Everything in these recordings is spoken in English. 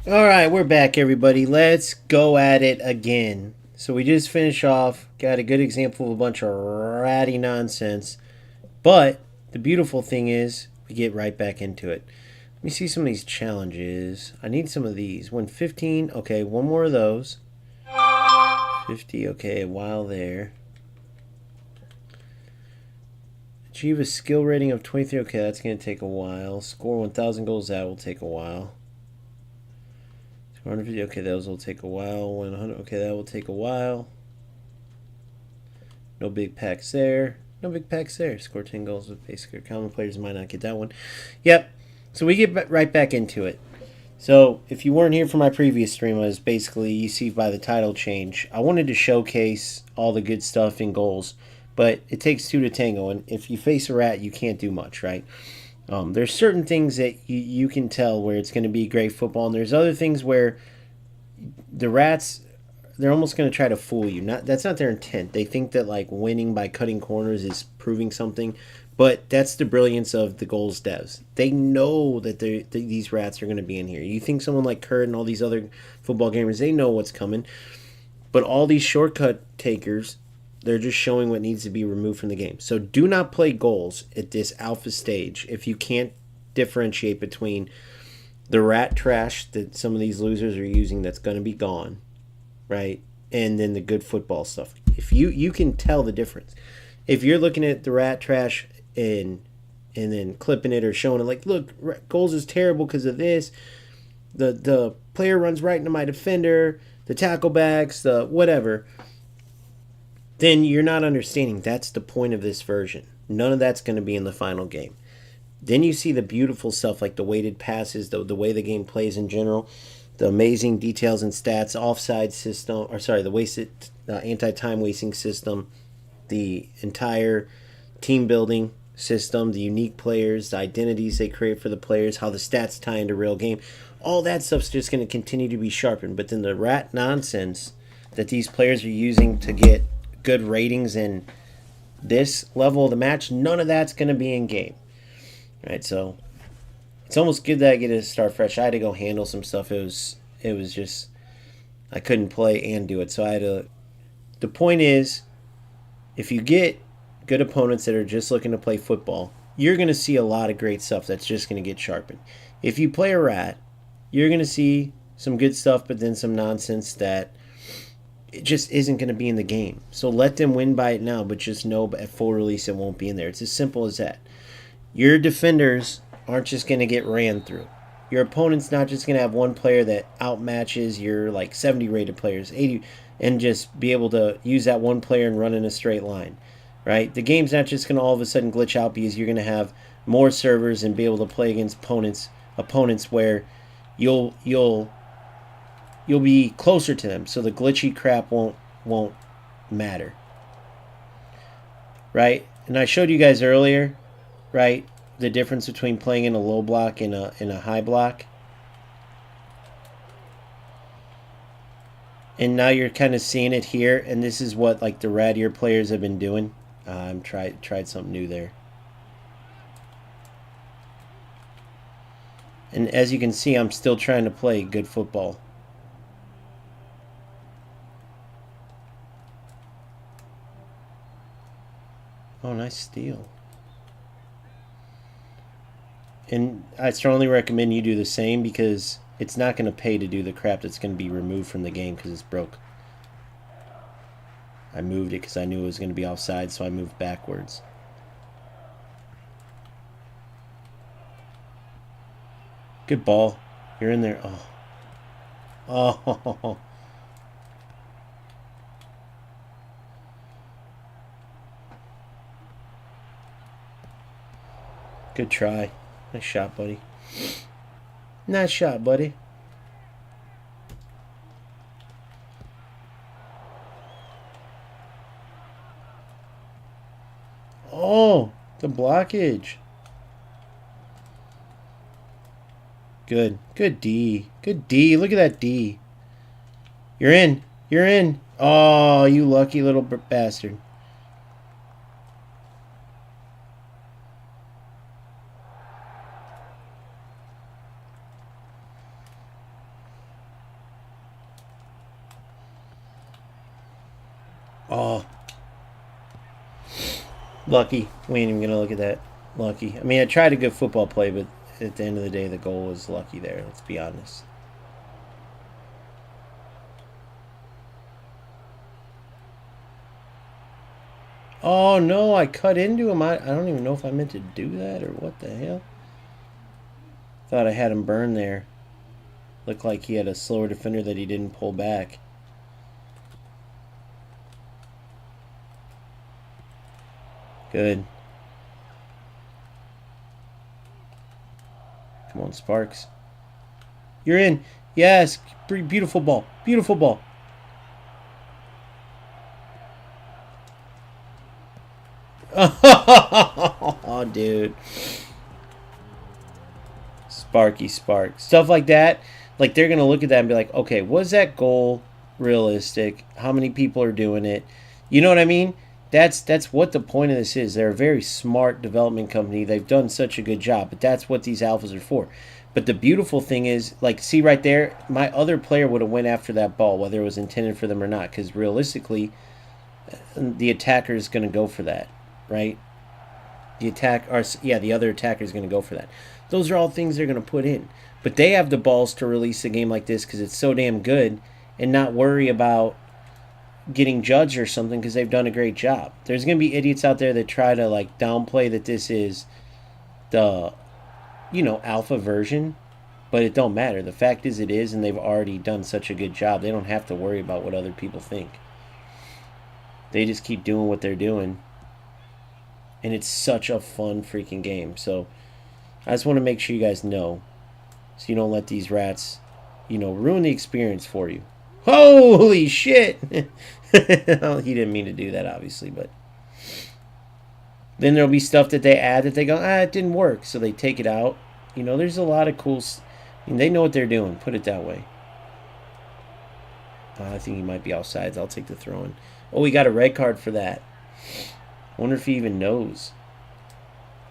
All right, we're back, everybody. Let's go at it again. So we just finished off, got a good example of a bunch of ratty nonsense. But the beautiful thing is, we get right back into it. Let me see some of these challenges. I need some of these. Win 15. Okay, one more of those. 50. Okay, a while there. Achieve a skill rating of 23. Okay, that's going to take a while. Score 1,000 goals. That will take a while. 150. Okay, those will take a while. 100. Okay, that will take a while. No big packs there. No big packs there. Score 10 goals with basic. Common players might not get that one. Yep. So we get right back into it. So if you weren't here for my previous stream, I was basically, you see by the title change, I wanted to showcase all the good stuff in goals, but it takes two to tango, and if you face a rat, you can't do much, right? There's certain things that you can tell where it's going to be great football, and there's other things where the rats, they're almost going to try to fool you. Not That's not their intent. They think that like winning by cutting corners is proving something, but that's the brilliance of the goals devs. They know that these rats are going to be in here. You think someone like Kurt and all these other football gamers, they know what's coming, but all these shortcut takers, they're just showing what needs to be removed from the game. So do not play goals at this alpha stage if you can't differentiate between the rat trash that some of these losers are using that's going to be gone, right? And then the good football stuff. If you can tell the difference. If you're looking at the rat trash and then clipping it or showing it like, look, goals is terrible because of this. The player runs right into my defender, the tackle backs, the whatever. Then you're not understanding. That's the point of this version. None of that's going to be in the final game. Then you see the beautiful stuff like the weighted passes, the way the game plays in general, the amazing details and stats, offside system, or sorry, the wasted anti-time wasting system, the entire team building system, the unique players, the identities they create for the players, how the stats tie into real game. All that stuff's just going to continue to be sharpened. But then the rat nonsense that these players are using to get good ratings in this level of the match, none of that's going to be in game. Right, so it's almost good that I get to start fresh. I had to go handle some stuff. It was just I couldn't play and do it, so I had to. The point is, if you get good opponents that are just looking to play football, you're going to see a lot of great stuff that's just going to get sharpened. If you play a rat, you're going to see some good stuff, but then some nonsense that it just isn't going to be in the game. So let them win by it now, but just know at full release it won't be in there. It's as simple as that. Your defenders aren't just going to get ran through. Your opponent's not just going to have one player that outmatches your like 70 rated players, 80, and just be able to use that one player and run in a straight line, right? The game's not just going to all of a sudden glitch out because you're going to have more servers and be able to play against opponents where you'll be closer to them, so the glitchy crap won't matter, right? And I showed you guys earlier, right? The difference between playing in a low block and a high block. And now you're kind of seeing it here, and this is what like the rattier players have been doing. I'm tried something new there. And as you can see, I'm still trying to play good football. Oh, nice steal. And I strongly recommend you do the same because it's not going to pay to do the crap that's going to be removed from the game because it's broke. I moved it because I knew it was going to be offside, so I moved backwards. Good ball. You're in there. Oh. Oh. Good try. Nice shot, buddy. Nice shot, buddy. Oh, the blockage. Good. Good D. Good D. Look at that D. You're in. You're in. Oh, you lucky little bastard. Oh, lucky. We ain't even going to look at that. Lucky. I mean, I tried a good football play, but at the end of the day, the goal was lucky there. Let's be honest. Oh, no, I cut into him. I don't even know if I meant to do that or what the hell. Thought I had him burned there. Looked like he had a slower defender that he didn't pull back. Good. Come on, Sparks. You're in. Yes. Beautiful ball. Beautiful ball. Oh, dude. Sparky Spark. Stuff like that. Like, they're going to look at that and be like, okay, was that goal realistic? How many people are doing it? You know what I mean? That's what the point of this is. They're a very smart development company. They've done such a good job, but that's what these alphas are for. But the beautiful thing is, like, see right there, my other player would have went after that ball, whether it was intended for them or not, because realistically, the attacker is going to go for that, right? The other attacker is going to go for that. Those are all things they're going to put in. But they have the balls to release a game like this because it's so damn good and not worry about getting judged or something because they've done a great job. There's going to be idiots out there that try to like downplay that this is the, alpha version, but it don't matter. The fact is it is, and they've already done such a good job. They don't have to worry about what other people think. They just keep doing what they're doing. And it's such a fun freaking game. So I just want to make sure you guys know so you don't let these rats, ruin the experience for you. Holy shit! Well, he didn't mean to do that, obviously, but then there'll be stuff that they add that they go, it didn't work, so they take it out. There's a lot of cool. They know what they're doing. Put it that way. I think he might be offsides. I'll take the throw-in. Oh, we got a red card for that. I wonder if he even knows.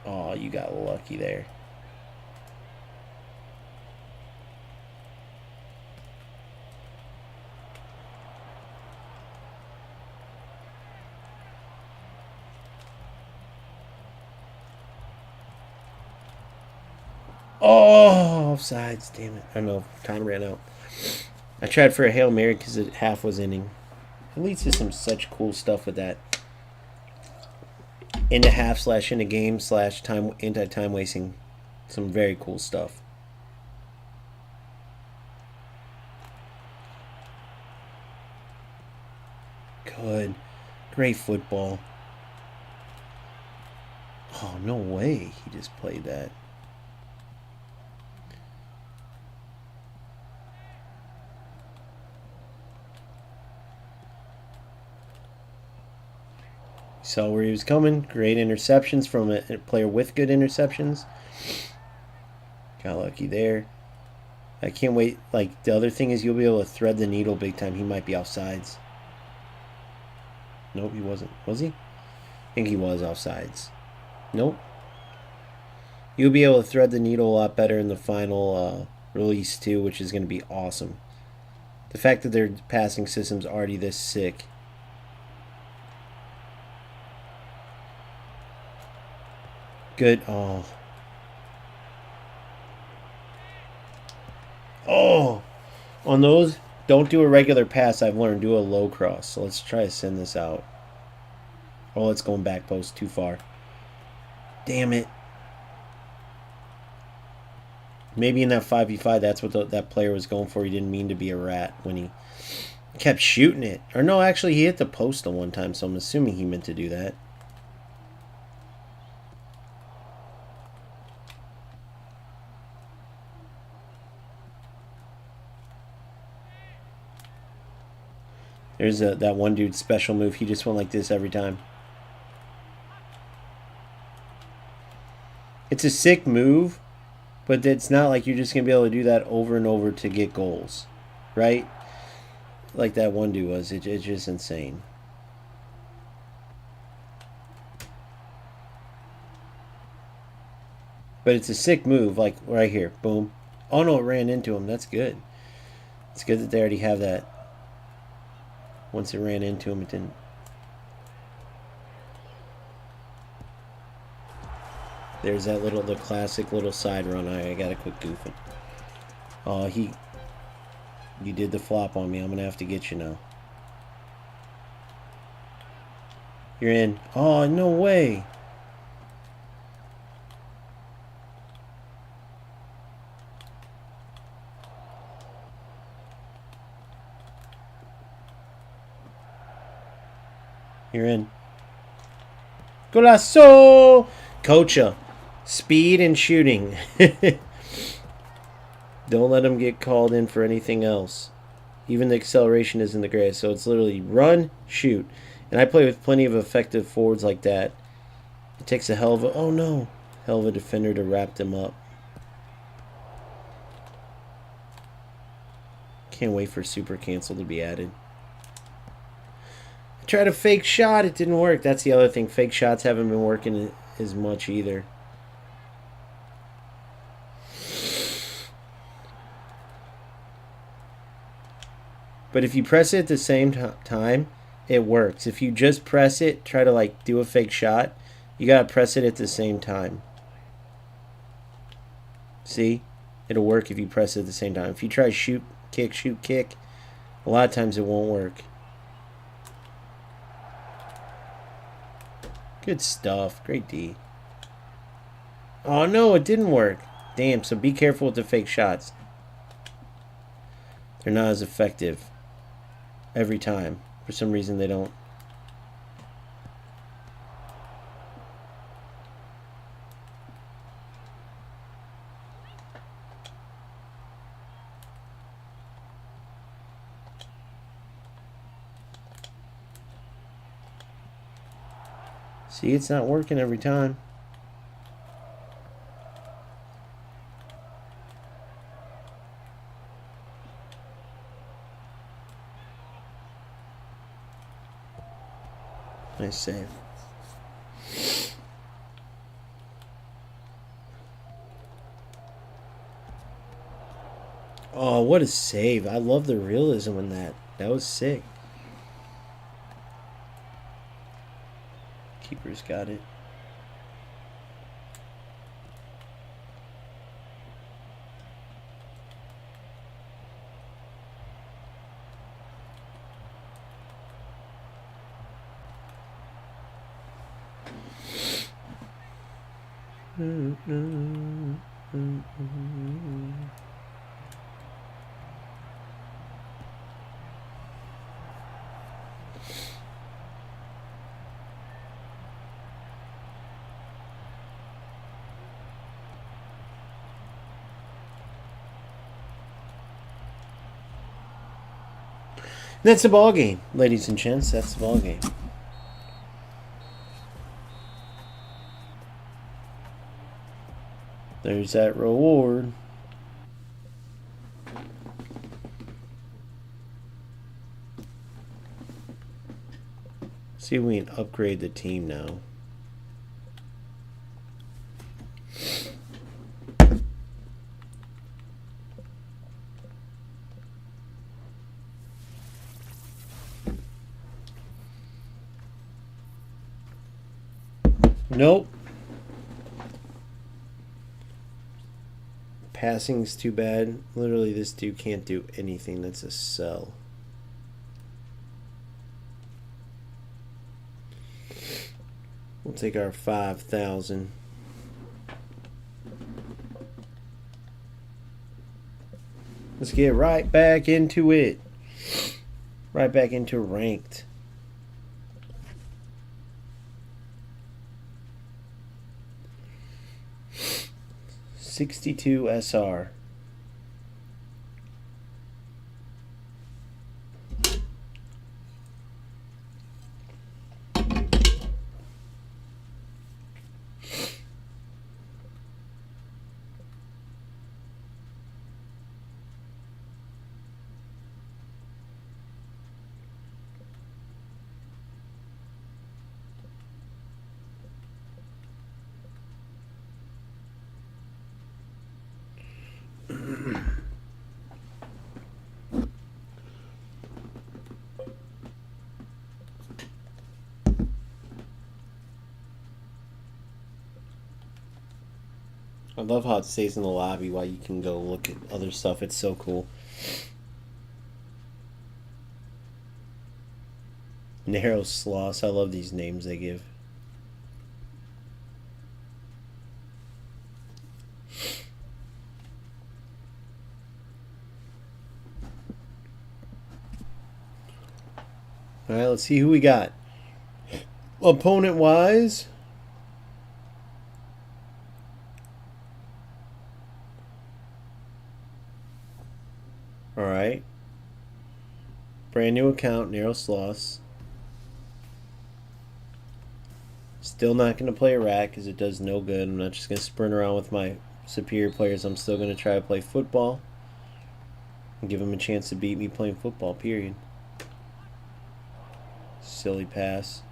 Oh, you got lucky there. Oh, offsides. Damn it. I know. Time ran out. I tried for a Hail Mary because the half was inning. It leads to some such cool stuff with that. In the half / in the game / time anti-time wasting. Some very cool stuff. Good. Great football. Oh, no way. He just played that. Saw where he was coming. Great interceptions from a player with good interceptions. Got lucky there. I can't wait. Like, the other thing is you'll be able to thread the needle big time. He might be offsides. Nope, he wasn't. Was he? I think he was offsides. Nope. You'll be able to thread the needle a lot better in the final release too, which is going to be awesome. The fact that their passing system's already this sick. Good. Oh. Oh. On those, don't do a regular pass. I've learned. Do a low cross. So let's try to send this out. Oh, it's going back post too far. Damn it. Maybe in that 5v5, that's what that player was going for. He didn't mean to be a rat when he kept shooting it. Or no, actually, he hit the post the one time, so I'm assuming he meant to do that. There's that one dude's special move. He just went like this every time. It's a sick move, but it's not like you're just going to be able to do that over and over to get goals, right? Like that one dude was. It's just insane. But it's a sick move, like right here. Boom. Oh, no, it ran into him. That's good. It's good that they already have that. Once it ran into him, it didn't. There's that the classic little side run. I gotta quit goofing. Oh, you did the flop on me. I'm gonna have to get you now. You're in. Oh, no way. You're in. Golazo! Cocha. Speed and shooting. Don't let him get called in for anything else. Even the acceleration isn't the greatest. So it's literally run, shoot. And I play with plenty of effective forwards like that. It takes a hell of a... Oh, no. Hell of a defender to wrap them up. Can't wait for super cancel to be added. I tried a fake shot. It didn't work. That's the other thing. Fake shots haven't been working as much either. But if you press it at the same time, it works. If you just press it, try to like do a fake shot, you gotta press it at the same time. See? It'll work if you press it at the same time. If you try shoot, kick, a lot of times it won't work. Good stuff. Great D. Oh no, it didn't work. Damn, so be careful with the fake shots. They're not as effective every time. For some reason they don't. See, it's not working every time. Nice save. Oh, what a save. I love the realism in that. That was sick. Keeper's got it. That's the ball game, ladies and gents. That's the ball game. There's that reward. See if we can upgrade the team now. Nope. Passing's too bad. Literally, this dude can't do anything. That's a sell. We'll take our 5,000. Let's get right back into it. Right back into ranked. 62 SR. I love how it stays in the lobby while you can go look at other stuff. It's so cool. Narrow Sloss. I love these names they give. Alright, let's see who we got. Opponent-wise... Alright. Brand new account, Narrow Sloss. Still not going to play a rat because it does no good. I'm not just going to sprint around with my superior players. I'm still going to try to play football. And give them a chance to beat me playing football, period. Silly pass.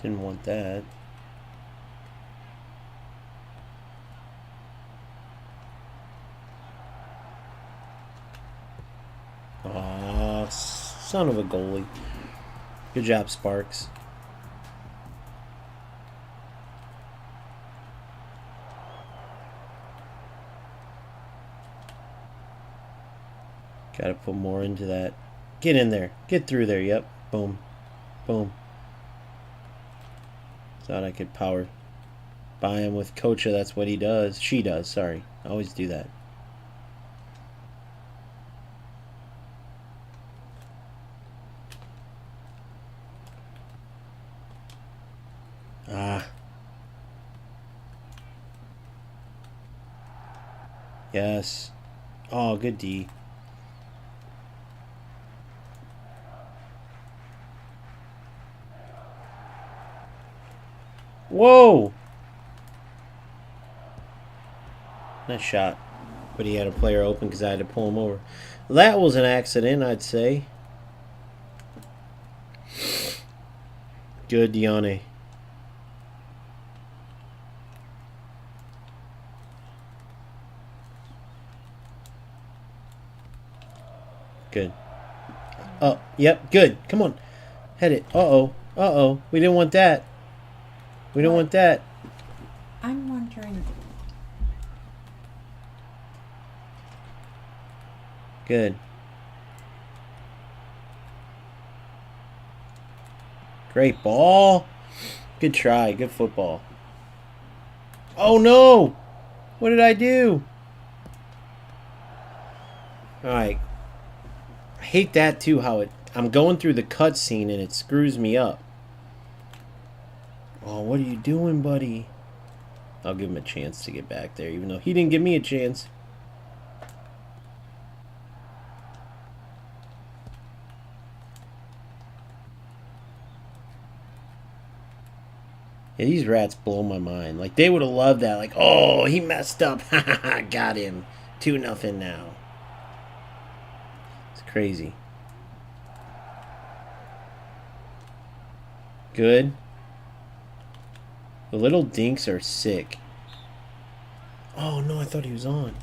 Didn't want that. Aw, son of a goalie. Good job, Sparks. Gotta put more into that. Get in there. Get through there. Yep. Boom. Boom. Thought I could power by him with Kocha. That's what he does. She does, sorry. I always do that. Ah. Yes. Oh, good D. Whoa! Nice shot. But he had a player open because I had to pull him over. That was an accident, I'd say. Good, Dione. Good. Oh, yep, good. Come on. Head it. Uh-oh. Uh-oh. We didn't want that. We don't want that. I'm wondering. Good. Great ball. Good try. Good football. Oh, no. What did I do? All right. I hate that, too, how I'm going through the cutscene and it screws me up. Oh, what are you doing, buddy? I'll give him a chance to get back there, even though he didn't give me a chance. Yeah, these rats blow my mind. Like, they would have loved that. Like, oh, he messed up. Got him. 2-0 now. It's crazy. Good. The little dinks are sick. Oh, no, I thought he was on.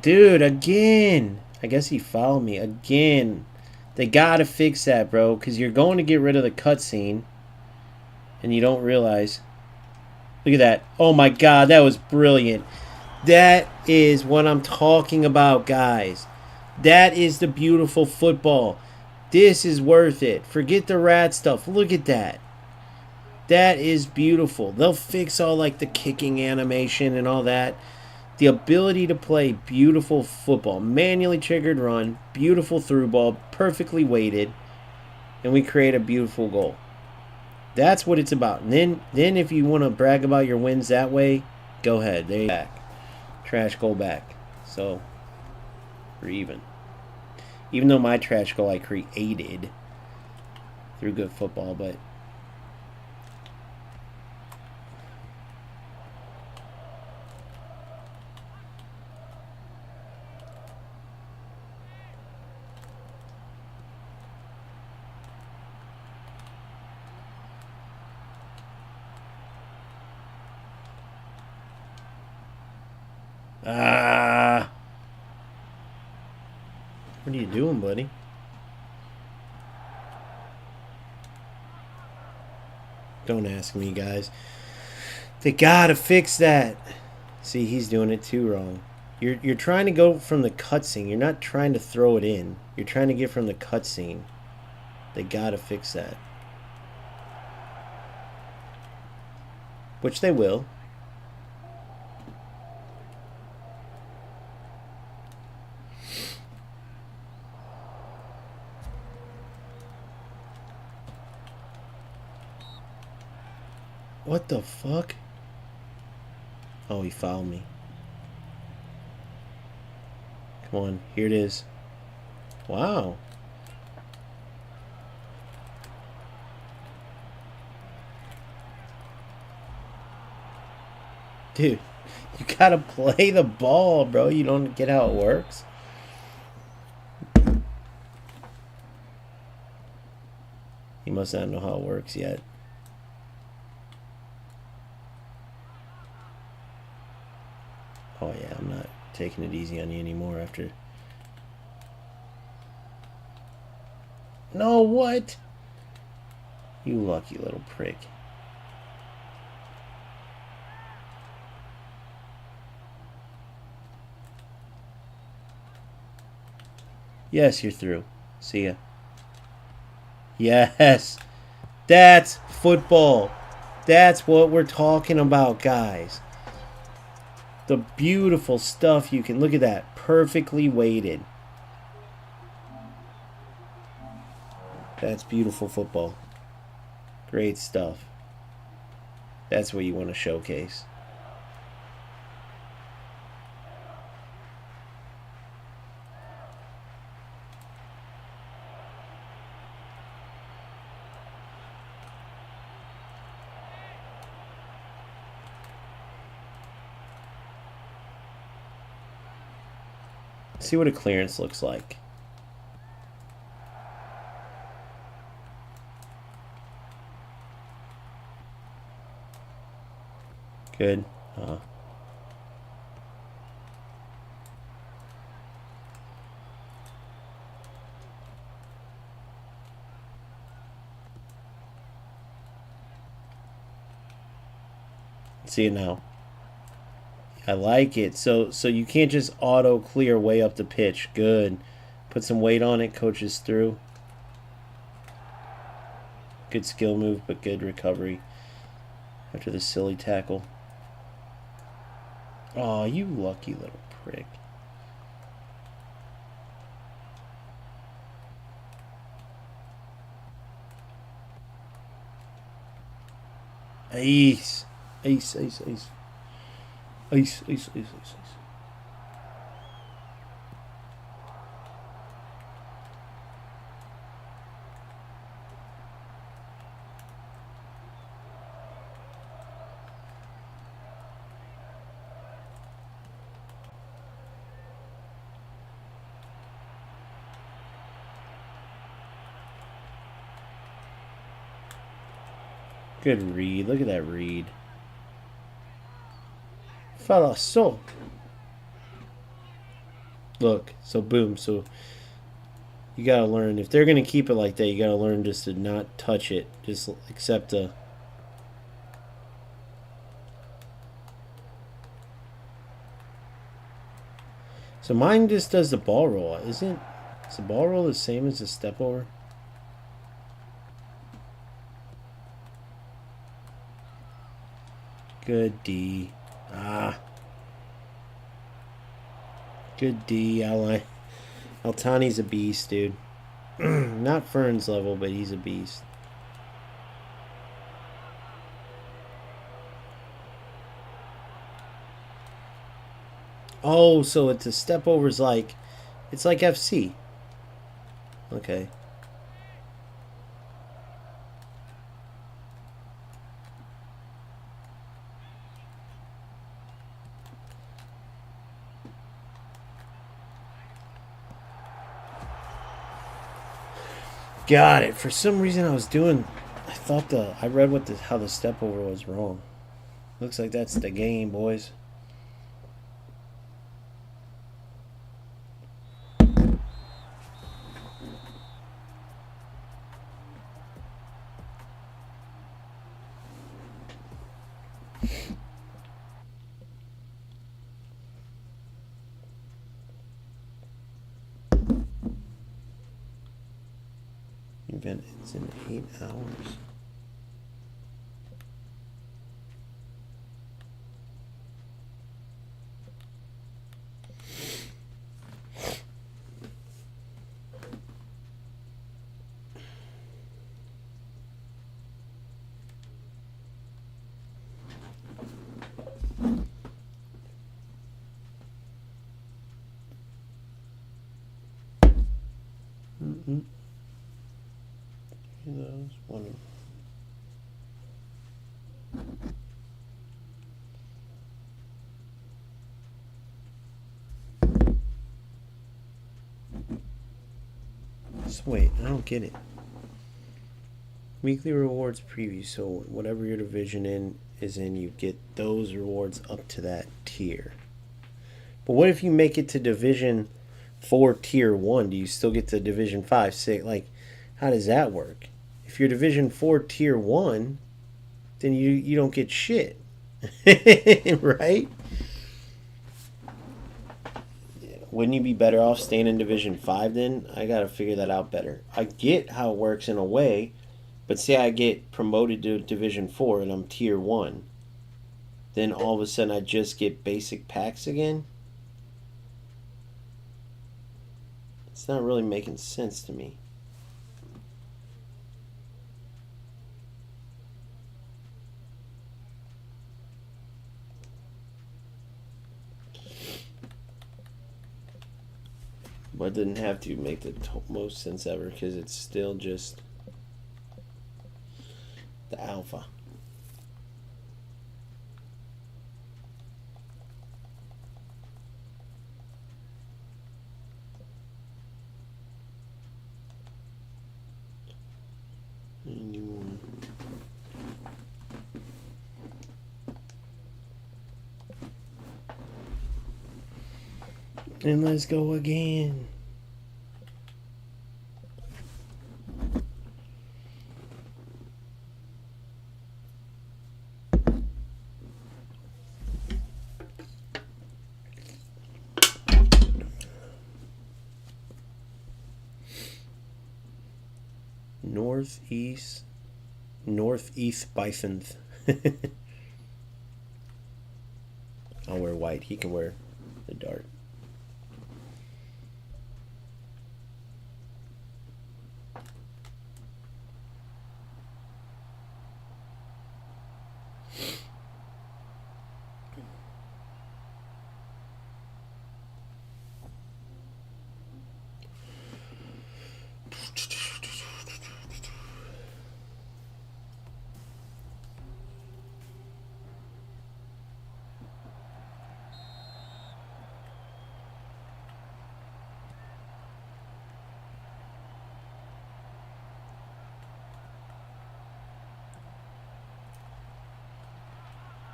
Dude, again. I guess he fouled me. Again. They gotta fix that, bro. Because you're going to get rid of the cutscene. And you don't realize. Look at that. Oh, my God. That was brilliant. That is what I'm talking about, guys. That is the beautiful football. This is worth it. Forget the rat stuff. Look at that. That is beautiful. They'll fix all like the kicking animation and all that. The ability to play beautiful football. Manually triggered run. Beautiful through ball. Perfectly weighted. And we create a beautiful goal. That's what it's about. And then if you want to brag about your wins that way, go ahead. There you go. Trash goal back. So, we're even. Even though my trash goal I created through good football, but... Ah. What are you doing, buddy? Don't ask me, guys. They gotta fix that. See, he's doing it too wrong. You're trying to go from the cutscene. You're not trying to throw it in. You're trying to get from the cutscene. They gotta fix that. Which they will. What the fuck? Oh, he fouled me. Come on, here it is. Wow. Dude, you gotta play the ball, bro. You don't get how it works. He must not know how it works yet. Oh yeah, I'm not taking it easy on you anymore after... No, what? You lucky little prick. Yes, you're through. See ya. Yes. That's football. That's what we're talking about, guys. The beautiful stuff you can... Look at that. Perfectly weighted. That's beautiful football. Great stuff. That's what you want to showcase. See what a clearance looks like. Good. See it now. I like it. So you can't just auto clear way up the pitch. Good. Put some weight on it. Coaches through. Good skill move, but good recovery after the silly tackle. Oh, you lucky little prick. Ace. Ace, ace, ace. Ace, ace, ace, ace, ace. Good read. Look at that read. Falasso. Look, so boom. So you gotta learn. If they're gonna keep it like that, you gotta learn just to not touch it. Just accept a... So mine just does the ball roll. Is the ball roll the same as the step over? Good D. Ah. Good D. Altani's a beast, dude. Not Fern's level, but he's a beast. Oh, so it's a step over's like... It's like FC. Okay. Got it. For some reason I thought I read how the step over was wrong. Looks like that's the game, boys. Event ends in 8 hours. Those one. So wait, I don't get it. Weekly rewards preview. So whatever your division is in, you get those rewards up to that tier. But what if you make it to Division 4 Tier 1? Do you still get to Division 5, 6? Like, how does that work? If you're Division 4 Tier 1, then you don't get shit. Right? Wouldn't you be better off staying in Division 5 then? I gotta figure that out better. I get how it works in a way, but say I get promoted to Division 4 and I'm Tier 1. Then all of a sudden I just get basic packs again? It's not really making sense to me. But it didn't have to make the most sense ever because it's still just the alpha. And let's go again. Northeast Bison's. I'll wear white. He can wear the dark.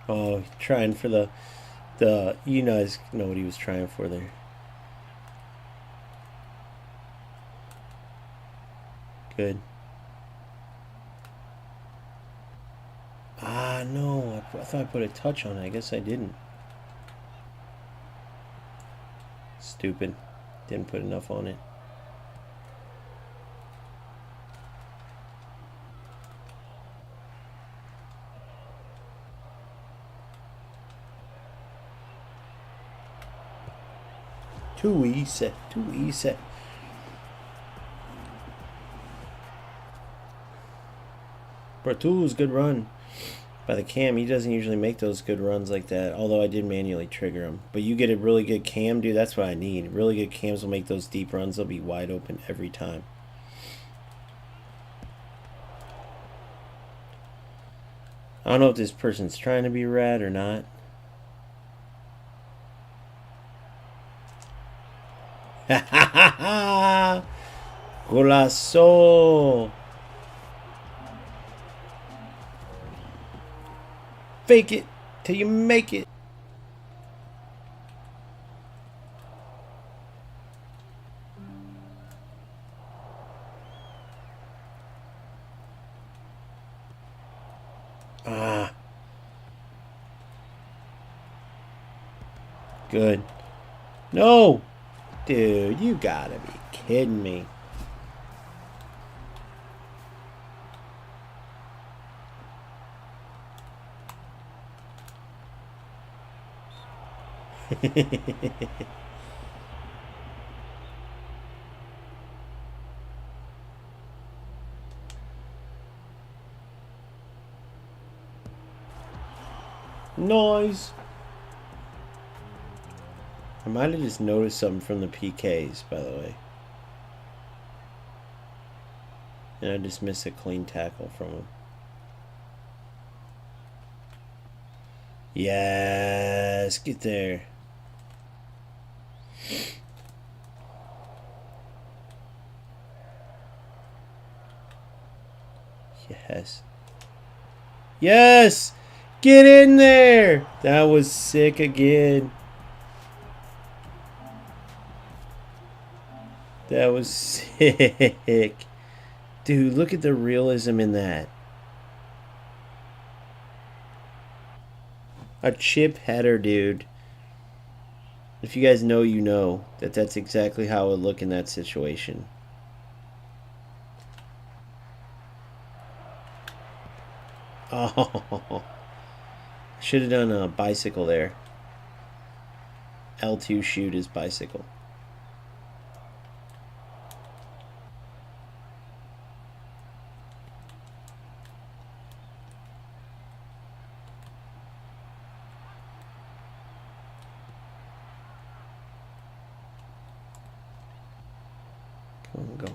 Oh, trying for the you guys know what he was trying for there. Good. Ah, no. I thought I put a touch on it. I guess I didn't. Stupid. Didn't put enough on it. Too easy. Too easy. Bertou's good run by the cam. He doesn't usually make those good runs like that, although I did manually trigger him. But you get a really good cam, dude, that's what I need. Really good cams will make those deep runs. They'll be wide open every time. I don't know if this person's trying to be rad or not. Ha ha ha ha! Golazo! Fake it till you make it. Ah. Good. No! Dude, you gotta be kidding me. Nice. I might have just noticed something from the PKs, by the way. And I just missed a clean tackle from him. Yes, get there. Yes. Yes! Get in there! That was sick again. That was sick. Dude, look at the realism in that. A chip header, dude. If you guys know, you know that that's exactly how it would look in that situation. Oh, should have done a bicycle there. L2 shoot his bicycle. Come on, go.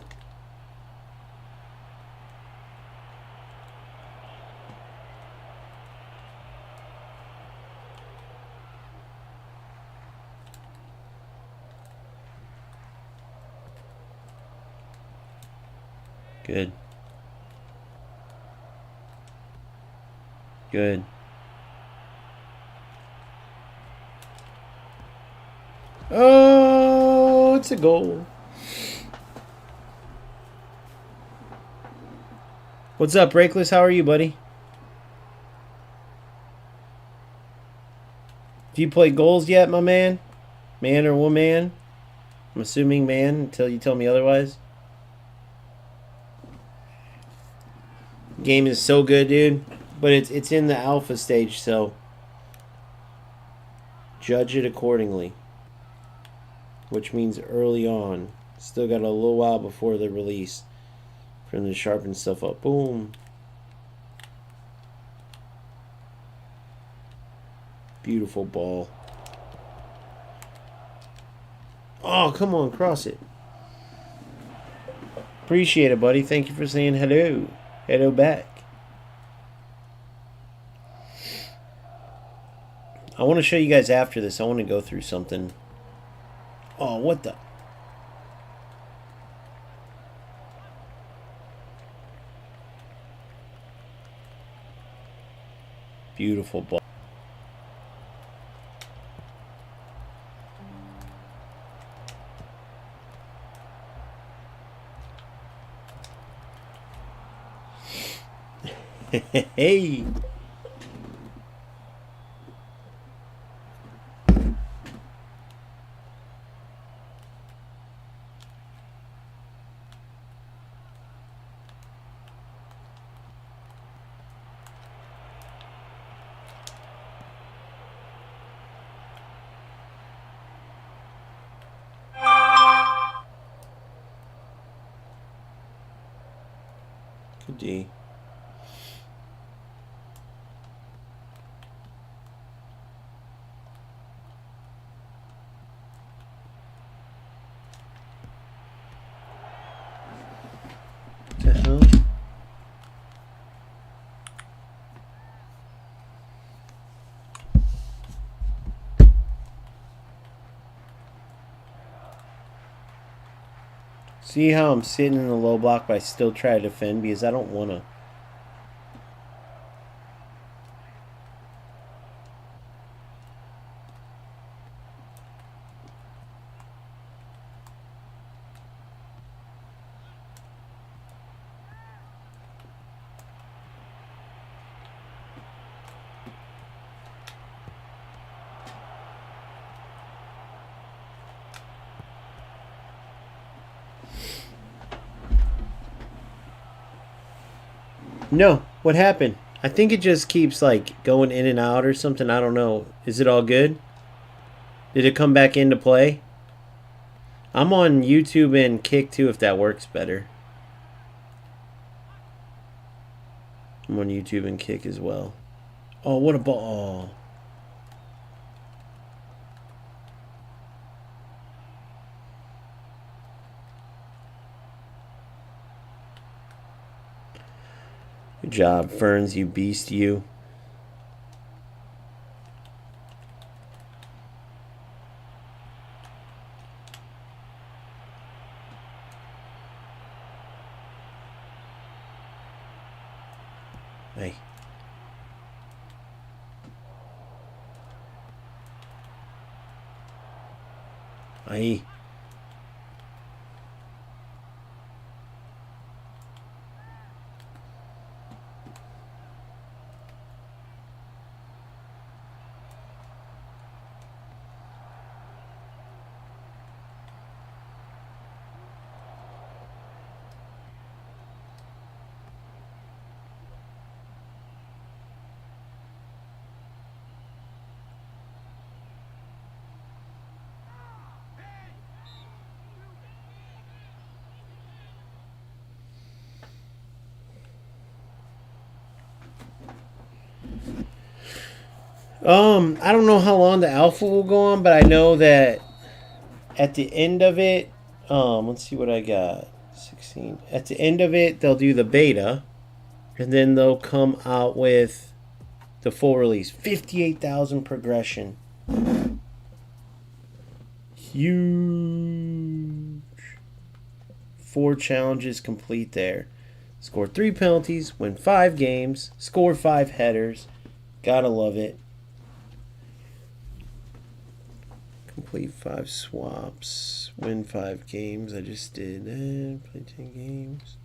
Good. Good. Oh, it's a goal. What's up, Breakless? How are you, buddy? Have you played goals yet, my man? Man or woman? I'm assuming man until you tell me otherwise. Game is so good, dude. But it's in the alpha stage, so judge it accordingly. Which means early on. Still got a little while before the release for them to sharpen stuff up. Boom. Beautiful ball. Oh, come on, cross it. Appreciate it, buddy. Thank you for saying hello. Hello back. I want to show you guys after this. I want to go through something. Oh, what the? Beautiful ball. Hey. Good D. The hell? See how I'm sitting in the low block, but I still try to defend because I don't want to. No, what happened? I think it just keeps like going in and out or something. I don't know. Is it all good? Did it come back into play? I'm on YouTube and Kick too if that works better. I'm on YouTube and Kick as well. Oh, what a ball. Good job, Ferns, you beast, you. Hey. Hey. I don't know how long the alpha will go on, but I know that at the end of it, let's see what I got. 16. At the end of it, they'll do the beta, and then they'll come out with the full release. 58,000 progression. Huge. 4 challenges complete there. Score 3 penalties, win 5 games, score 5 headers. Gotta love it. Complete 5 swaps, win 5 games. I just did that. Play 10 games.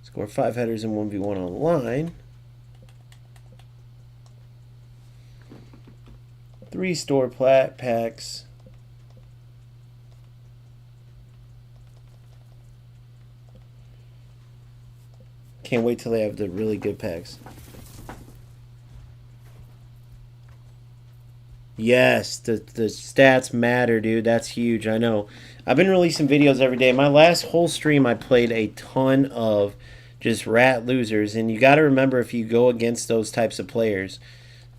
Score 5 headers in 1v1 online. 3 store packs. Can't wait till they have the really good packs. Yes, the stats matter, dude. That's huge. I know. I've been releasing videos every day. My last whole stream, I played a ton of just rat losers. And you got to remember, if you go against those types of players,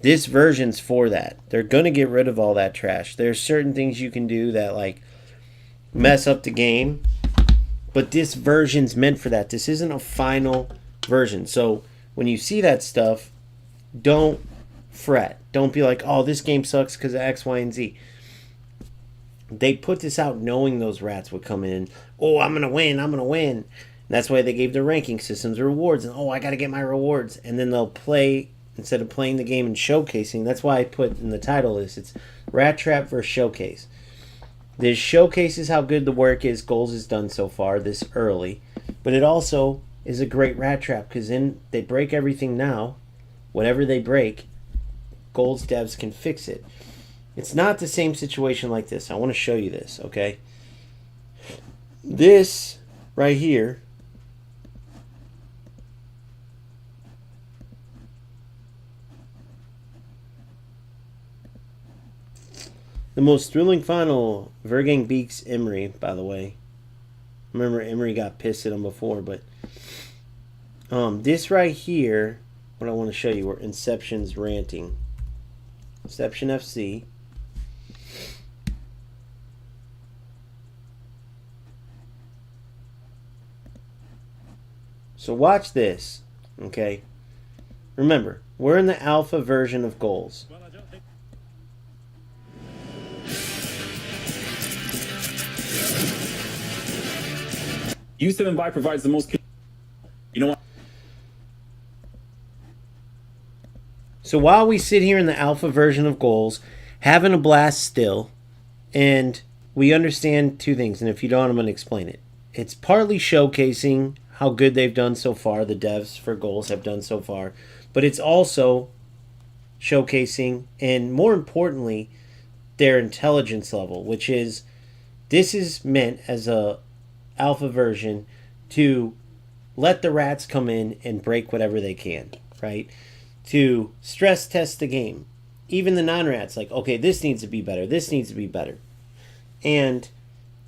this version's for that. They're going to get rid of all that trash. There's certain things you can do that, like, mess up the game. But this version's meant for that. This isn't a final version. So when you see that stuff, don't fret. Don't be like, oh, this game sucks because of X, Y, and Z. They put this out knowing those rats would come in. Oh, I'm going to win. I'm going to win. And that's why they gave the ranking systems rewards. And, oh, I got to get my rewards. And then they'll play, instead of playing the game and showcasing. That's why I put in the title is it's Rat Trap versus Showcase. This showcases how good the work is Goals has done so far this early. But it also is a great rat trap because then they break everything now. Whatever they break, Goals devs can fix it. It's not the same situation like this. I want to show you this, okay? This right here the most thrilling final. Vergang beats Emery, by the way. Remember, Emery got pissed at him before, but this right here, what I want to show you, where Inception's ranting. Inception FC. So watch this, okay? Remember, we're in the alpha version of Goals. U7 Buy provides the most... You know what? So while we sit here in the alpha version of Goals, having a blast still, and we understand two things, and if you don't, I'm going to explain it. It's partly showcasing how good they've done so far, the devs for Goals have done so far, but it's also showcasing, and more importantly, their intelligence level, which is, this is meant as a alpha version to let the rats come in and break whatever they can, right? To stress test the game. even the non-rats, like, okay, this needs to be better, this needs to be better. And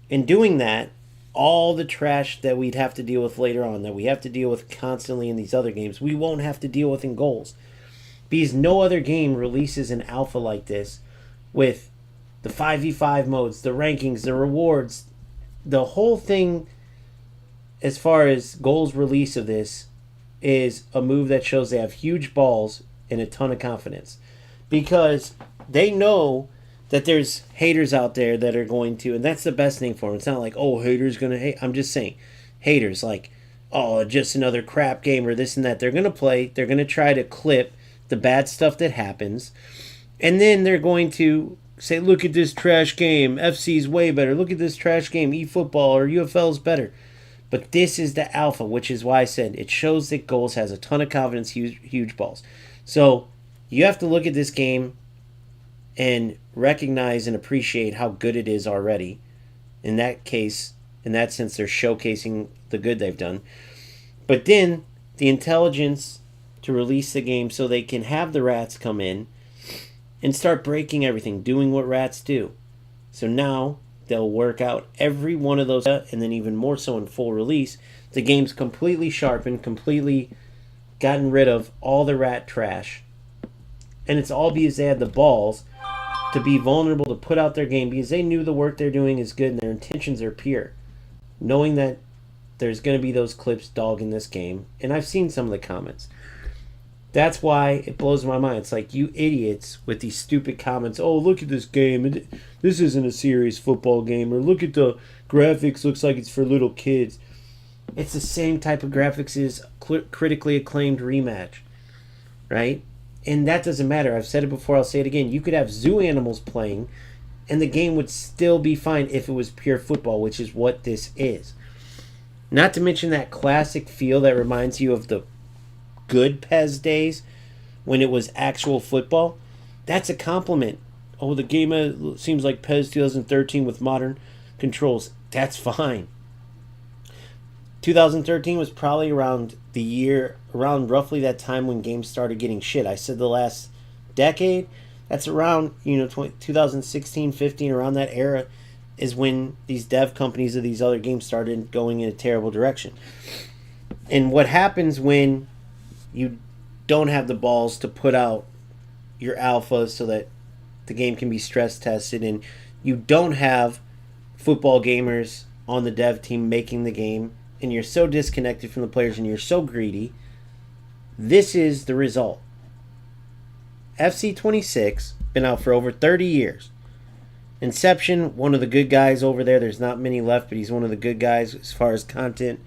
in doing that, all the trash that we'd have to deal with later on, that we have to deal with constantly in these other games, we won't have to deal with in goals. Because no other game releases an alpha like this with the 5v5 modes, the rankings, the rewards, the whole thing as far as goals release of this is a move that shows they have huge balls and a ton of confidence. Because they know that there's haters out there that are going to, and that's the best thing for them. It's not like, oh, haters going to hate. I'm just saying, haters, like, oh, just another crap game or this and that. They're going to play. They're going to try to clip the bad stuff that happens. And then they're going to say, look at this trash game. FC's way better. Look at this trash game. eFootball or UFL's better. But this is the alpha, which is why I said it shows that Goals has a ton of confidence, huge balls. So you have to look at this game and recognize and appreciate how good it is already. In that case, in that sense, they're showcasing the good they've done. But then the intelligence to release the game so they can have the rats come in and start breaking everything, doing what rats do. So now they'll work out every one of those, and then even more so in full release. The game's completely sharpened, completely gotten rid of all the rat trash. And it's all because they had the balls to be vulnerable, to put out their game, because they knew the work they're doing is good and their intentions are pure. Knowing that there's going to be those clips dogging this game. And I've seen some of the comments. That's why it blows my mind. It's like, you idiots with these stupid comments. Oh, look at this game. This isn't a serious football game. Or look at the graphics. Looks like it's for little kids. It's the same type of graphics as critically acclaimed rematch. Right? And that doesn't matter. I've said it before. I'll say it again. You could have zoo animals playing and the game would still be fine if it was pure football, which is what this is. Not to mention that classic feel that reminds you of the good PES days when it was actual football. That's a compliment. Oh, the game seems like PES 2013 with modern controls. That's fine. 2013 was probably around roughly that time when games started getting shit. I said the last decade. That's around 2016, 15, around that era is when these dev companies of these other games started going in a terrible direction. And what happens when you don't have the balls to put out your alpha so that the game can be stress tested, and you don't have football gamers on the dev team making the game, and you're so disconnected from the players and you're so greedy, this is the result. FC 26, been out for over 30 years. Inception, one of the good guys over there. There's not many left, but he's one of the good guys as far as content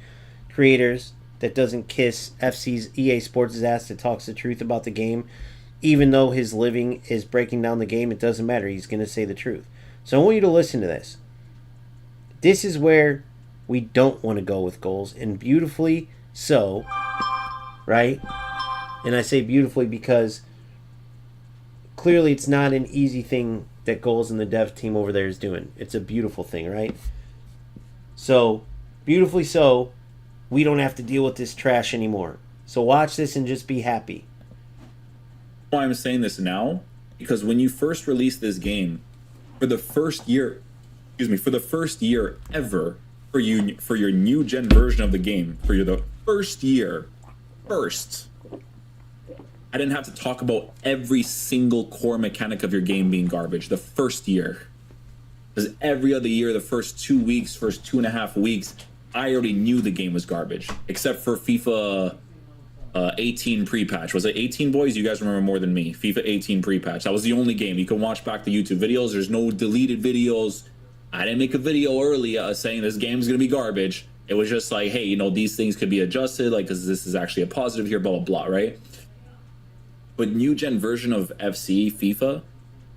creators that doesn't kiss FC's EA Sports' ass, that talks the truth about the game. Even though his living is breaking down the game, it doesn't matter. He's going to say the truth. So I want you to listen to this. This is where we don't want to go with goals, and beautifully so, right? And I say beautifully because clearly it's not an easy thing that Goals and the dev team over there is doing. It's a beautiful thing, right? So, beautifully so, we don't have to deal with this trash anymore. So watch this and just be happy. Why I'm saying this now, because when you first released this game, for the first year ever, for your new gen version of the game, the first year, I didn't have to talk about every single core mechanic of your game being garbage the first year. Because every other year, the first 2 weeks, first 2.5 weeks, I already knew the game was garbage. Except for FIFA 18 pre-patch. Was it 18, boys? You guys remember more than me. FIFA 18 pre-patch. That was the only game. You can watch back the YouTube videos. There's no deleted videos. I didn't make a video early saying this game's going to be garbage. It was just like, hey, these things could be adjusted, like, because this is actually a positive here, blah, blah, blah, right? But new gen version of FC, FIFA,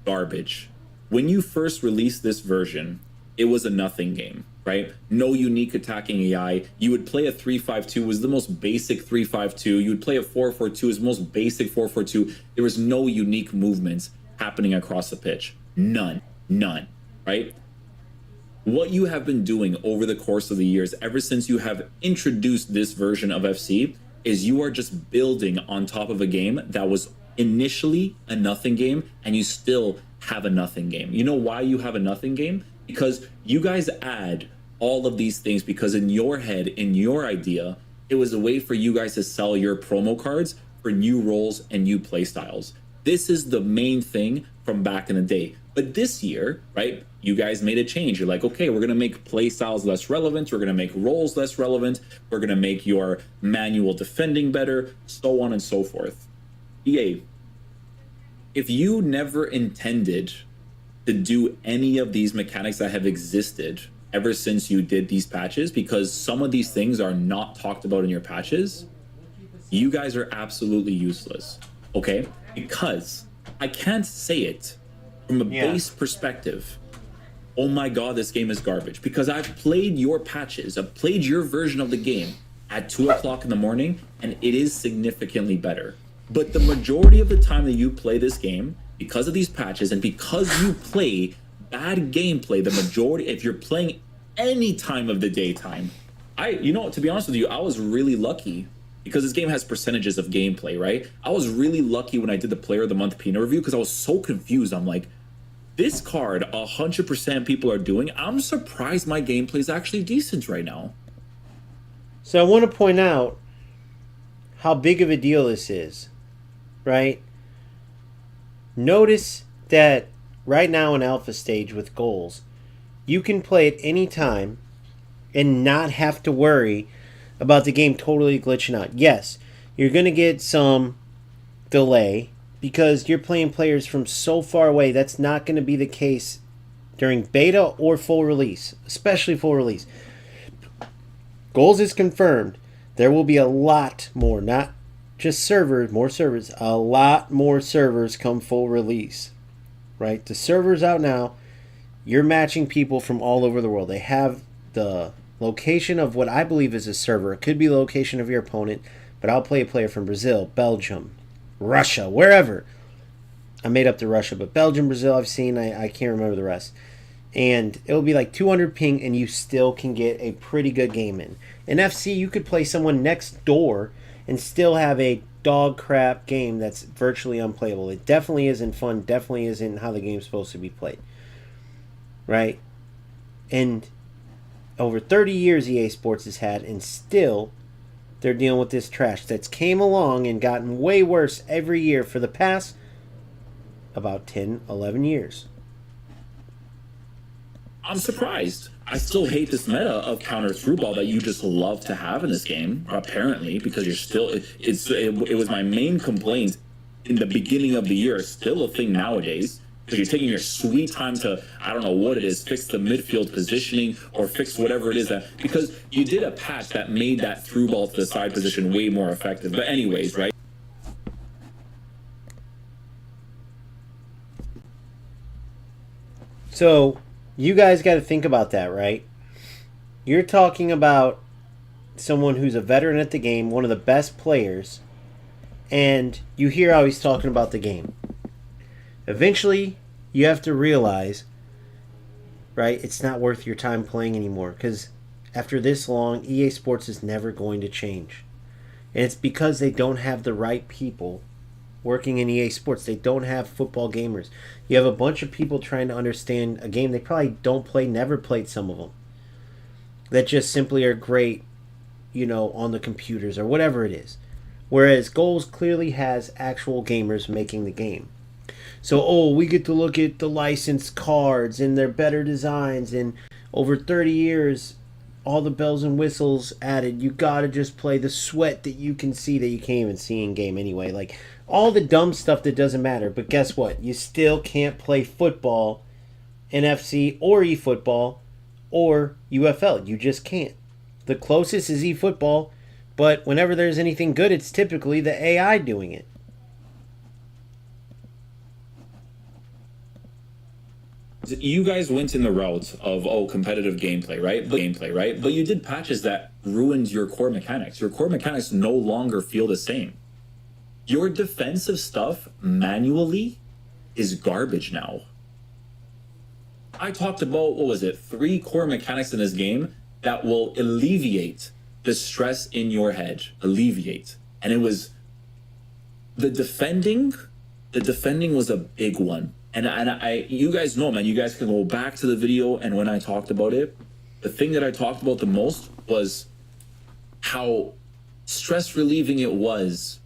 garbage. When you first released this version, it was a nothing game, right? No unique attacking AI. You would play a 3-5-2, was the most basic 3-5-2. You would play a 4-4-2, was the most basic 4-4-2. There was no unique movements happening across the pitch. None, right? What you have been doing over the course of the years, ever since you have introduced this version of FC, is you are just building on top of a game that was initially a nothing game, and you still have a nothing game. You know why you have a nothing game? Because you guys add all of these things because in your head, in your idea, it was a way for you guys to sell your promo cards for new roles and new play styles. This is the main thing from back in the day. But this year, right, you guys made a change. You're like, okay, we're going to make play styles less relevant. We're going to make roles less relevant. We're going to make your manual defending better, so on and so forth. EA, if you never intended to do any of these mechanics that have existed ever since you did these patches, because some of these things are not talked about in your patches, you guys are absolutely useless, okay? Because I can't say it from a base perspective. Oh my God, this game is garbage. Because I've played your patches, I've played your version of the game at 2 o'clock in the morning, and it is significantly better. But the majority of the time that you play this game, because of these patches and because you play bad gameplay, the majority, if you're playing any time of the daytime, to be honest with you, I was really lucky because this game has percentages of gameplay, right? I was really lucky when I did the Player of the Month Peanut review because I was so confused. I'm like, this card 100% people are doing. I'm surprised my gameplay is actually decent right now. So I want to point out how big of a deal this is, right? Notice that right now in alpha stage with goals, you can play at any time and not have to worry about the game totally glitching out. Yes, you're going to get some delay because you're playing players from so far away. That's not going to be the case during beta or full release, especially full release. Goals is confirmed. There will be a lot more, not just servers, more servers, a lot more servers come full release, right? The server's out now. You're matching people from all over the world. They have the location of what I believe is a server. It could be the location of your opponent, but I'll play a player from Brazil, Belgium, Russia, wherever. I made up the Russia, but Belgium, Brazil, I've seen. I can't remember the rest. And it'll be like 200 ping, and you still can get a pretty good game in. In FC, you could play someone next door and still have a dog crap game that's virtually unplayable. It definitely isn't fun. Definitely isn't how the game's supposed to be played. Right? And over 30 years EA Sports has had, and still they're dealing with this trash that's came along and gotten way worse every year for the past about 10, 11 years. I'm surprised. I still hate this meta of counter through ball that you just love to have in this game, apparently, because you're still, it was my main complaint in the beginning of the year, still a thing nowadays. Because you're taking your sweet time to, I don't know what it is, fix the midfield positioning or fix whatever it is that, because you did a patch that made that through ball to the side position way more effective. But anyways, right? So you guys got to think about that, right? You're talking about someone who's a veteran at the game, one of the best players, and you hear how he's talking about the game. Eventually, you have to realize, right, it's not worth your time playing anymore because after this long, EA Sports is never going to change. And it's because they don't have the right people working in EA Sports. They don't have football gamers. You have a bunch of people trying to understand a game they probably don't play, never played some of them, that just simply are great, on the computers or whatever it is. Whereas Goals clearly has actual gamers making the game. So, we get to look at the licensed cards and their better designs, and over 30 years, all the bells and whistles added. You gotta just play the sweat that you can see that you can't even see in game anyway. Like, all the dumb stuff that doesn't matter. But guess what? You still can't play football, NFC, or eFootball, or UFL. You just can't. The closest is eFootball, but whenever there's anything good, it's typically the AI doing it. You guys went in the route of competitive gameplay, right? But you did patches that ruined your core mechanics. Your core mechanics no longer feel the same. Your defensive stuff manually is garbage now. I talked about, 3 core mechanics in this game that will alleviate the stress in your head. Alleviate. And it was the defending, the defending was a big one. And I, you guys know, man, you guys can go back to the video. And when I talked about it, the thing that I talked about the most was how stress relieving it was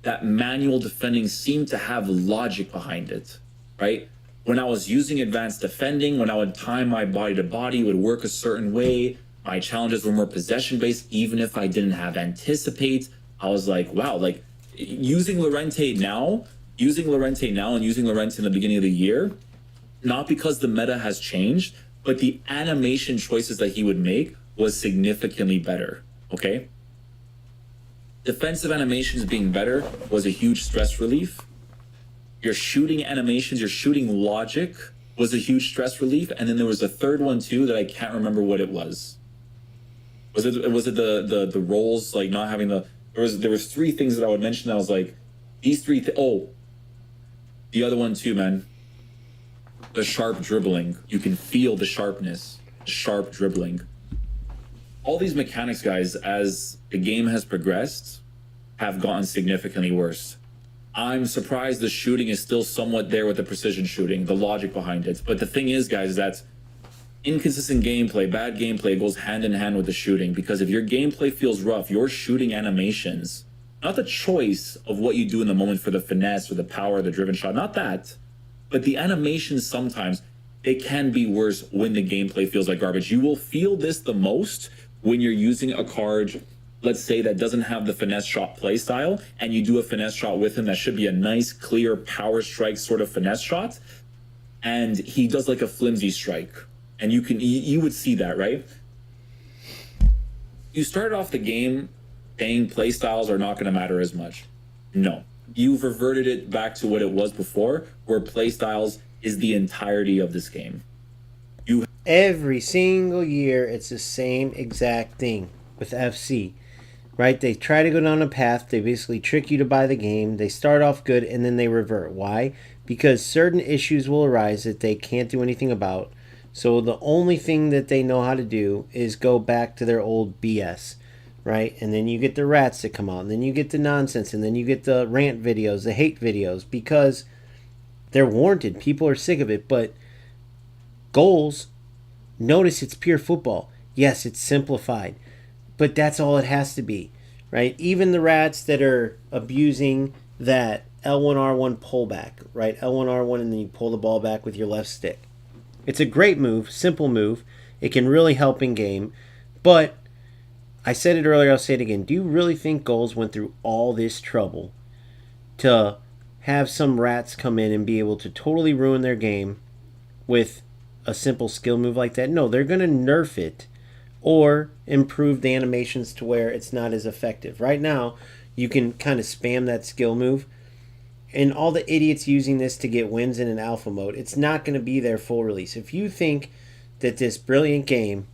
that manual defending seemed to have logic behind it, right? When I was using advanced defending, when I would time my body to body, it would work a certain way. My challenges were more possession based, even if I didn't have anticipate. I was like, wow, like using Llorente now and using Llorente in the beginning of the year, not because the meta has changed, but the animation choices that he would make was significantly better, okay? Defensive animations being better was a huge stress relief. Your shooting animations, your shooting logic was a huge stress relief. And then there was a third one too that I can't remember what it was. Was it the rolls, like not having the, there was three things that I would mention. I was like, these three, the other one too, man. The sharp dribbling. You can feel the sharpness, sharp dribbling. All these mechanics, guys, as the game has progressed, have gotten significantly worse. I'm surprised the shooting is still somewhat there with the precision shooting, the logic behind it. But the thing is, guys, that inconsistent gameplay, bad gameplay goes hand in hand with the shooting. Because if your gameplay feels rough, your shooting animations, not the choice of what you do in the moment for the finesse or the power, the driven shot, not that, but the animations sometimes, they can be worse when the gameplay feels like garbage. You will feel this the most when you're using a card, let's say, that doesn't have the finesse shot play style, and you do a finesse shot with him that should be a nice, clear power strike sort of finesse shot, and he does like a flimsy strike, and you would see that, right? You started off the game saying play styles are not going to matter as much. No, you've reverted it back to what it was before, where play styles is the entirety of this game. Every single year, it's the same exact thing with FC, right? They try to go down a path. They basically trick you to buy the game. They start off good, and then they revert. Why? Because certain issues will arise that they can't do anything about. So the only thing that they know how to do is go back to their old BS, right? And then you get the rats that come out, and then you get the nonsense, and then you get the rant videos, the hate videos, because they're warranted. People are sick of it, but goals... Notice it's pure football. Yes, it's simplified, but that's all it has to be, right? Even the rats that are abusing that L1R1 pullback, right? L1R1, and then you pull the ball back with your left stick. It's a great move, simple move. It can really help in game, but I said it earlier, I'll say it again. Do you really think goals went through all this trouble to have some rats come in and be able to totally ruin their game with a simple skill move like that? No, they're going to nerf it or improve the animations to where it's not as effective. Right now, you can kind of spam that skill move, and all the idiots using this to get wins in an alpha mode, it's not going to be their full release. If you think that this brilliant game,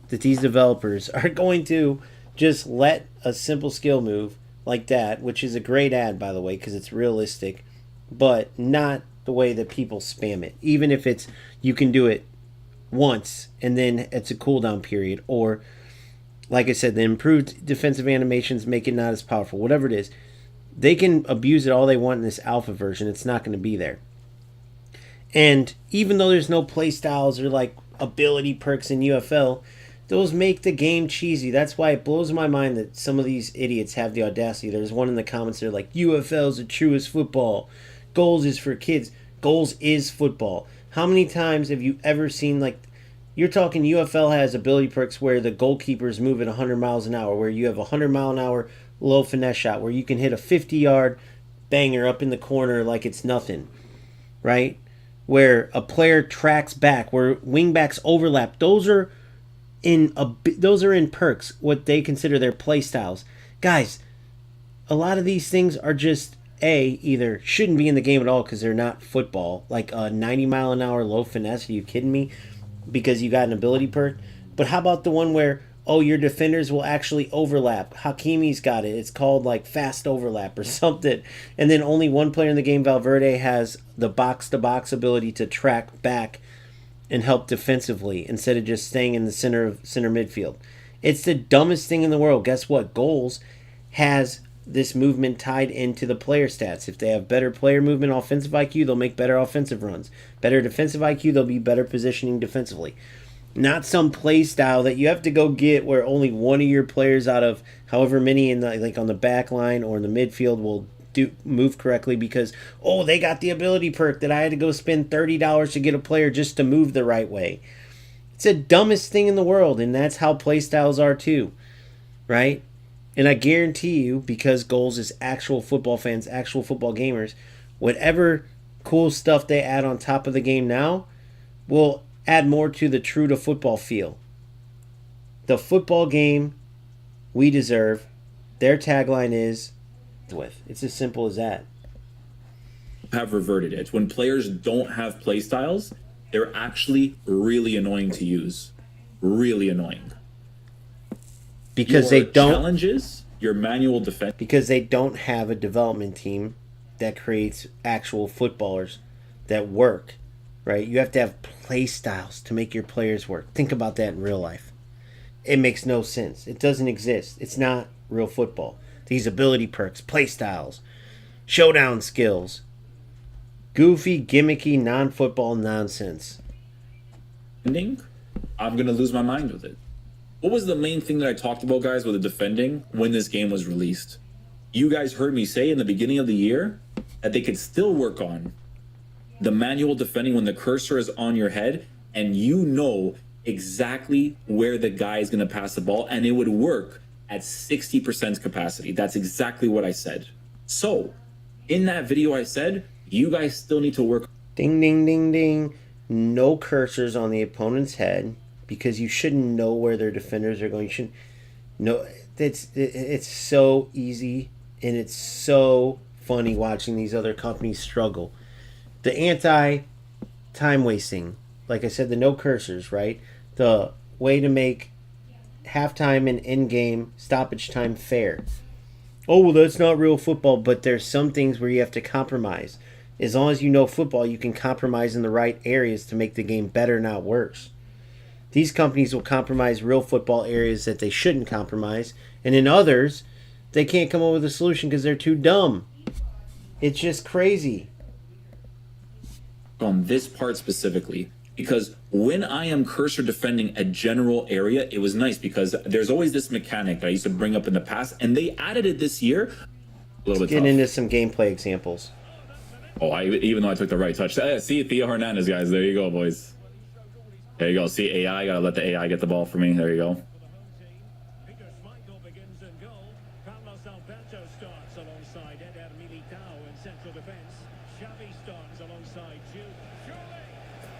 that these developers are going to just let a simple skill move like that, which is a great ad, by the way, because it's realistic, but not the way that people spam it. Even if it's, you can do it once and then it's a cooldown period, or like I said, the improved defensive animations make it not as powerful, whatever it is, they can abuse it all they want in this alpha version. It's not going to be there. And even though there's no play styles or like ability perks in UFL, those make the game cheesy. That's why it blows my mind that some of these idiots have the audacity. There's one in the comments, they're like, UFL is the truest football. Goals is for kids. Goals is football. How many times have you ever seen, like, you're talking UFL has ability perks where the goalkeepers move at 100 miles an hour, where you have a 100 mile an hour low finesse shot, where you can hit a 50-yard banger up in the corner like it's nothing, right? Where a player tracks back, where wingbacks overlap. Those are in perks, what they consider their play styles. Guys, a lot of these things are just either shouldn't be in the game at all because they're not football, like a 90 mile an hour low finesse. Are you kidding me? Because you got an ability perk. But how about the one where, your defenders will actually overlap? Hakimi's got it. It's called like fast overlap or something. And then only one player in the game, Valverde, has the box-to-box ability to track back and help defensively instead of just staying in the center midfield. It's the dumbest thing in the world. Guess what? Goals has this movement tied into the player stats. If they have better player movement, offensive IQ, they'll make better offensive runs. Better defensive IQ, they'll be better positioning defensively. Not some play style that you have to go get where only one of your players out of however many in the like on the back line or in the midfield will move correctly because they got the ability perk that I had to go spend $30 to get a player just to move the right way. It's the dumbest thing in the world, and that's how play styles are too, right? And I guarantee you, because Goals is actual football fans, actual football gamers, whatever cool stuff they add on top of the game now will add more to the true to football feel. The football game we deserve, their tagline is with. It's as simple as that. Have reverted it. When players don't have play styles, they're actually really annoying to use. Really annoying. Because your they don't challenges, your manual defense. Because they don't have a development team that creates actual footballers that work. Right? You have to have play styles to make your players work. Think about that in real life. It makes no sense. It doesn't exist. It's not real football. These ability perks, play styles, showdown skills, goofy, gimmicky, non-football nonsense. I'm going to lose my mind with it. What was the main thing that I talked about, guys, with the defending when this game was released? You guys heard me say in the beginning of the year that they could still work on the manual defending when the cursor is on your head and you know exactly where the guy is going to pass the ball, and it would work at 60% capacity. That's exactly what I said. So, in that video I said, you guys still need to work. Ding, ding, ding, ding. No cursors on the opponent's head because you shouldn't know where their defenders are going. You shouldn't know. It's so easy, and it's so funny watching these other companies struggle. The anti-time wasting, like I said, the no cursors, right? The way to make halftime and in-game stoppage time fair. Oh, well, that's not real football, but there's some things where you have to compromise. As long as you know football, you can compromise in the right areas to make the game better, not worse. These companies will compromise real football areas that they shouldn't compromise, and in others, they can't come up with a solution because they're too dumb. It's just crazy. On this part specifically, because when I am cursor defending a general area, it was nice because there's always this mechanic that I used to bring up in the past, and they added it this year. A little bit Get tough. into some gameplay examples. Even though I took the right touch. See, Theo Hernandez, guys. There you go, boys. There you go. See, AI. Gotta let the AI get the ball for me. There you go.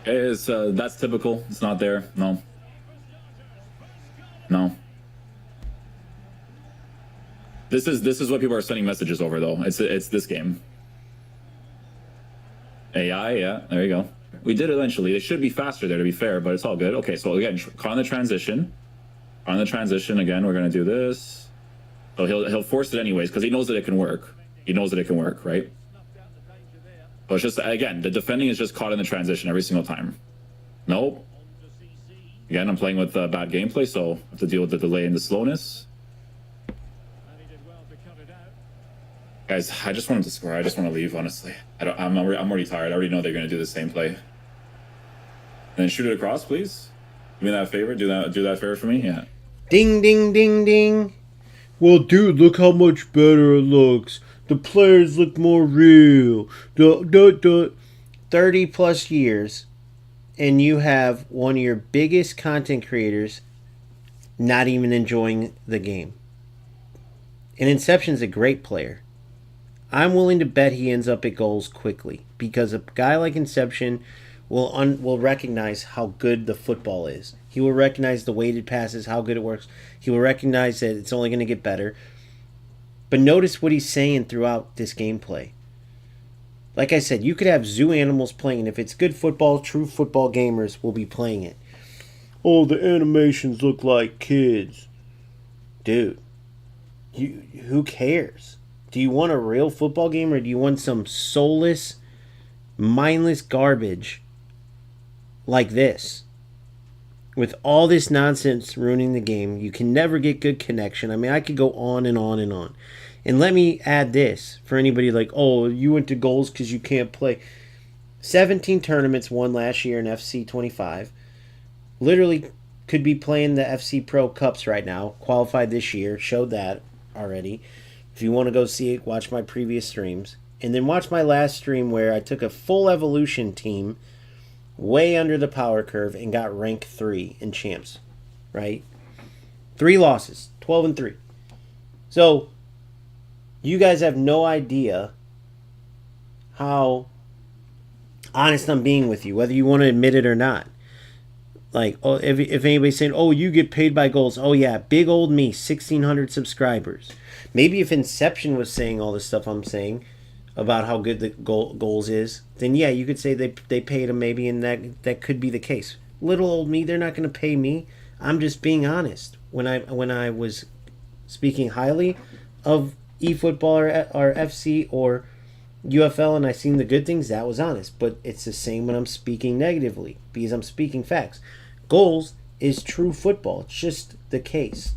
It's that's typical. It's not there. No. This is what people are sending messages over, though. It's this game. AI, yeah, there you go. We did eventually. They should be faster there, to be fair, but it's all good. Okay, so again, on the transition. On the transition, again, we're gonna do this. So he'll force it anyways because he knows that it can work. He knows that it can work, right? So it's just, again, the defending is just caught in the transition every single time. Nope. Again, I'm playing with bad gameplay, so I have to deal with the delay and the slowness. Guys, I just want him to score. I just want to leave, honestly. I'm already tired. I already know they're going to do the same play. And then shoot it across, please. Give me that favor. Do that favor for me. Yeah. Ding, ding, ding, ding. Well, dude, look how much better it looks. The players look more real. 30 plus years, and you have one of your biggest content creators not even enjoying the game. And Inception's a great player. I'm willing to bet he ends up at goals quickly because a guy like Inception will recognize how good the football is. He will recognize the weighted passes, how good it works. He will recognize that it's only going to get better. But notice what he's saying throughout this gameplay. Like I said, you could have zoo animals playing, and if it's good football, true football gamers will be playing it. Oh, the animations look like kids. Dude, who cares? Do you want a real football game, or do you want some soulless, mindless garbage like this? With all this nonsense ruining the game, you can never get good connection. I mean, I could go on and on and on. And let me add this for anybody like, oh, you went to goals because you can't play. 17 tournaments won last year in FC 25. Literally could be playing the FC Pro Cups right now. Qualified this year. Showed that already. If you want to go see it, watch my previous streams. And then watch my last stream where I took a full evolution team way under the power curve and got rank 3 in champs. Right? 3 losses. 12-3. So, you guys have no idea how honest I'm being with you, whether you want to admit it or not. Like, oh, if anybody's saying, oh, you get paid by goals. Oh, yeah, big old me, 1,600 subscribers. Maybe if Inception was saying all this stuff I'm saying about how good the goals is, then yeah, you could say they paid him maybe, and that could be the case. Little old me, they're not going to pay me. I'm just being honest. When I was speaking highly of eFootball or FC or UFL and I seen the good things, that was honest. But it's the same when I'm speaking negatively because I'm speaking facts. Goals is true football. It's just the case.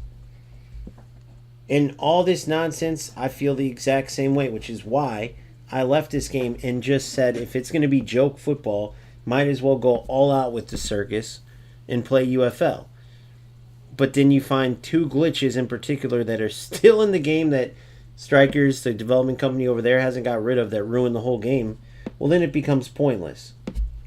And all this nonsense, I feel the exact same way, which is why I left this game and just said if it's going to be joke football, might as well go all out with the circus and play UFL. But then you find 2 glitches in particular that are still in the game that Strikers, the development company over there, hasn't got rid of that ruined the whole game. Well, then it becomes pointless.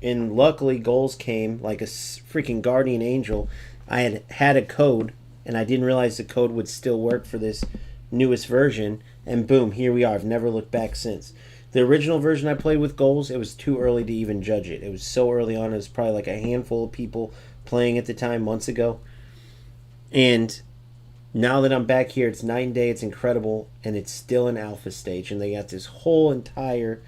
And luckily, goals came like a freaking guardian angel. I had a code, and I didn't realize the code would still work for this newest version. And boom, here we are. I've never looked back since. The original version I played with goals, it was too early to even judge it. It was so early on. It was probably like a handful of people playing at the time, months ago. And now that I'm back here, it's night and day. It's incredible, and it's still in alpha stage. And they got this whole entire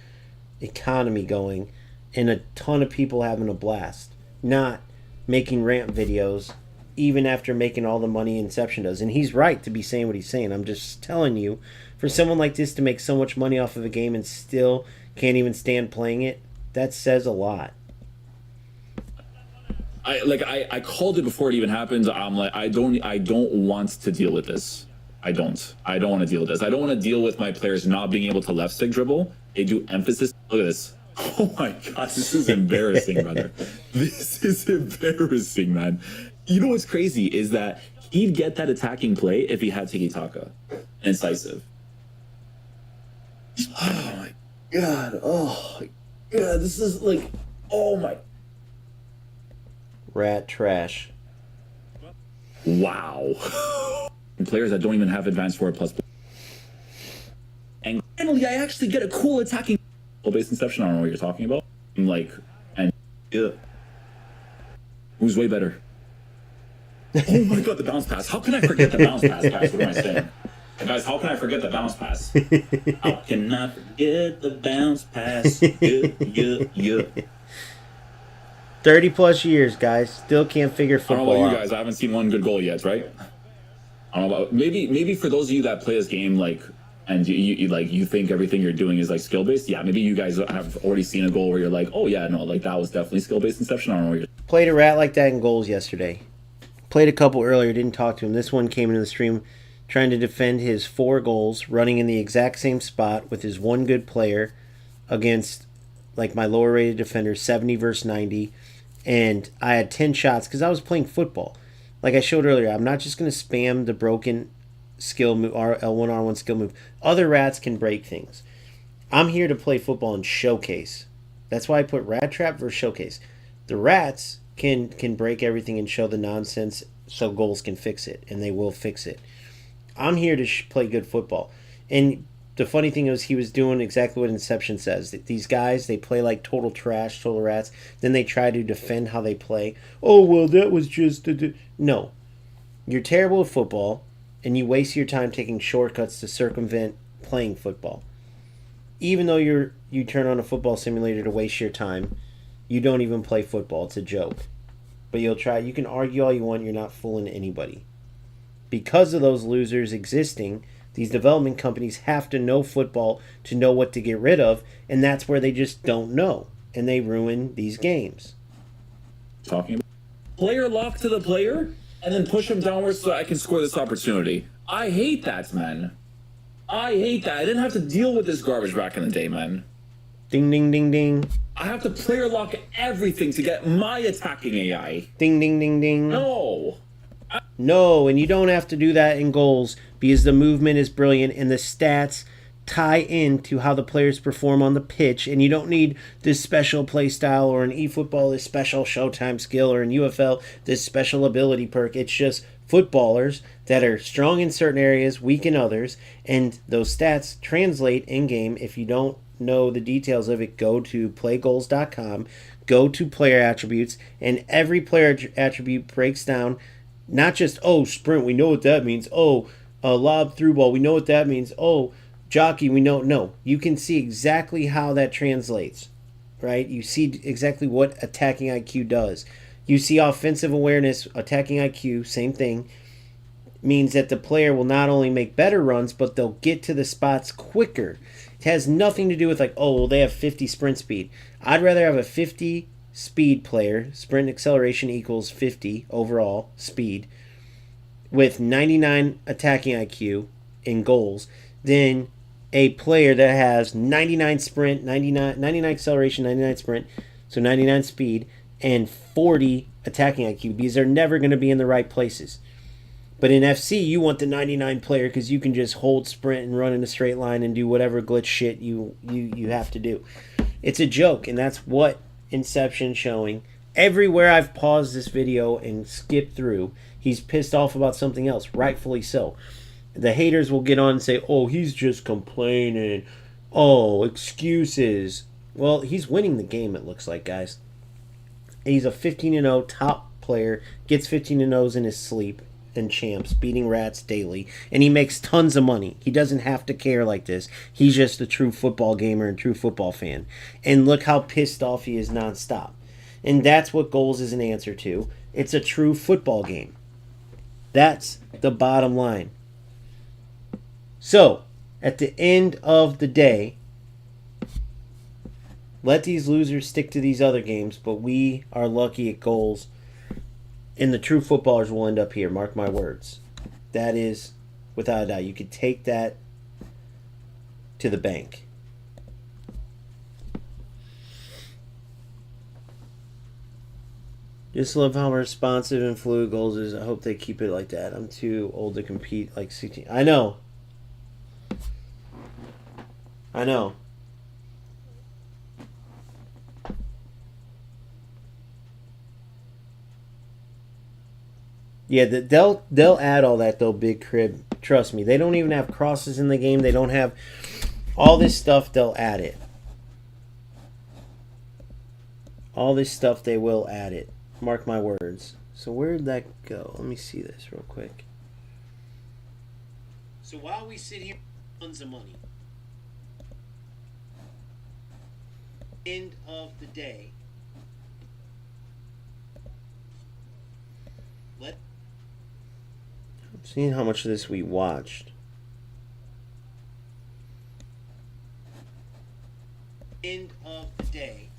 economy going, and a ton of people having a blast. Not making rant videos, even after making all the money Inception does. And he's right to be saying what he's saying. I'm just telling you, for someone like this to make so much money off of a game and still can't even stand playing it, that says a lot. I called it before it even happened. I'm like, I don't want to deal with this. I don't want to deal with this. I don't want to deal with my players not being able to left stick dribble. They do emphasis. Look at this. Oh my god, this is embarrassing, brother. This is embarrassing, man. You know what's crazy is that he'd get that attacking play if he had Tiki Taka and incisive. Oh my god. Oh my god. This is like, oh my. Rat trash. Wow. Players that don't even have advanced forward plus. And finally, I actually get a cool attacking base Inception. I don't know what you're talking about. I'm like, and yeah. Who's way better? Oh my god, the bounce pass. How can I forget the bounce pass, guys? What am I saying? Guys, how can I forget the bounce pass? How can I forget the bounce pass? Yeah. 30 plus years, guys. Still can't figure football I don't know about you out. guys. I haven't seen one good goal yet, right? I don't know about maybe for those of you that play this game like and you think everything you're doing is like skill based. Yeah, maybe you guys have already seen a goal where you're like, oh yeah, no, like that was definitely skill based Inception. I don't know what you're. Played a rat like that in goals yesterday. Played a couple earlier, didn't talk to him. This one came into the stream trying to defend his 4 goals, running in the exact same spot with his one good player against like my lower rated defender, 70 versus 90. And I had 10 shots because I was playing football. Like I showed earlier, I'm not just going to spam the broken skill move, L1, R1 skill move. Other rats can break things. I'm here to play football and showcase. That's why I put rat trap versus showcase. The rats can break everything and show the nonsense so goals can fix it, and they will fix it. I'm here to play good football. And the funny thing is he was doing exactly what Inception says. That these guys, they play like total trash, total rats. Then they try to defend how they play. Oh, well, that was just... No. You're terrible at football, and you waste your time taking shortcuts to circumvent playing football. Even though you turn on a football simulator to waste your time, you don't even play football. It's a joke. But you'll try. You can argue all you want. You're not fooling anybody. Because of those losers existing, these development companies have to know football to know what to get rid of, and that's where they just don't know, and they ruin these games. Talking about player lock to the player and then push him downwards so I can score this opportunity. I hate that, man. I hate that. I didn't have to deal with this garbage back in the day, man. Ding, ding, ding, ding. I have to player lock everything to get my attacking AI. Ding, ding, ding, ding. No. No, and you don't have to do that in goals because the movement is brilliant and the stats tie into how the players perform on the pitch, and you don't need this special play style, or in eFootball this special showtime skill, or in UFL this special ability perk. It's just footballers that are strong in certain areas, weak in others, and those stats translate in game. If you don't know the details of it, go to playgoals.com, go to player attributes, and every player attribute breaks down not just, oh, sprint, we know what that means, oh, lob through ball, we know what that means, oh, jockey, we know. No, you can see exactly how that translates, right? You see exactly what attacking IQ does. You see offensive awareness, attacking IQ, same thing, means that the player will not only make better runs, but they'll get to the spots quicker. It has nothing to do with like, oh, well, they have 50 sprint speed. I'd rather have a 50 speed player, sprint acceleration equals 50 overall speed, with 99 attacking IQ in goals, than a player that has 99 sprint, 99 acceleration, 99 sprint, so 99 speed, and 40 attacking IQ, because they're never going to be in the right places. But in FC, you want the 99 player because you can just hold sprint and run in a straight line and do whatever glitch shit you have to do. It's a joke, and that's what Inception's showing. Everywhere I've paused this video and skipped through, he's pissed off about something else, rightfully so. The haters will get on and say, oh, he's just complaining. Oh, excuses. Well, he's winning the game, it looks like, guys. He's a 15-0 top player, gets 15-0s in his sleep and champs, beating rats daily, and he makes tons of money. He doesn't have to care like this. He's just a true football gamer and true football fan. And look how pissed off he is nonstop. And that's what goals is an answer to. It's a true football game. That's the bottom line. So, at the end of the day, let these losers stick to these other games, but we are lucky at goals, and the true footballers will end up here, mark my words. That is, without a doubt, you could take that to the bank. Just love how responsive and fluid goals is. I hope they keep it like that. I'm too old to compete like 16. I know. Yeah, they'll add all that though, Big Crib. Trust me, they don't even have crosses in the game. They don't have all this stuff. They'll add it. All this stuff, they will add it. Mark my words. So where did that go? Let me see this real quick. So while we sit here, tons of money. End of the day. Seeing how much of this we watched. End of the day.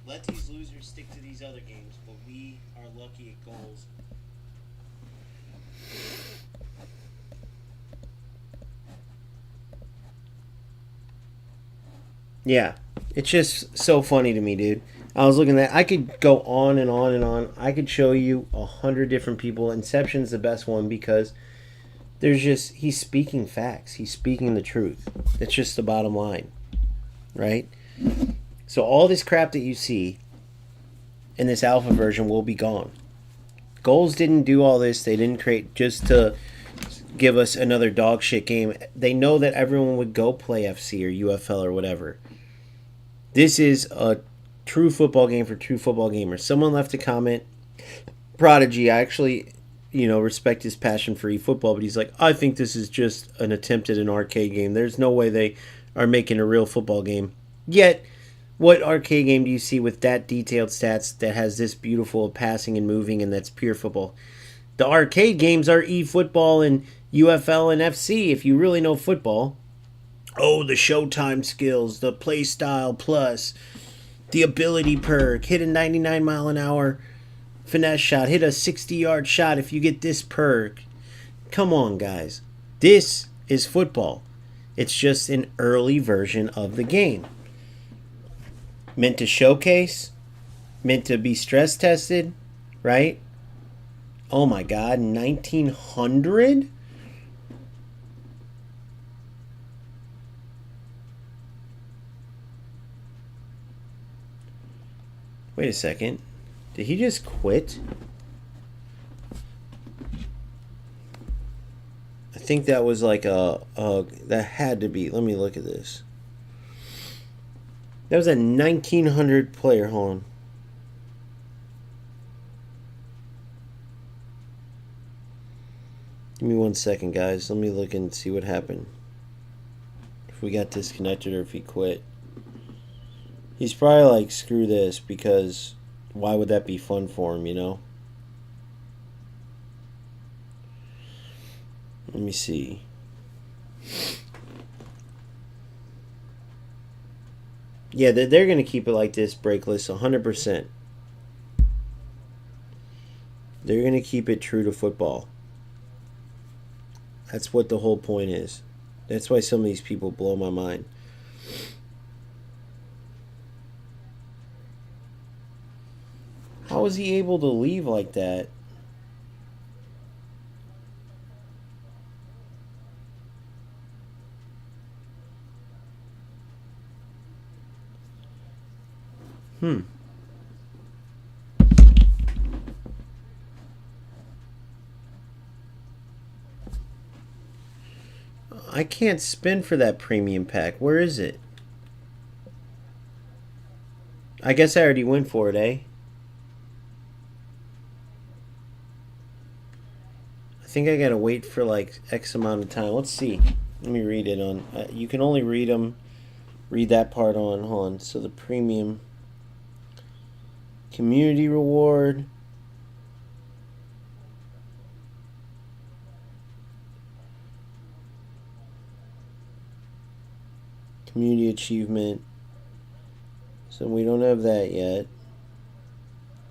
Let these losers stick to these other games, but we are lucky at goals. Yeah, it's just so funny to me, dude. I was looking at, I could go on and on and on. I could show you 100 different people. Inception's the best one because there's just, he's speaking facts. He's speaking the truth. It's just the bottom line, right? So all this crap that you see in this alpha version will be gone. Goals didn't do all this. They didn't create just to give us another dog shit game. They know that everyone would go play FC or UFL or whatever. This is a true football game for true football gamers. Someone left a comment. Prodigy, I actually, respect his passion for eFootball, but he's like, I think this is just an attempt at an arcade game. There's no way they are making a real football game. Yet, what arcade game do you see with that detailed stats that has this beautiful passing and moving and that's pure football? The arcade games are eFootball and UFL and FC if you really know football. Oh, the showtime skills, the play style plus, the ability perk, hit a 99-mile-an-hour finesse shot, hit a 60-yard shot if you get this perk. Come on, guys. This is football. It's just an early version of the game. Meant to showcase, meant to be stress tested, right? Oh my God, 1900? Wait a second. Did he just quit? I think that was like that had to be. Let me look at this. That was a 1900 player. Hold on. Give me 1 second, guys. Let me look and see what happened. If we got disconnected or if he quit. He's probably like, screw this, because why would that be fun for him, you know? Let me see. Yeah, they're going to keep it like this, breakless, 100%. They're going to keep it true to football. That's what the whole point is. That's why some of these people blow my mind. How was he able to leave like that? I can't spin for that premium pack. Where is it? I guess I already went for it, eh? I think I gotta wait for like X amount of time. Let's see. Let me read it on. You can only read them. Read that part on. Hold on. So the premium community reward. Community achievement. So we don't have that yet.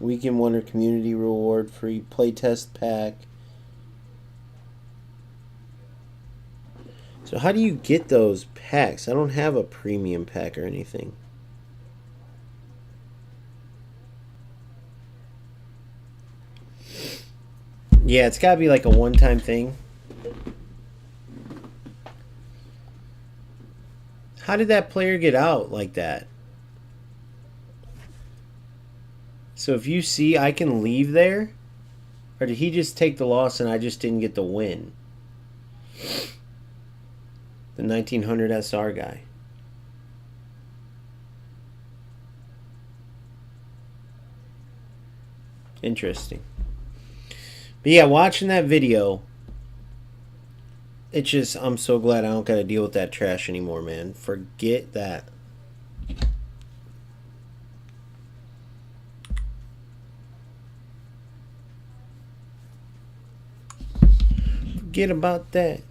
Weekend Wonder community reward, free playtest pack. So how do you get those packs? I don't have a premium pack or anything. Yeah, it's got to be like a one-time thing. How did that player get out like that? So if you see, I can leave there? Or did he just take the loss and I just didn't get the win? The 1900 SR guy. Interesting. But yeah, watching that video, it's just, I'm so glad I don't got to deal with that trash anymore, man. Forget that. Forget about that.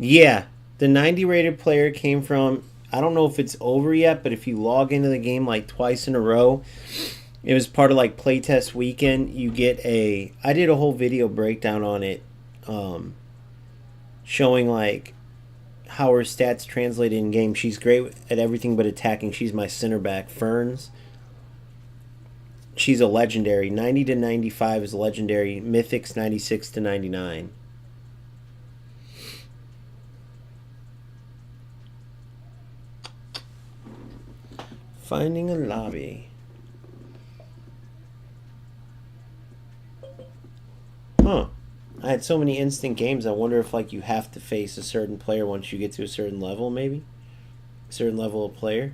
Yeah, the 90 rated player came from, I don't know if it's over yet, but if you log into the game like twice in a row, it was part of like playtest weekend. You get a, I did a whole video breakdown on it, showing like how her stats translated in game. She's great at everything but attacking. She's my center back, Ferns. She's a legendary. 90 to 95 is legendary. Mythics 96 to 99. Finding a lobby. Huh. I had so many instant games. I wonder if like you have to face a certain player once you get to a certain level, maybe? A certain level of player?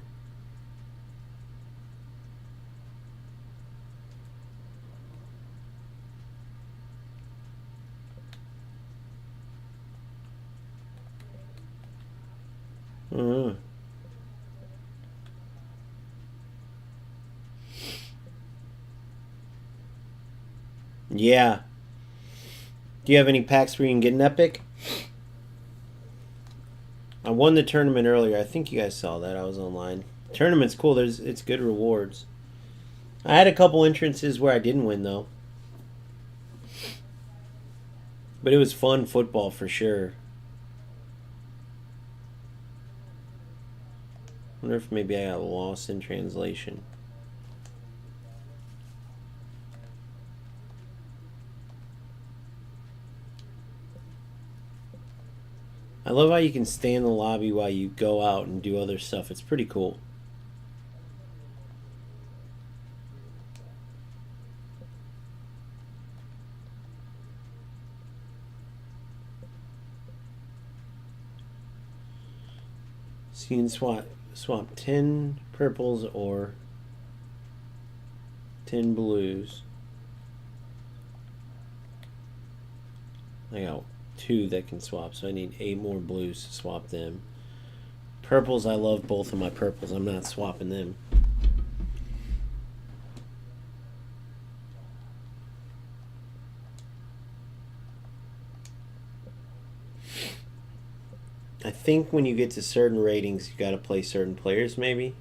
Mm-hmm. Yeah. Do you have any packs where you can get an epic? I won the tournament earlier. I think you guys saw that. I was online. Tournament's cool. It's good rewards. I had a couple entrances where I didn't win though. But it was fun football for sure. I wonder if maybe I got lost in translation. I love how you can stay in the lobby while you go out and do other stuff. It's pretty cool. So you can swap 10 purples or 10 blues. I got 2 that can swap, so I need 8 more blues to swap them. Purples, I love both of my purples. I'm not swapping them. I think when you get to certain ratings, you got to play certain players, maybe.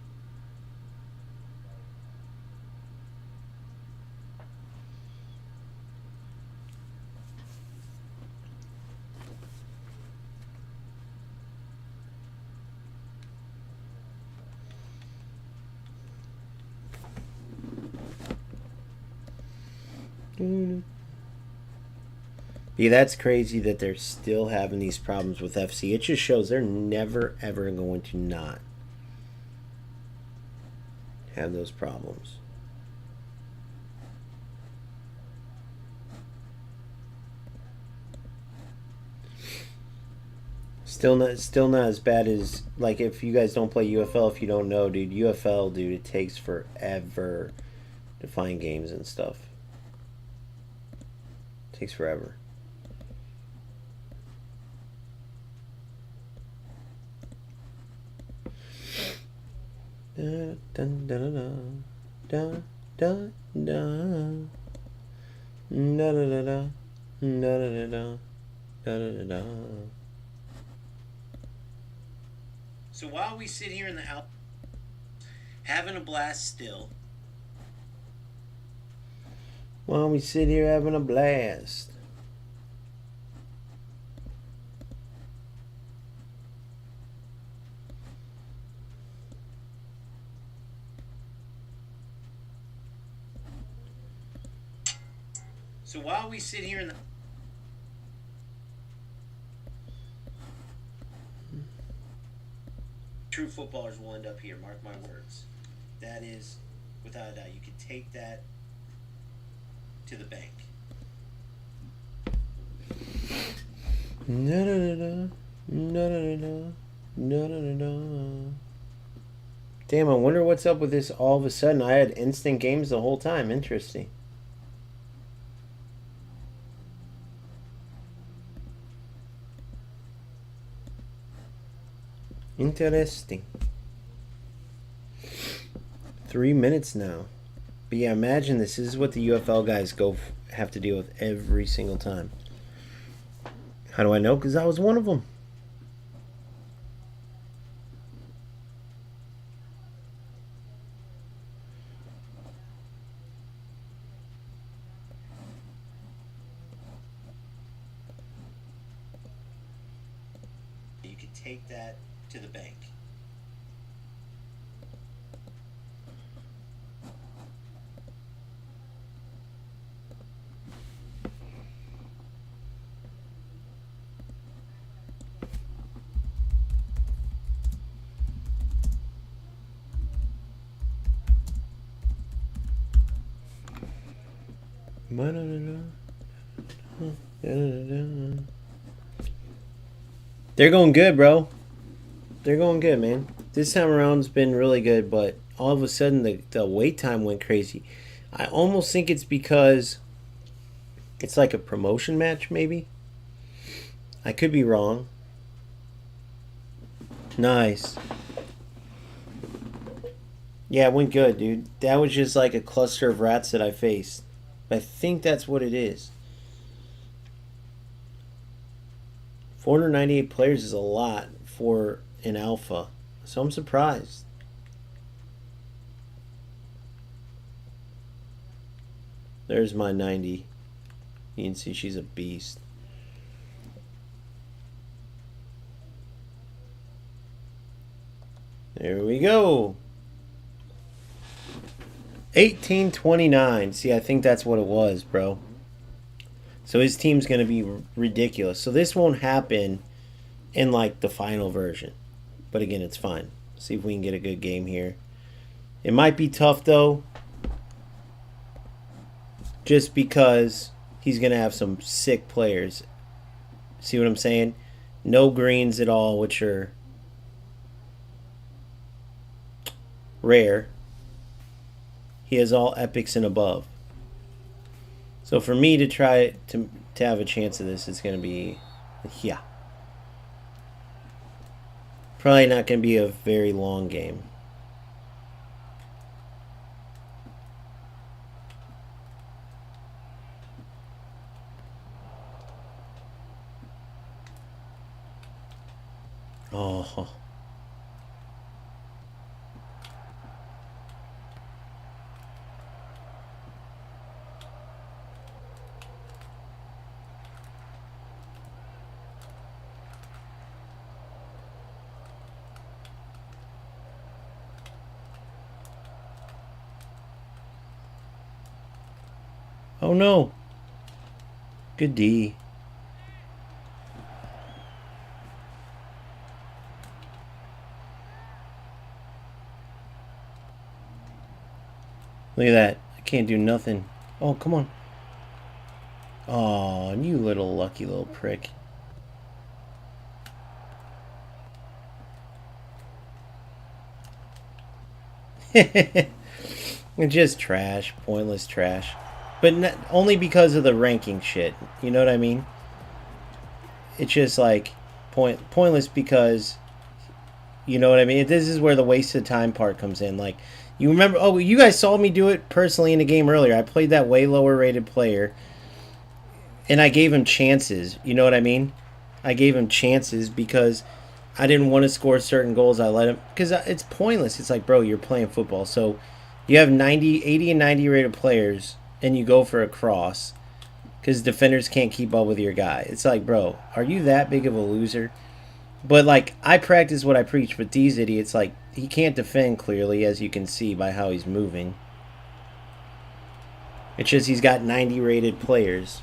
Yeah, that's crazy that they're still having these problems with FC. It just shows they're never, ever going to not have those problems. Still not as bad as, like, if you guys don't play UFL, if you don't know, dude, UFL, dude, it takes forever to find games and stuff. It takes forever. Da, da, da, da, da, da, da, da, da, da, da, da, da, da. So while we sit here in the house, having a blast still. While we sit here having a blast. So while we sit here in the... True footballers will end up here, mark my words. That is, without a doubt, you could take that to the bank. Damn, I wonder what's up with this all of a sudden. I had instant games the whole time. Interesting. Interesting. 3 minutes now. But yeah, imagine this is what the UFL guys have to deal with every single time. How do I know? Because I was one of them. You could take that to the bank. They're going good, bro. They're going good, man. This time around's been really good, but all of a sudden the wait time went crazy. I almost think it's because it's like a promotion match, maybe. I could be wrong. Nice. Yeah, it went good, dude. That was just like a cluster of rats that I faced. I think that's what it is. 498 players is a lot for an alpha. So I'm surprised. There's my 90. You can see she's a beast. There we go. 1829. See, I think that's what it was, bro. So his team's going to be ridiculous. So this won't happen in like the final version. But again, it's fine. See if we can get a good game here. It might be tough though. Just because he's going to have some sick players. See what I'm saying? No greens at all, which are rare. He has all epics and above. So for me to try to have a chance of this, it's going to be, yeah. Probably not going to be a very long game. Oh. Oh no. Good D. Look at that. I can't do nothing. Oh, come on. Oh, you little lucky little prick. It's just trash. Pointless trash. But not, only because of the ranking shit. You know what I mean? It's just like pointless because, you know what I mean? This is where the waste of time part comes in. Like, you remember, oh, you guys saw me do it personally in the game earlier. I played that way lower rated player, and I gave him chances. You know what I mean? I gave him chances because I didn't want to score certain goals. I let him, because it's pointless. It's like, bro, you're playing football. So you have 80 and 90 rated players, and you go for a cross because defenders can't keep up with your guy. It's like, bro, are you that big of a loser? But, like, I practice what I preach, but these idiots, like, he can't defend clearly, as you can see by how he's moving. It's just he's got 90 rated players.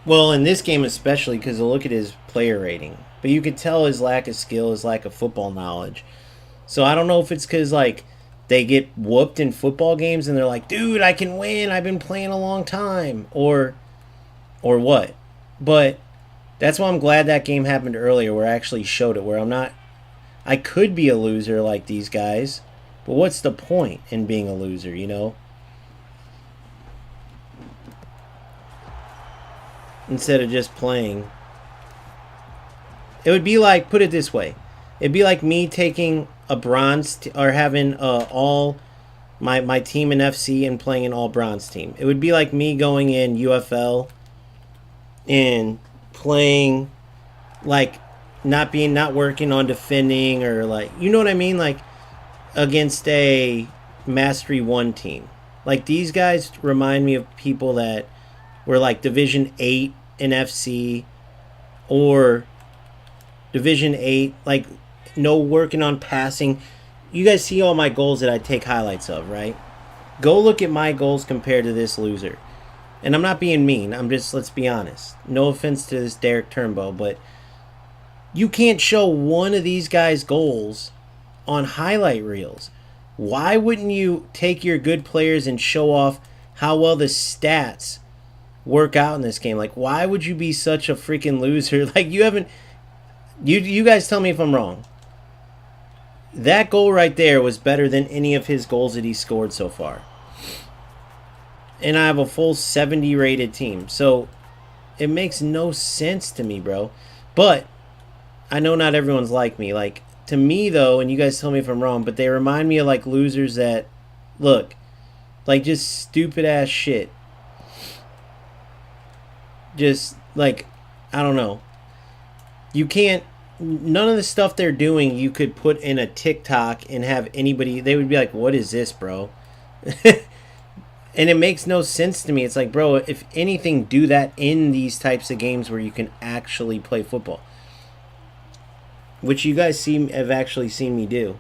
Well, in this game especially, because look at his player rating. But you can tell his lack of skill, his lack of football knowledge. So I don't know if it's because, like, they get whooped in football games and they're like, dude, I can win. I've been playing a long time. Or what. But that's why I'm glad that game happened earlier where I actually showed it. Where I could be a loser like these guys. But what's the point in being a loser, you know? Instead of just playing. It would be like, put it this way. It'd be like me taking a bronze or having all my team in FC and playing an all bronze team. It would be like me going in UFL and playing like not working on defending or like, you know what I mean, like against a Mastery 1 team. Like these guys remind me of people that were like Division 8 in FC or Division 8, like no working on passing. You guys see all my goals that I take highlights of, right? Go look at my goals compared to this loser. And I'm not being mean. I'm just, let's be honest. No offense to this Derek Turnbow, but you can't show one of these guys' goals on highlight reels. Why wouldn't you take your good players and show off how well the stats work out in this game? Like, why would you be such a freaking loser? Like, you haven't... You guys tell me if I'm wrong. That goal right there was better than any of his goals that he scored so far. And I have a full 70 rated team. So it makes no sense to me, bro. But I know not everyone's like me. Like, to me, though, and you guys tell me if I'm wrong, but they remind me of, like, losers that, look, like, just stupid-ass shit. Just, like, I don't know. You can't none of the stuff they're doing you could put in a TikTok and have anybody, they would be like, what is this, bro? And it makes no sense to me. It's like, bro, if anything, do that in these types of games where you can actually play football, which you guys have actually seen me do.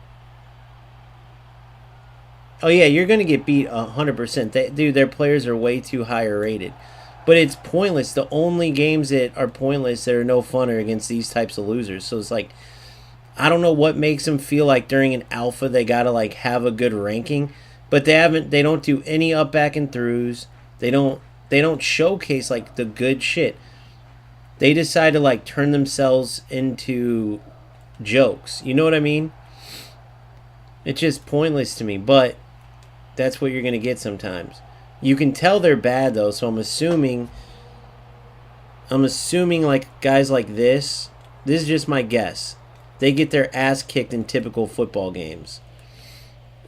Oh yeah, you're gonna get beat 100%. Dude, their players are way too higher rated. But it's pointless. The only games that are pointless, that are no fun, are against these types of losers. So it's like, I don't know what makes them feel like during an alpha they gotta like have a good ranking, but they don't do any up, back, and throughs. They don't showcase like the good shit. They decide to like turn themselves into jokes. You know what I mean? It's just pointless to me, but that's what you're gonna get sometimes. You can tell they're bad though, so I'm assuming like guys like this is just my guess. They get their ass kicked in typical football games.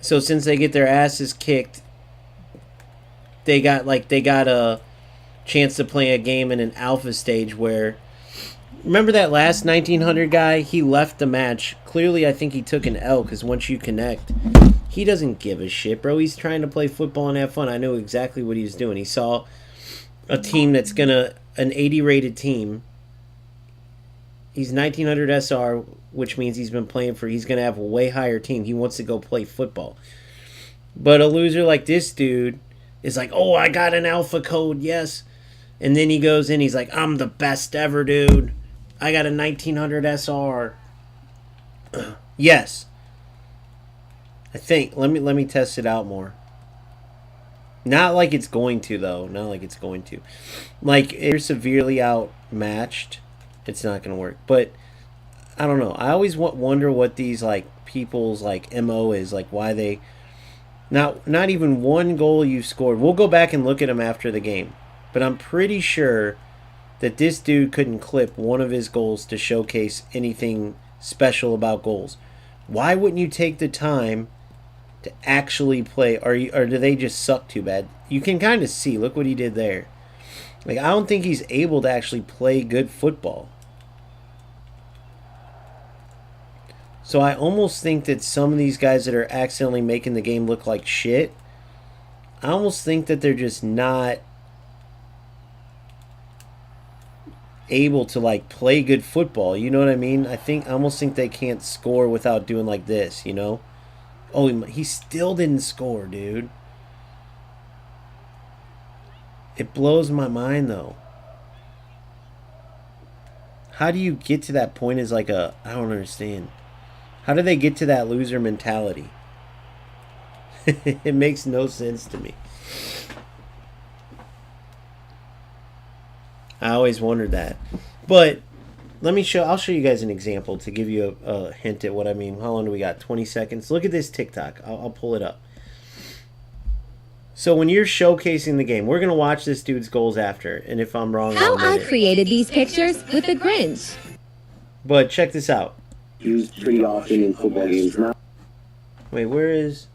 So since they get their asses kicked, they got a chance to play a game in an alpha stage where, remember that last 1900 guy? He left the match. Clearly, I think he took an L because once you connect, he doesn't give a shit, bro. He's trying to play football and have fun. I know exactly what he was doing. He saw a team that's an 80 rated team. He's 1900 SR, which means he's going to have a way higher team. He wants to go play football. But a loser like this dude is like, oh, I got an alpha code, yes. And then he goes in, he's like, I'm the best ever, dude. I got a 1900 SR. Yes. I think. Let me test it out more. Not like it's going to, though. Not like it's going to. Like, if you're severely outmatched, it's not going to work. But, I don't know. I always wonder what these, like, people's, like, MO is. Like, why they... Not even one goal you scored. We'll go back and look at them after the game. But I'm pretty sure that this dude couldn't clip one of his goals to showcase anything special about goals. Why wouldn't you take the time to actually play? Or do they just suck too bad? You can kind of see. Look what he did there. Like, I don't think he's able to actually play good football. So I almost think that some of these guys that are accidentally making the game look like shit, I almost think that they're just not able to like play good football. You know what I mean? I almost think they can't score without doing like this, you know? Oh, he still didn't score, dude. It blows my mind though. How do you get to that point as like I don't understand. How do they get to that loser mentality? It makes no sense to me. I always wondered that. But I'll show you guys an example to give you a hint at what I mean. How long do we got? 20 seconds. Look at this TikTok. I'll pull it up. So when you're showcasing the game, we're going to watch this dude's goals after. And if I'm wrong, How I created these pictures with the Grinch. But check this out. Used pretty often in football games now. Wait, where is...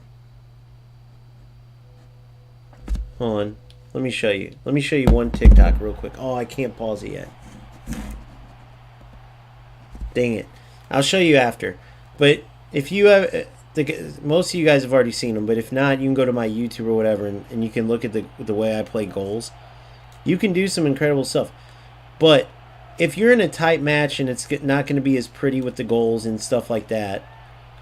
Hold on. Let me show you. Let me show you one TikTok real quick. Oh, I can't pause it yet. Dang it. I'll show you after. But if you have... most of you guys have already seen them, but if not, you can go to my YouTube or whatever, and you can look at the way I play goals. You can do some incredible stuff. But if you're in a tight match and it's not going to be as pretty with the goals and stuff like that,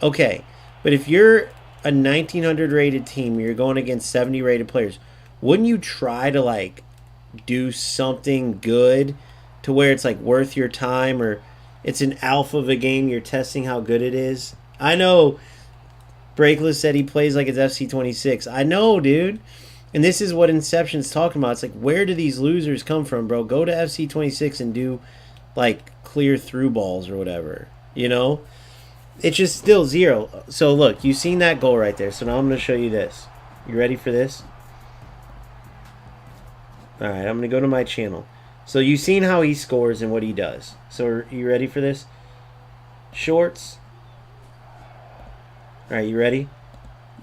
okay. But if you're a 1900 rated team, you're going against 70 rated players, wouldn't you try to like do something good to where it's like worth your time, or it's an alpha of a game, you're testing how good it is? I know Breakless said he plays like it's FC26. I know, dude. And this is what Inception's talking about. It's like, where do these losers come from, bro? Go to FC26 and do, like, clear through balls or whatever. You know? It's just still zero. So, look, you've seen that goal right there. So now I'm going to show you this. You ready for this? Alright, I'm going to go to my channel. So you've seen how he scores and what he does. So are you ready for this? Shorts. Alright, you ready?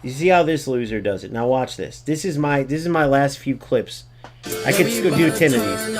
You see how this loser does it. Now watch this. This is my last few clips. I could do 10 of these.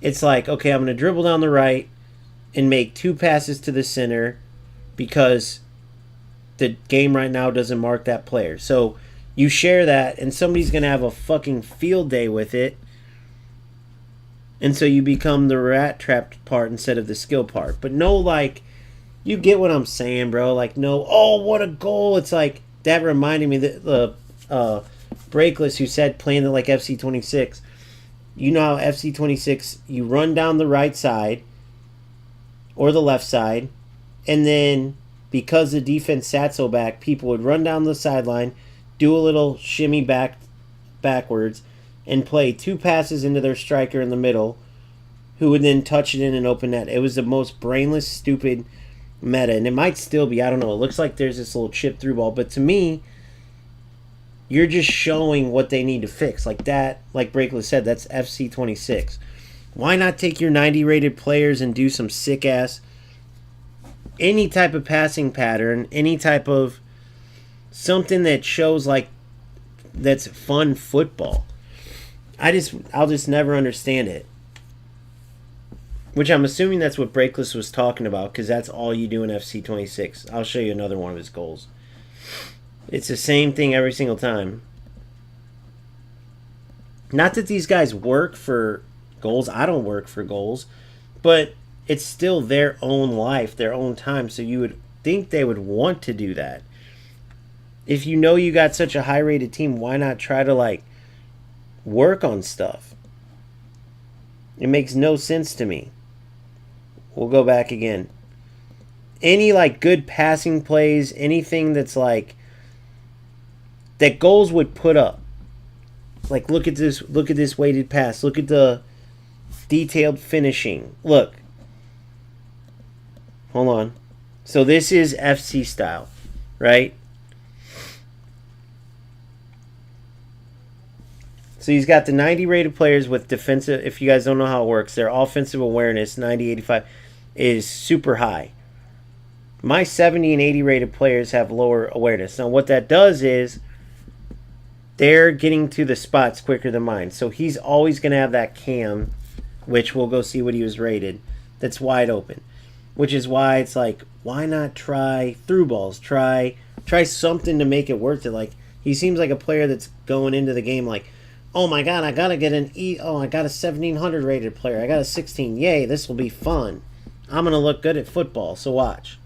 it's like, okay, I'm going to dribble down the right and make 2 passes to the center because the game right now doesn't mark that player. So you share that, and somebody's going to have a fucking field day with it. And so you become the rat trapped part instead of the skill part. But no, like, you get what I'm saying, bro. Like, no, oh, what a goal. It's like, that reminded me that the Breakless who said playing it like FC26. You know how FC26, you run down the right side or the left side, and then because the defense sat so back, people would run down the sideline, do a little shimmy backwards, and play 2 passes into their striker in the middle, who would then touch it in an open net. It was the most brainless, stupid meta, and it might still be. I don't know. It looks like there's this little chip through ball, but to me, you're just showing what they need to fix. Like that, like Breakless said, that's FC26. Why not take your 90 rated players and do some sick ass, any type of passing pattern, any type of something that shows like that's fun football. I'll just never understand it. Which I'm assuming that's what Breakless was talking about, because that's all you do in FC26. I'll show you another one of his goals. It's the same thing every single time. Not that these guys work for goals. I don't work for goals. But it's still their own life, their own time. So you would think they would want to do that. If you know you got such a high-rated team, why not try to, like, work on stuff? It makes no sense to me. We'll go back again. Any, like, good passing plays, anything that's, like, that goals would put up. Like, look at this weighted pass. Look at the detailed finishing. Look. Hold on. So this is FC style, right? So he's got the 90 rated players with defensive, if you guys don't know how it works, their offensive awareness, 90, 85, is super high. My 70 and 80 rated players have lower awareness. Now what that does is they're getting to the spots quicker than mine. So he's always going to have that cam, which we'll go see what he was rated, that's wide open. Which is why it's like, why not try through balls? Try something to make it worth it. Like, he seems like a player that's going into the game like, oh my god, I gotta get an E. Oh, I got a 1700 rated player. I got a 16. Yay, this will be fun. I'm gonna look good at football, so watch.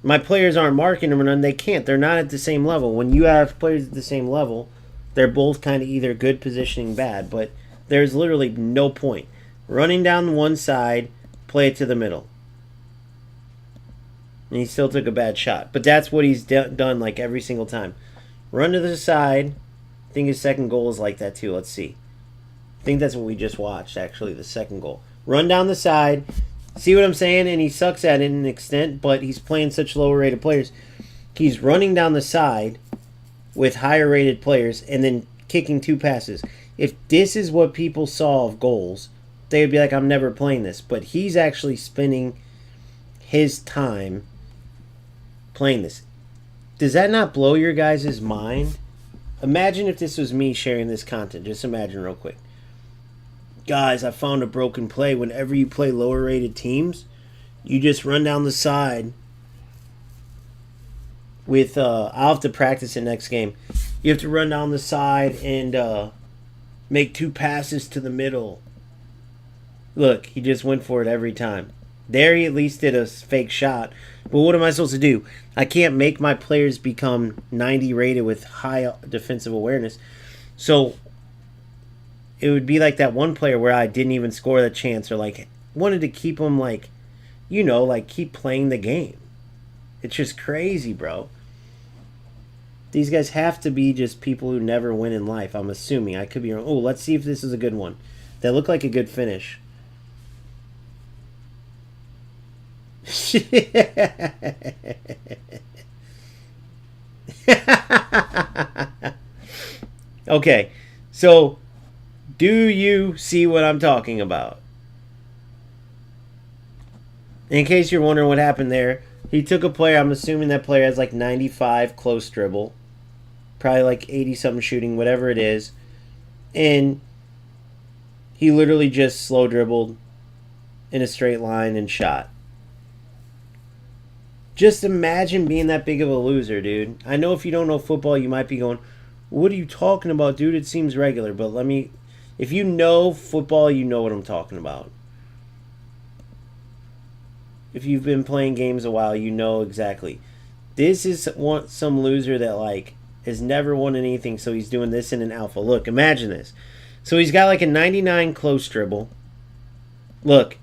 My players aren't marking them, and they can't. They're not at the same level. When you have players at the same level, they're both kind of either good positioning, bad. But there's literally no point. Running down one side, play it to the middle. And he still took a bad shot. But that's what he's done like every single time. Run to the side. I think his second goal is like that too. Let's see. I think that's what we just watched, actually, the second goal. Run down the side. See what I'm saying? And he sucks at it in an extent, but he's playing such lower rated players. He's running down the side with higher rated players and then kicking 2 passes. If this is what people saw of goals, they would be like, I'm never playing this. But he's actually spending his time playing this. Does that not blow your guys' mind? Imagine if this was me sharing this content. Just imagine real quick. Guys, I found a broken play. Whenever you play lower rated teams, you just run down the side with I'll have to practice it next game. You have to run down the side and make 2 passes to the middle. Look, he just went for it every time. There he at least did a fake shot. But what am I supposed to do? I can't make my players become 90 rated with high defensive awareness. So it would be like that one player where I didn't even score the chance, or like wanted to keep him like, you know, like keep playing the game. It's just crazy, bro. These guys have to be just people who never win in life, I'm assuming. I could be wrong. Oh, let's see if this is a good one. That looked like a good finish. Okay, so do you see what I'm talking about? In case you're wondering what happened there, he took a player. I'm assuming that player has like 95 close dribble, probably like 80 something shooting, whatever it is. And he literally just slow dribbled in a straight line and shot. Just imagine being that big of a loser, dude. I know if you don't know football, you might be going, what are you talking about, dude? It seems regular. But if you know football, you know what I'm talking about. If you've been playing games a while, you know exactly. This is some loser that, like, has never won anything, so he's doing this in an alpha. Look, imagine this. So he's got like a 99 close dribble. Look,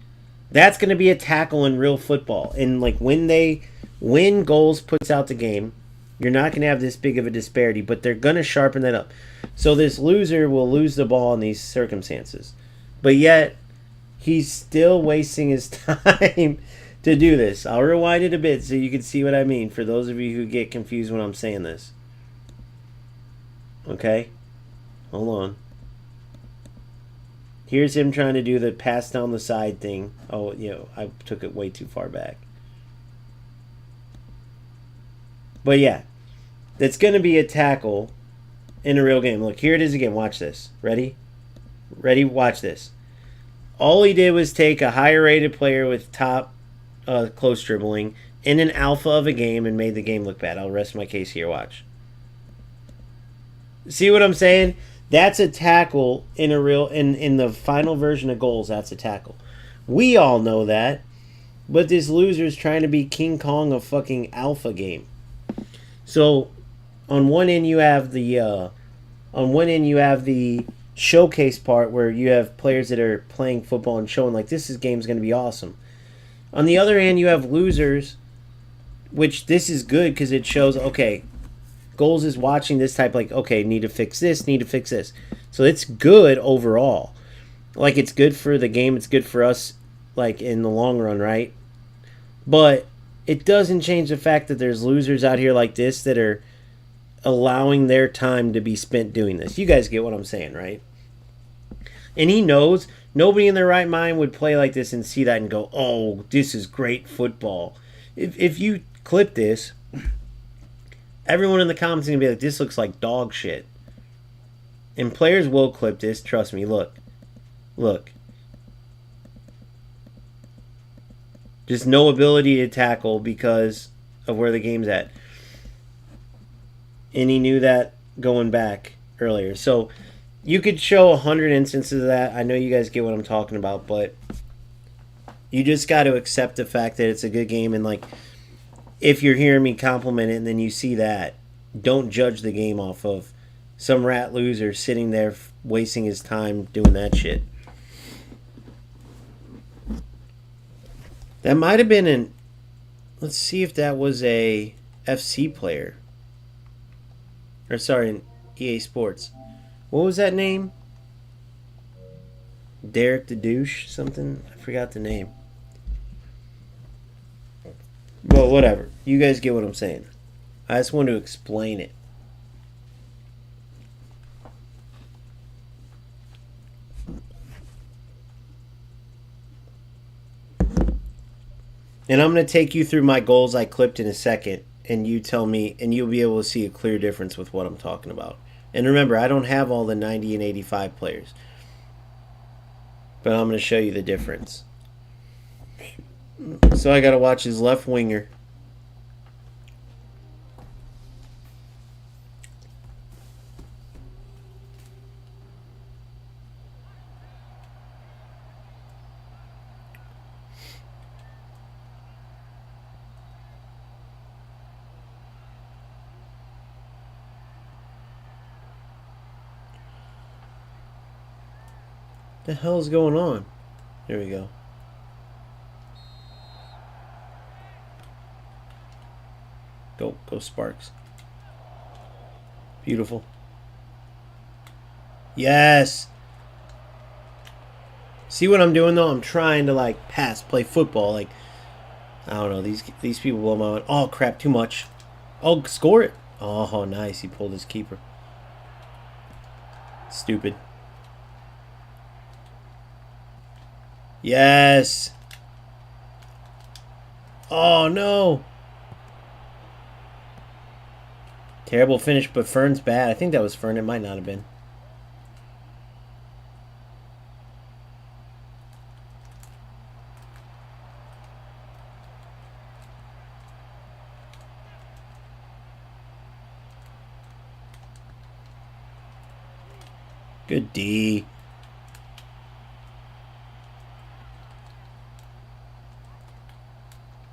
that's going to be a tackle in real football. And, like, when goals puts out the game, you're not going to have this big of a disparity, but they're going to sharpen that up. So this loser will lose the ball in these circumstances. But yet, he's still wasting his time to do this. I'll rewind it a bit so you can see what I mean for those of you who get confused when I'm saying this. Okay? Hold on. Here's him trying to do the pass down the side thing. Oh, I took it way too far back. But yeah, that's going to be a tackle in a real game. Look, here it is again. Watch this. Ready? Ready? Watch this. All he did was take a higher rated player with top close dribbling in an alpha of a game and made the game look bad. I'll rest my case here. Watch. See what I'm saying? That's a tackle in a real in the final version of goals. That's a tackle. We all know that, but this loser is trying to be King Kong of fucking alpha game. So, on one end you have the showcase part where you have players that are playing football and showing like this game's going to be awesome. On the other hand, you have losers, which this is good because it shows okay, Goals is watching this type like okay, need to fix this, need to fix this. So it's good overall. Like it's good for the game, it's good for us like in the long run, right? But it doesn't change the fact that there's losers out here like this that are allowing their time to be spent doing this. You guys get what I'm saying, right? And he knows nobody in their right mind would play like this and see that and go, oh, this is great football. If you clip this, everyone in the comments is going to be like, this looks like dog shit. And players will clip this, trust me. Look. Just no ability to tackle because of where the game's at. And he knew that going back earlier. So you could show 100 instances of that. I know you guys get what I'm talking about, but you just got to accept the fact that it's a good game. And like, if you're hearing me compliment it and then you see that, don't judge the game off of some rat loser sitting there wasting his time doing that shit. That might have been an... Let's see if that was a FC player. Or sorry, an EA Sports. What was that name? Derek the Douche? Something? I forgot the name. Well, whatever. You guys get what I'm saying. I just want to explain it. And I'm going to take you through my goals I clipped in a second, and you tell me, and you'll be able to see a clear difference with what I'm talking about. And remember, I don't have all the 90 and 85 players, but I'm going to show you the difference. So I got to watch his left winger. The hell's going on? There we go. Go Sparks. Beautiful. Yes. See what I'm doing though? I'm trying to like play football. Like I don't know. These people blow my mind. Oh crap! Too much. Oh, score it. Oh, nice. He pulled his keeper. Stupid. Yes. Oh, no. Terrible finish, but Fern's bad. I think that was Fern. It might not have been. Good D.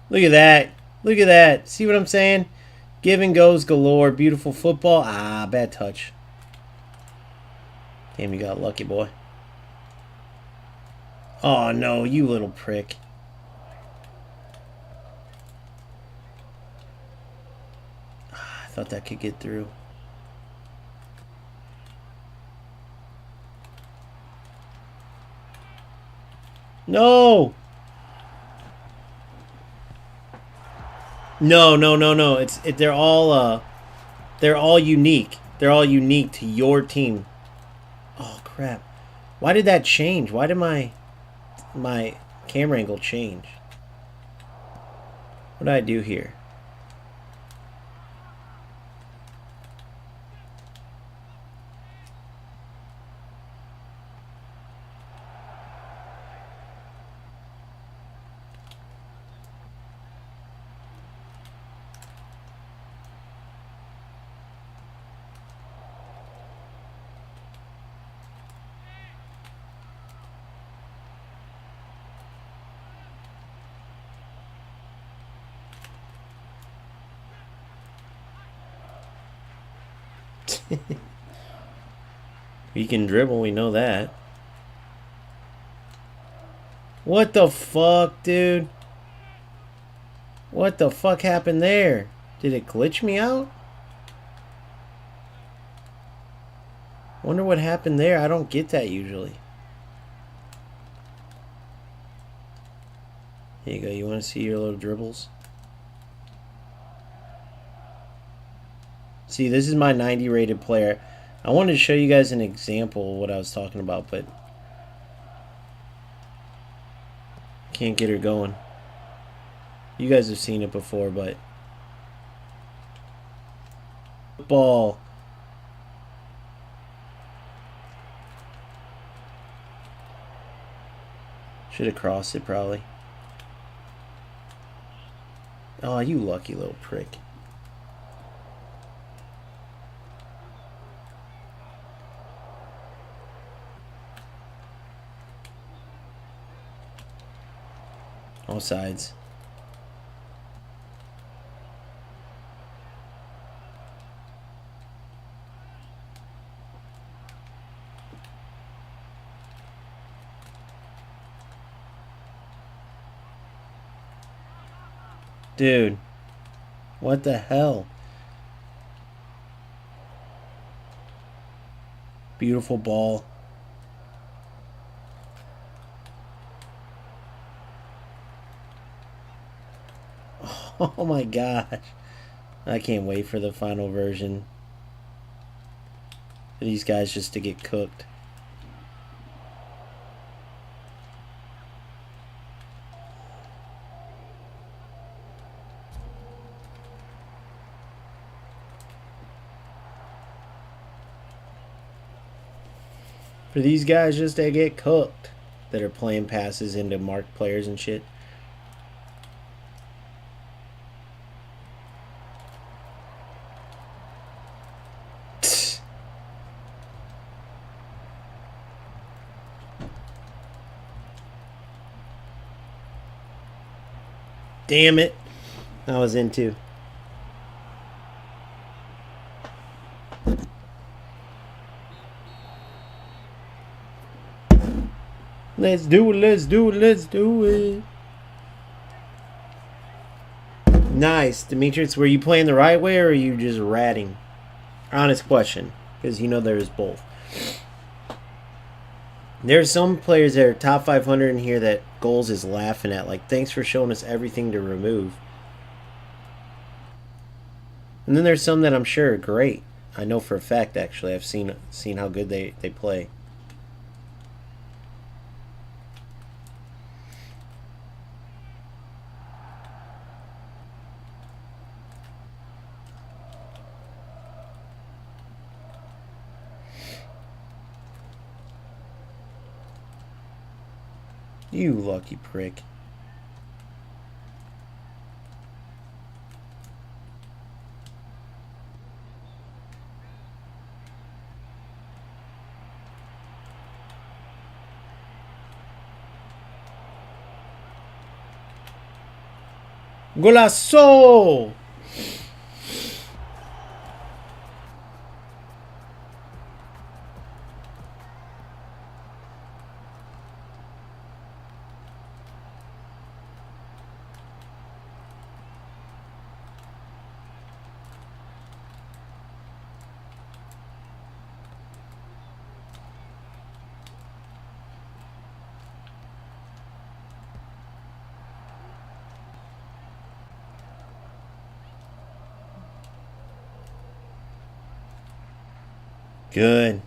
Look at that. Look at that. See what I'm saying? Give and goes galore. Beautiful football. Ah, bad touch. Damn, you got lucky, boy. Oh, no, you little prick. I thought that could get through. No! No, no, no, no. They're all unique. They're all unique to your team. Oh crap. Why did that change? Why did my camera angle change? What did I do here? He can dribble, we know that. What the fuck, dude? What the fuck happened there? Did it glitch me out? Wonder what happened there. I don't get that usually. Here you go. You want to see your little dribbles? See, this is my 90 rated player. I wanted to show you guys an example of what I was talking about, but can't get her going. You guys have seen it before, but football. Should have crossed it probably. Oh, you lucky little prick. All sides. Dude, what the hell? Beautiful ball. Oh my gosh. I can't wait for the final version. For these guys just to get cooked. For these guys just to get cooked that are playing passes into marked players and shit. Damn it. I was into. Let's do it, let's do it, let's do it. Nice. Demetrius, were you playing the right way or are you just ratting? Honest question. Because you know there's both. There's some players that are top 500 in here that Goals is laughing at. Like, thanks for showing us everything to remove. And then there's some that I'm sure are great. I know for a fact, actually. I've seen how good they play. You lucky prick. Golazo! Good.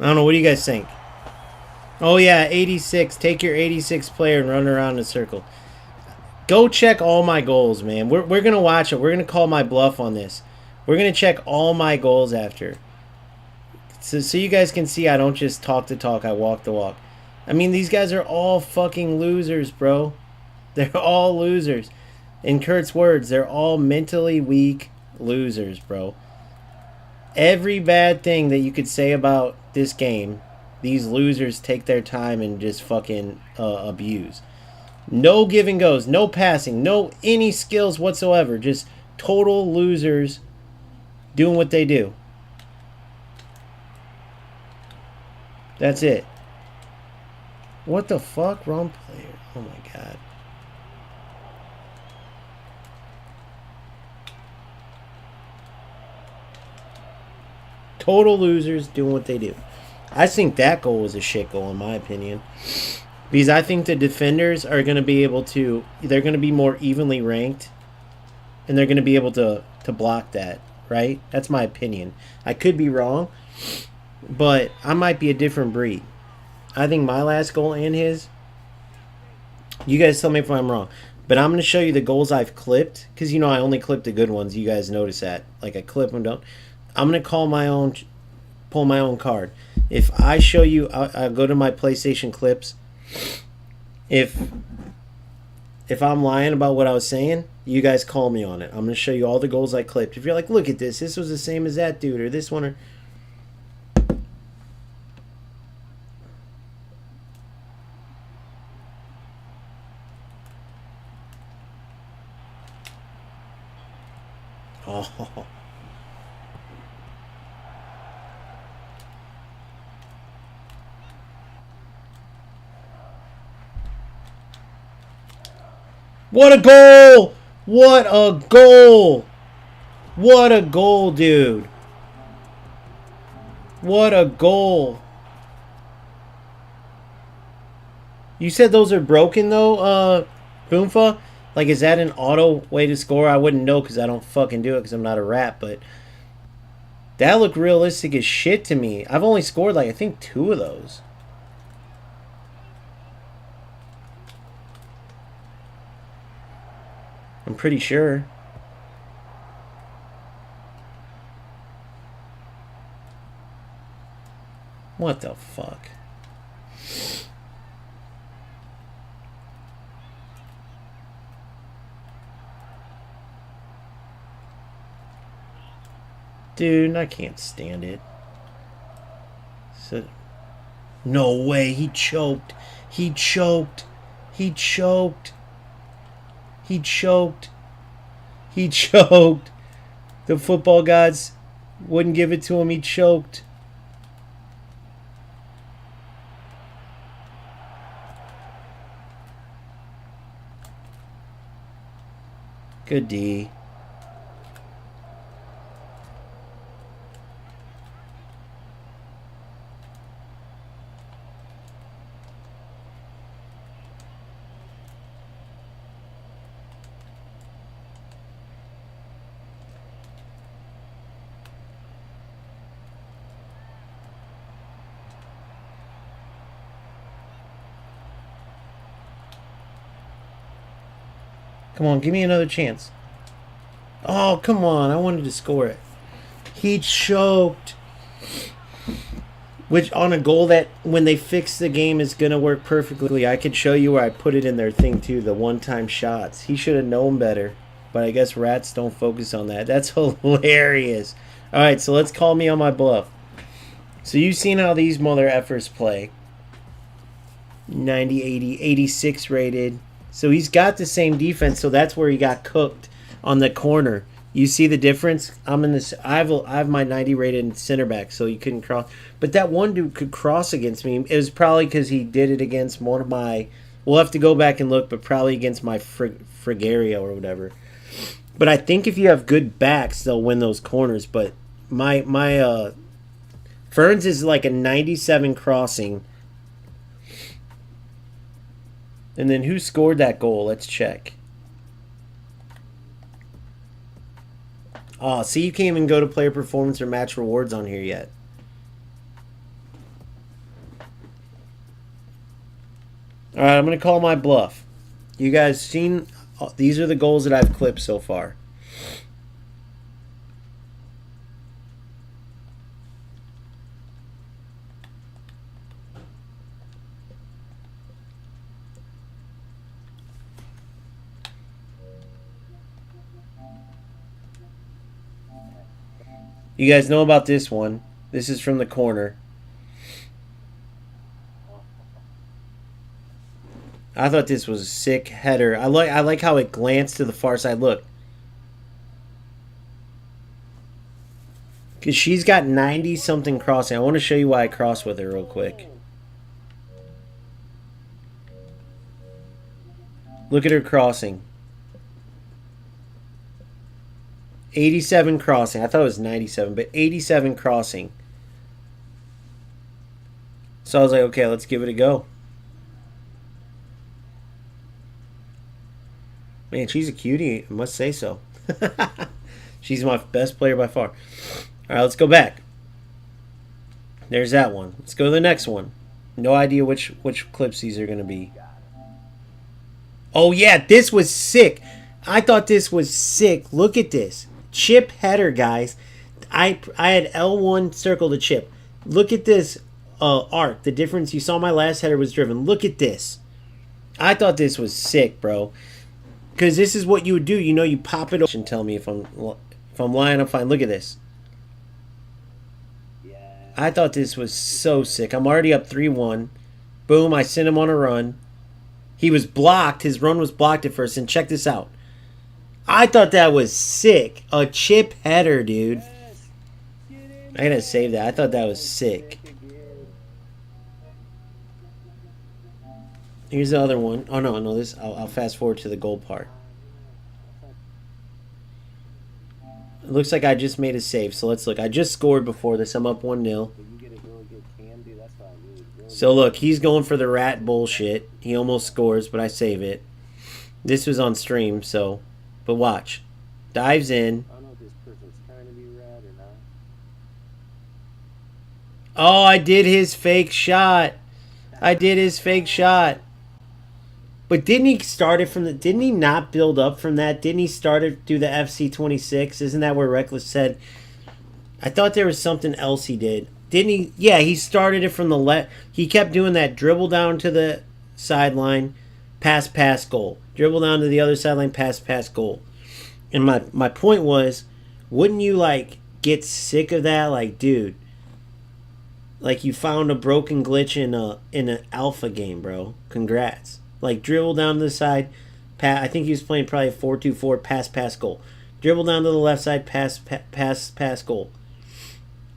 I don't know. What do you guys think? Oh, yeah, 86. Take your 86 player and run around in a circle. Go check all my goals, man. We're going to watch it. We're going to call my bluff on this. We're going to check all my goals after. So you guys can see I don't just talk the talk. I walk the walk. I mean, these guys are all fucking losers, bro. They're all losers. In Kurt's words, they're all mentally weak losers, bro. Every bad thing that you could say about this game, these losers take their time and just fucking abuse. No give and goes, no passing, no any skills whatsoever. Just total losers doing what they do. That's it. What the fuck? Wrong player. Oh my god. Total losers doing what they do. I think that goal was a shit goal in my opinion. Because I think the defenders are going to be able to... They're going to be more evenly ranked. And they're going to be able to block that. Right? That's my opinion. I could be wrong. But I might be a different breed. I think my last goal and his... You guys tell me if I'm wrong. But I'm going to show you the goals I've clipped. Because, you know, I only clip the good ones. You guys notice that. Like, I clip them, don't... I'm going to call my own... Pull my own card. If I show you... I'll go to my PlayStation clips. If I'm lying about what I was saying, you guys call me on it. I'm going to show you all the goals I clipped. If you're like, look at this. This was the same as that dude. Or this one. Or... Oh... What a goal! What a goal! What a goal, dude. What a goal. You said those are broken, though, Boomfa? Like, is that an auto way to score? I wouldn't know because I don't fucking do it because I'm not a rat, but... That looked realistic as shit to me. I've only scored, like, I think 2 of those. I'm pretty sure. What the fuck? Dude, I can't stand it. So, no way, he choked. He choked. He choked. He choked. He choked. The football gods wouldn't give it to him. He choked. Good D. Come on, give me another chance. Oh, come on. I wanted to score it. He choked. Which, on a goal that, when they fix the game, is going to work perfectly. I could show you where I put it in their thing, too. The one-time shots. He should have known better. But I guess rats don't focus on that. That's hilarious. Alright, so let's call me on my bluff. So you've seen how these mother effers play. 90, 80, 86 rated. So he's got the same defense, so that's where he got cooked on the corner. You see the difference? I'm in this. I have my 90 rated center back, so he couldn't cross. But that one dude could cross against me. It was probably because he did it against one of my. We'll have to go back and look, but probably against my Frigario or whatever. But I think if you have good backs, they'll win those corners. But my Ferns is like a 97 crossing. And then who scored that goal? Let's check. Oh, see, you can't even go to player performance or match rewards on here yet. All right, I'm going to call my bluff. You guys seen? These are the goals that I've clipped so far. You guys know about this one. This is from the corner. I thought this was a sick header. I like how it glanced to the far side. Look. Because she's got 90-something crossing. I want to show you why I crossed with her real quick. Look at her crossing. 87 crossing. I thought it was 97, but 87 crossing. So I was like, okay, let's give it a go. Man, she's a cutie. I must say so. She's my best player by far. All right, let's go back. There's that one. Let's go to the next one. No idea which clips these are going to be. Oh, yeah, this was sick. I thought this was sick. Look at this. Chip header, guys. I had L1 circle to chip. Look at this arc. The difference. You saw my last header was driven. Look at this. I thought this was sick, bro. Because this is what you would do. You know, you pop it and tell me if I'm lying, I'm fine. Look at this. I thought this was so sick. I'm already up 3-1. Boom, I sent him on a run. He was blocked. His run was blocked at first. And check this out. I thought that was sick. A chip header, dude. I gotta save that. I thought that was sick. Here's the other one. Oh, no. This. I'll fast forward to the goal part. It looks like I just made a save. So let's look. I just scored before this. I'm up 1-0. So look, he's going for the rat bullshit. He almost scores, but I save it. This was on stream, so... But watch. Dives in. I don't know if this person's trying to be rad or not. Oh, I did his fake shot. But didn't he start it from the... Didn't he not build up from that? Didn't he start it through the FC26? Isn't that where Reckless said... I thought there was something else he did. Didn't he? Yeah, he started it from the left. He kept doing that dribble down to the sideline, pass, goal. Dribble down to the other sideline, pass, goal. And my point was, wouldn't you, like, get sick of that? Like, dude, like, you found a broken glitch in an alpha game, bro. Congrats. Like, dribble down to the side, pass. I think he was playing probably a 4-2-4, pass, goal. Dribble down to the left side, pass, goal.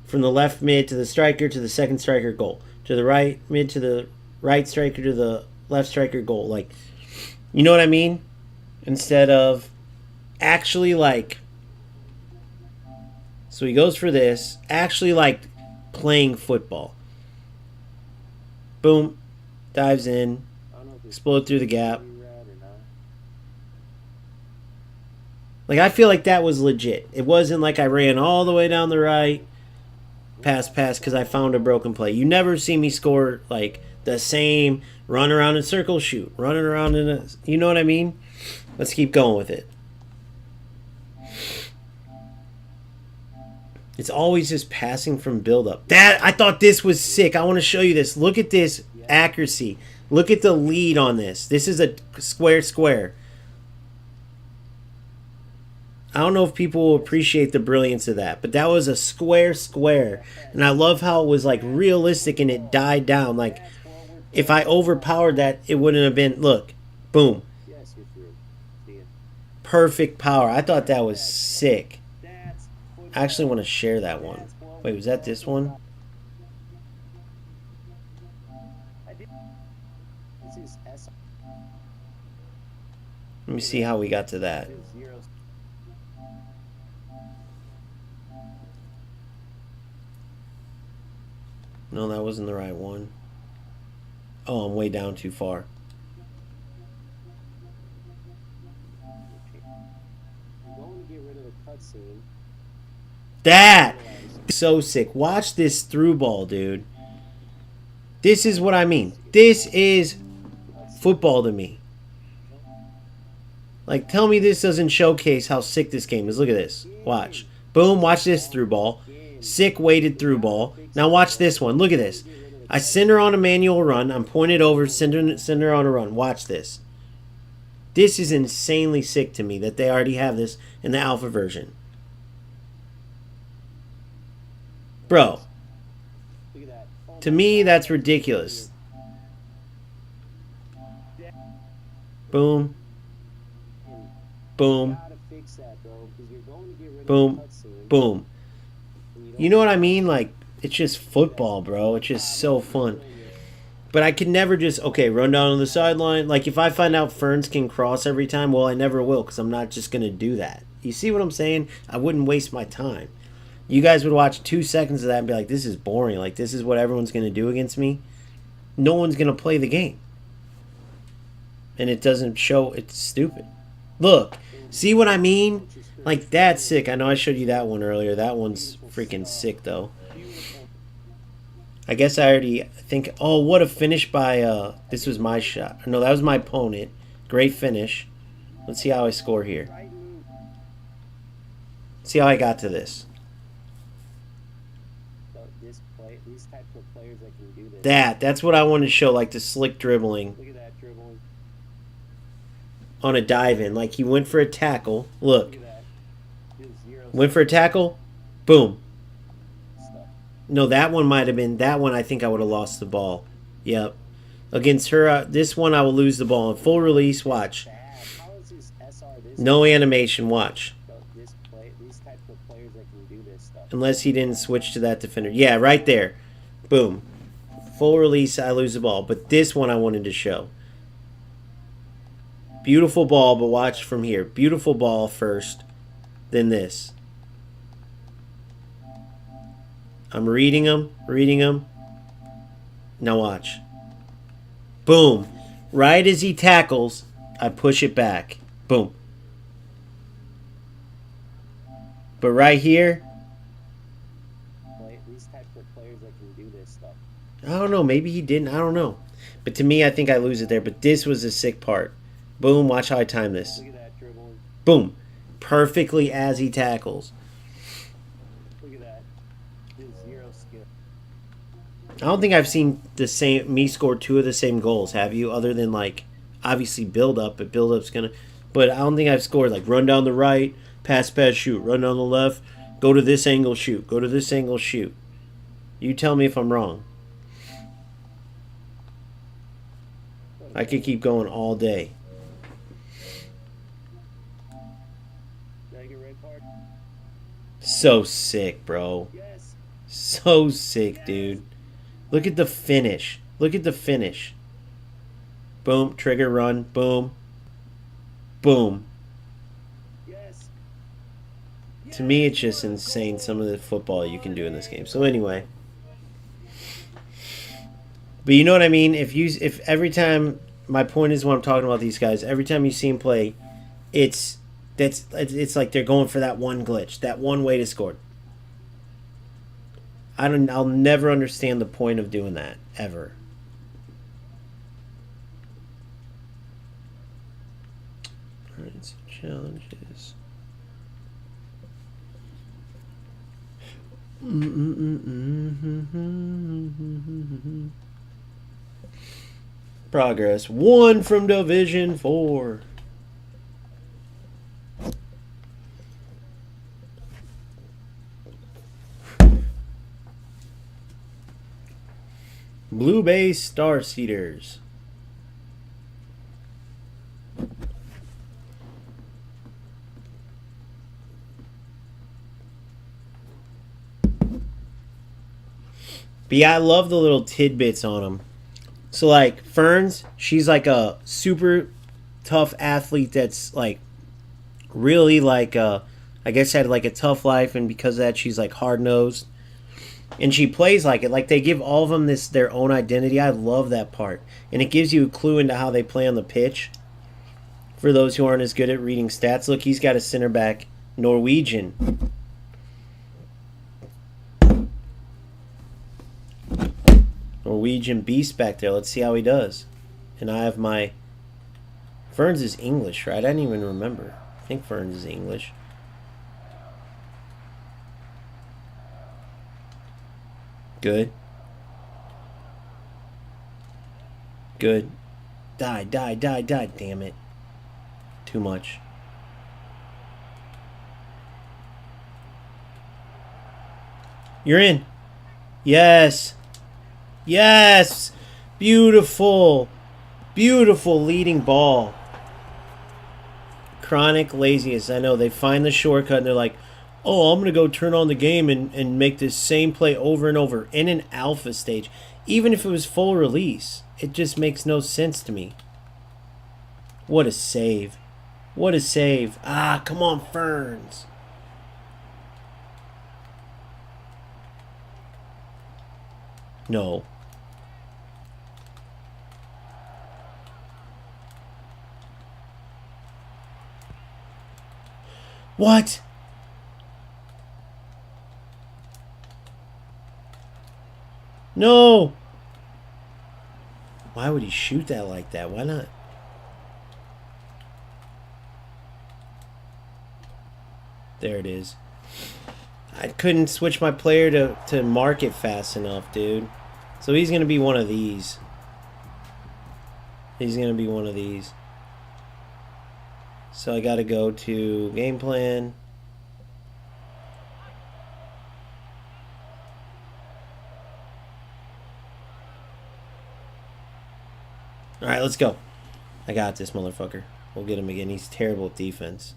From the left mid to the striker to the second striker, goal. To the right mid to the right striker to the left striker, goal. Like, you know what I mean? Instead of actually, like... So he goes for this. Actually, like, playing football. Boom. Dives in. Explode through the gap. Like, I feel like that was legit. It wasn't like I ran all the way down the right. Pass, because I found a broken play. You never see me score, like, the same run around in circle shoot. Running around in a... You know what I mean? Let's keep going with it. It's always just passing from build-up. That, I thought this was sick. I want to show you this. Look at this accuracy. Look at the lead on this. This is a square. I don't know if people will appreciate the brilliance of that, but that was a square. And I love how it was like realistic and it died down. Like, if I overpowered that, it wouldn't have been, look, boom. Yes, you're through. See ya. Perfect power. I thought that was sick. I actually want to share that one. Wait, was that this one? This is S. Let me see how we got to that. Zero. No, that wasn't the right one. Oh, I'm way down too far. I'm going to get rid of the cutscene. That! So sick. Watch this through ball, dude. This is what I mean. This is football to me. Like, tell me this doesn't showcase how sick this game is. Look at this. Watch. Boom, watch this through ball. Sick weighted through ball. Now watch this one. Look at this. I send her on a manual run. I'm pointed over, send her on a run. Watch this. This is insanely sick to me that they already have this in the alpha version. Bro, Look at that. Oh, to me, that's ridiculous. Boom. Boom. you gotta fix that, bro, because you're going to get rid Boom. of the cutscene. Boom. and you don't You know what I mean? Like, it's just football, bro. It's just so fun. But I could never just, okay, run down on the sideline. Like, if I find out ferns can cross every time, well, I never will, because I'm not just going to do that. You see what I'm saying? I wouldn't waste my time. You guys would watch 2 seconds of that and be like, this is boring. Like, this is what everyone's going to do against me. No one's going to play the game. And it doesn't show. It's stupid. Look. See what I mean? Like, that's sick. I know I showed you that one earlier. That one's freaking sick, though. I guess I already think... Oh, what a finish by... This was my shot. No, that was my opponent. Great finish. Let's see how I score here. See how I got to this. These types of players that can do this. That's what I wanted to show, like the slick dribbling Look at that dribbling. on a dive-in. Like, he went for a tackle. Look. Look at that. Just zero Went for a tackle. Boom. stuff. No, that one might have been... That one, I think I would have lost the ball. Yep. Against her, this one, I will lose the ball. In full release, watch. Bad. How is this SR this? No animation, watch. These types of players that can do this stuff. Unless he didn't switch to that defender. Yeah, right there. Boom. Full release, I lose the ball. But this one I wanted to show. Beautiful ball, but watch from here. Beautiful ball first, then this. I'm reading them. Now watch. Boom. Right as he tackles, I push it back. Boom. But right here, These types of players that can do this stuff. I don't know. Maybe he didn't. I don't know. But to me, I think I lose it there. But this was a sick part. Boom. Watch how I time this. Look at that dribbling. Boom. Perfectly as he tackles. Look at that. Just zero skill. I don't think I've seen me score 2 of the same goals. Have you? Other than, like, obviously build up. But build up's going to... But I don't think I've scored, like, run down the right, pass, shoot. Run down the left, go to this angle, shoot. Go to this angle, shoot. You tell me if I'm wrong. I could keep going all day. Did I get a red card? So sick, bro. Yes. So sick, dude. Look at the finish. Look at the finish. Boom, trigger, run, boom. Boom. Yes. To me, it's just insane some of the football you can do in this game. So anyway. But you know what I mean? If every time, my point is when I'm talking about these guys, every time you see them play, it's like they're going for that one glitch, that one way to score. I'll never understand the point of doing that, ever. Alright, challenges. Progress 1 from Division 4. Blue Bay Star Seeders. But yeah, I love the little tidbits on them. So like Ferns, she's like a super tough athlete that's like really like I guess had like a tough life, and because of that she's like hard nosed. And she plays like it. Like they give all of them their own identity. I love that part. And it gives you a clue into how they play on the pitch. For those who aren't as good at reading stats. Look, he's got a center back Norwegian. Norwegian beast back there. Let's see how he does. And I have my... Ferns is English, right? I didn't even remember. I think Ferns is English. Good. Good. Die. Damn it. Too much. You're in. Yes. Yes. Beautiful. Beautiful leading ball. Chronic laziness. I know. They find the shortcut and they're like, oh, I'm going to go turn on the game and make this same play over and over in an alpha stage. Even if it was full release. It just makes no sense to me. What a save. What a save. Ah, come on, Ferns. No. What? No. Why would he shoot that like that? Why not? There it is. I couldn't switch my player to mark it fast enough, dude. So he's going to be one of these. He's going to be one of these. So I got to go to game plan. Alright, let's go. I got this motherfucker. We'll get him again. He's terrible at defense.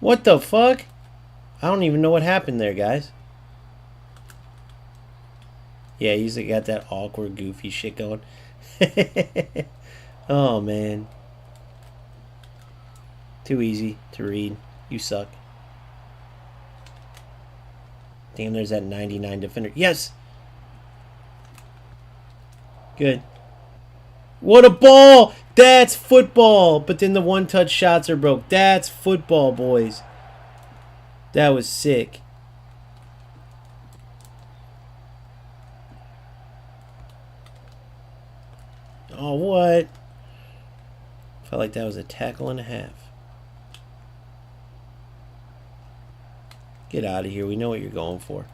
What the fuck? I don't even know what happened there, guys. Yeah, he's got that awkward, goofy shit going. Oh, man. Too easy to read. You suck. Damn, there's that 99 defender. Yes! Good. What a ball! That's football! But then the one-touch shots are broke. That's football, boys. That was sick. Oh, what? Felt like that was a tackle and a half. Get out of here. We know what you're going for.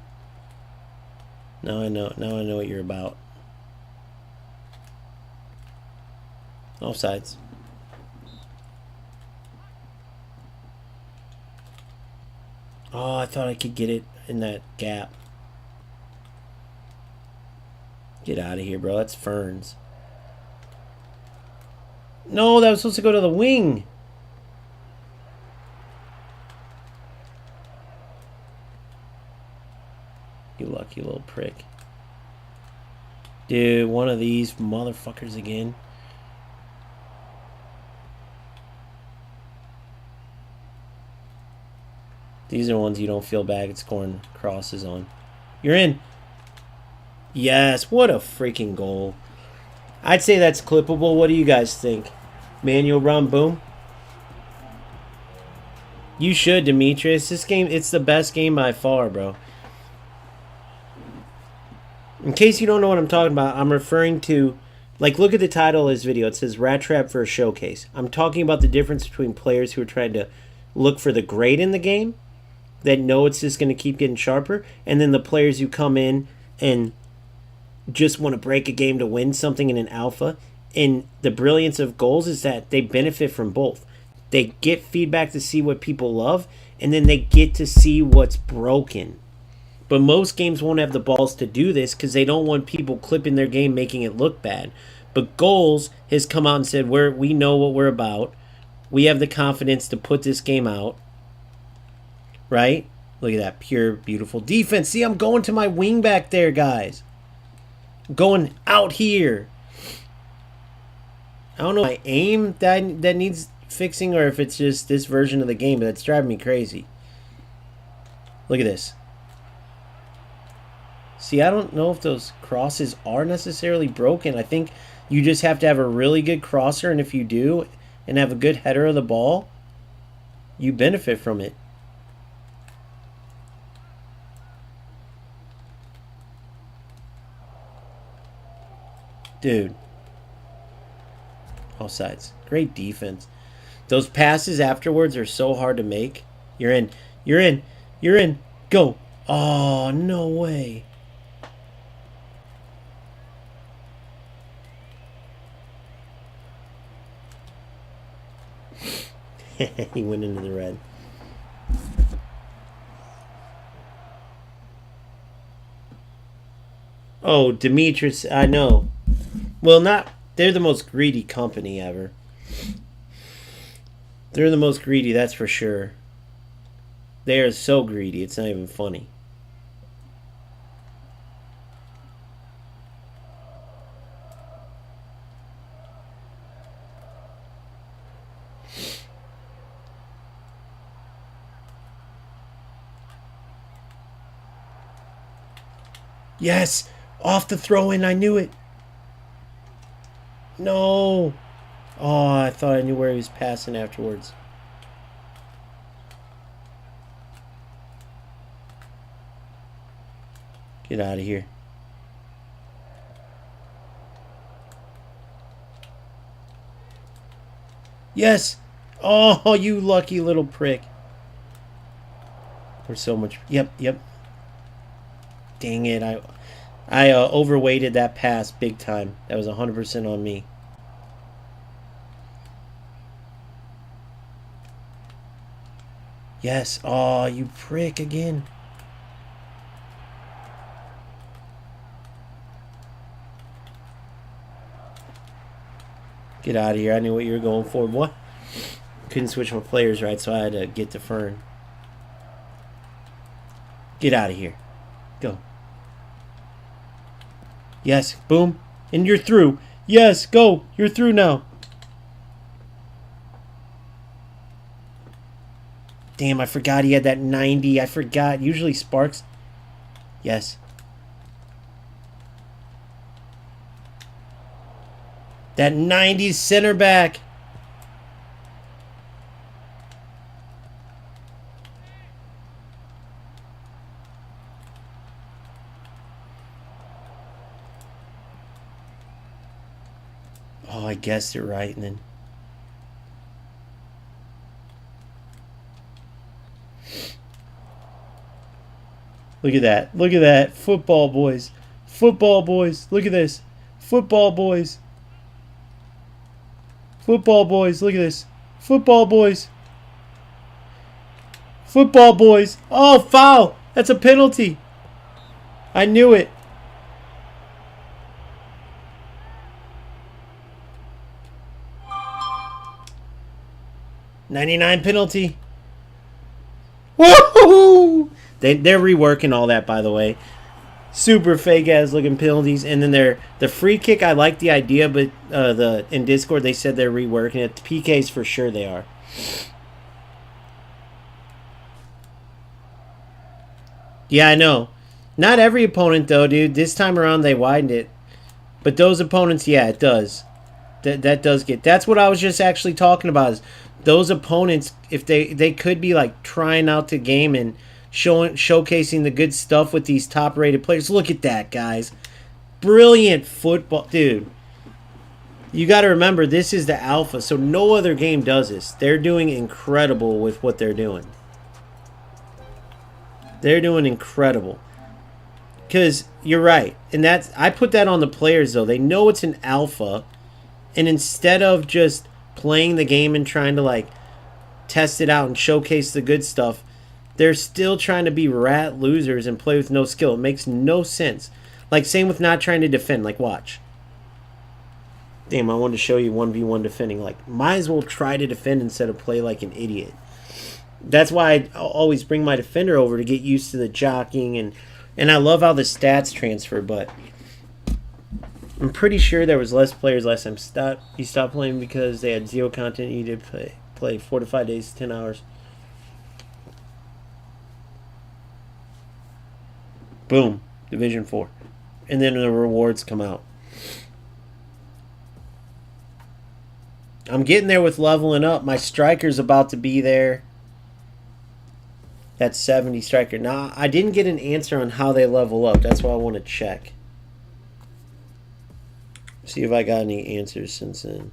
Now I know what you're about. Offsides. Oh, I thought I could get it in that gap. Get out of here, bro. That's Ferns. No, that was supposed to go to the wing. You lucky little prick. Dude, one of these motherfuckers again. These are ones you don't feel bad at scoring crosses on. You're in. Yes, what a freaking goal. I'd say that's clippable. What do you guys think? Manual run, boom. You should, Demetrius. This game, it's the best game by far, bro. In case you don't know what I'm talking about, I'm referring to, like, look at the title of this video. It says Rat Trap for a Showcase. I'm talking about the difference between players who are trying to look for the grade in the game, that know it's just going to keep getting sharper, and then the players who come in and just want to break a game to win something in an alpha. And the brilliance of goals is that they benefit from both. They get feedback to see what people love, and then they get to see what's broken. But most games won't have the balls to do this because they don't want people clipping their game, making it look bad. But Goals has come out and said, we know what we're about. We have the confidence to put this game out. Right? Look at that pure, beautiful defense. See, I'm going to my wing back there, guys. I'm going out here. I don't know if my aim that needs fixing or if it's just this version of the game, but it's driving me crazy. Look at this. See, I don't know if those crosses are necessarily broken. I think you just have to have a really good crosser, and if you do, and have a good header of the ball, you benefit from it. Dude. All sides. Great defense. Those passes afterwards are so hard to make. You're in. You're in. You're in. Go. Oh, no way. He went into the red. Oh, Demetrius, I know. Well, not... They're the most greedy company ever. They're the most greedy, that's for sure. They are so greedy, it's not even funny. Yes! Off the throw-in, I knew it! No! Oh, I thought I knew where he was passing afterwards. Get out of here. Yes! Oh, you lucky little prick. There's so much... Yep. Dang it, I overweighted that pass big time. That was 100% on me. Yes. Oh, you prick again. Get out of here. I knew what you were going for. What? Couldn't switch my players right, so I had to get to Fern. Get out of here. Go. Yes, boom. And you're through. Yes, go. You're through now. Damn, I forgot he had that 90. I forgot. Usually Sparks. Yes. That 90 center back. Oh, I guessed it right, and then... Look at that. Look at that. Football boys. Football boys. Look at this. Football boys. Football boys. Look at this. Football boys. Football boys. Oh, foul. That's a penalty. I knew it. '99 penalty. Woohoo! They're reworking all that, by the way. Super fake ass looking penalties, and then the free kick. I like the idea, but in Discord they said they're reworking it. The PKs for sure they are. Yeah, I know. Not every opponent though, dude. This time around they widened it, but those opponents, yeah, it does. That does get. That's what I was just actually talking about. Is those opponents, if they could be like trying out the game and showcasing the good stuff with these top rated players. Look at that, guys. Brilliant football, dude. You got to remember, this is the alpha, so no other game does this. They're doing incredible with what they're doing. They're doing incredible. Because you're right, and I put that on the players though. They know it's an alpha, and instead of just playing the game and trying to like test it out and showcase the good stuff, they're still trying to be rat losers and play with no skill. It makes no sense. Like, same with not trying to defend. Like, watch. Damn, I wanted to show you 1v1 defending. Like, might as well try to defend instead of play like an idiot. That's why I always bring my defender over to get used to the jockeying. And I love how the stats transfer, but I'm pretty sure there was less players last time. You stopped playing because they had zero content. You did play 4 to 5 days, 10 hours. Boom, Division 4. And then the rewards come out. I'm getting there with leveling up. My striker's about to be there. That's 70 striker. Now, I didn't get an answer on how they level up. That's why I want to check. See if I got any answers since then.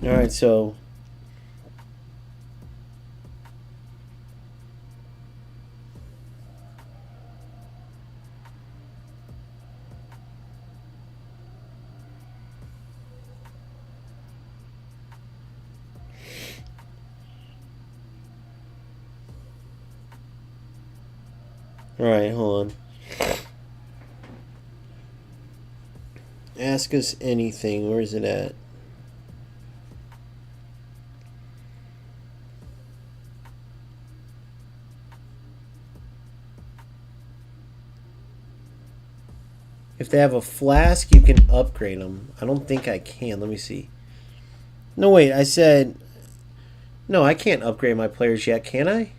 All right, so all right, hold on. Ask us anything. Where is it at? If they have a flask, you can upgrade them. I don't think I can. Let me see. No, wait. I said... No, I can't upgrade my players yet, can I?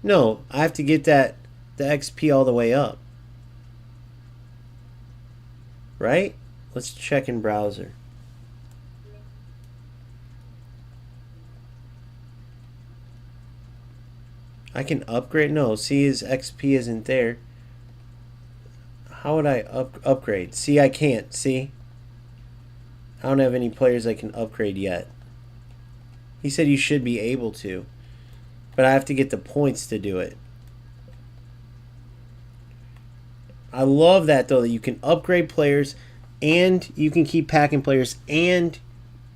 No, I have to get the XP all the way up. Right? Let's check in browser. I can upgrade? No, see, his XP isn't there. How would I upgrade? See, I can't. See? I don't have any players I can upgrade yet. He said you should be able to. But I have to get the points to do it. I love that, though, that you can upgrade players and you can keep packing players and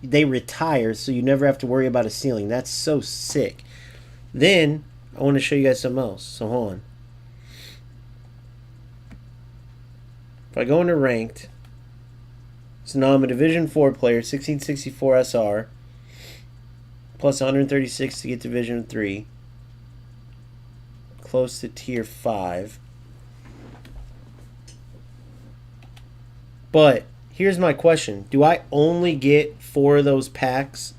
they retire so you never have to worry about a ceiling. That's so sick. Then, I want to show you guys something else. So, hold on. If I go into ranked, so now I'm a Division 4 player, 1664 SR, plus 136 to get Division 3, close to Tier 5. But here's my question. Do I only get 4 of those packs?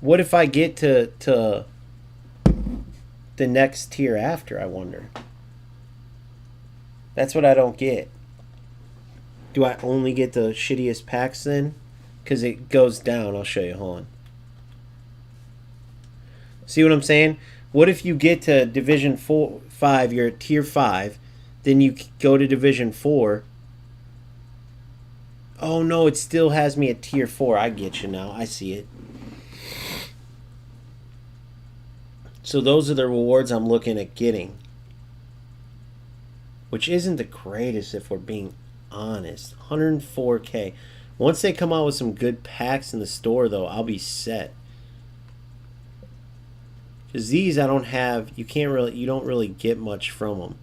What if I get to the next tier after, I wonder? That's what I don't get. Do I only get the shittiest packs then? Because it goes down. I'll show you. Hold on. See what I'm saying? What if you get to Division 5, you're at Tier 5, then you go to Division 4. Oh, no, it still has me at Tier 4. I get you now. I see it. So those are the rewards I'm looking at getting. Which isn't the greatest if we're being honest. 104K. Once they come out with some good packs in the store, though, I'll be set. Because these I don't have, you don't really get much from them.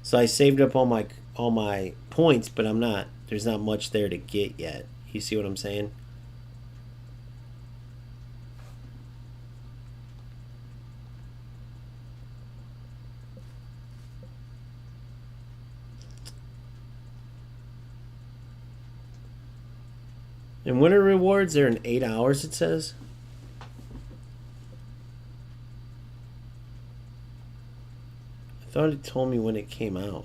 So I saved up all my points, but there's not much there to get yet. You see what I'm saying? And winter rewards are in 8 hours, it says. I thought it told me when it came out.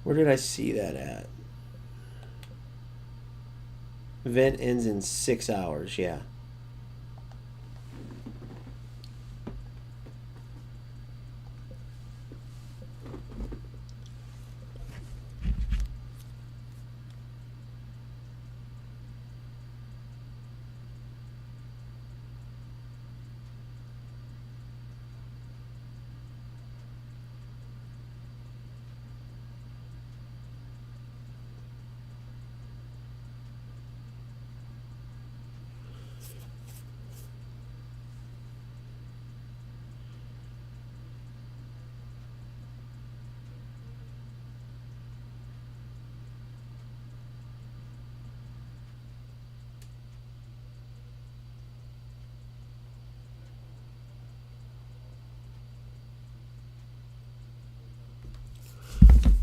Where did I see that at? Event ends in 6 hours, yeah.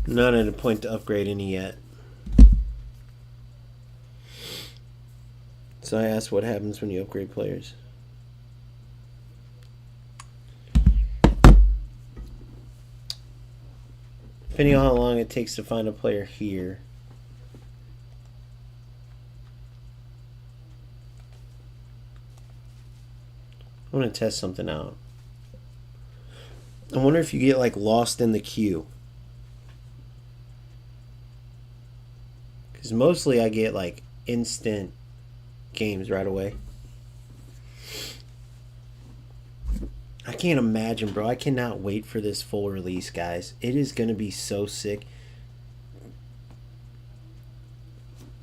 Not at a point to upgrade any yet. So I asked what happens when you upgrade players. Depending on how long it takes to find a player here. I want to test something out. I wonder if you get like lost in the queue. Because mostly I get like instant games right away. I can't imagine, bro. I cannot wait for this full release, guys. It is going to be so sick.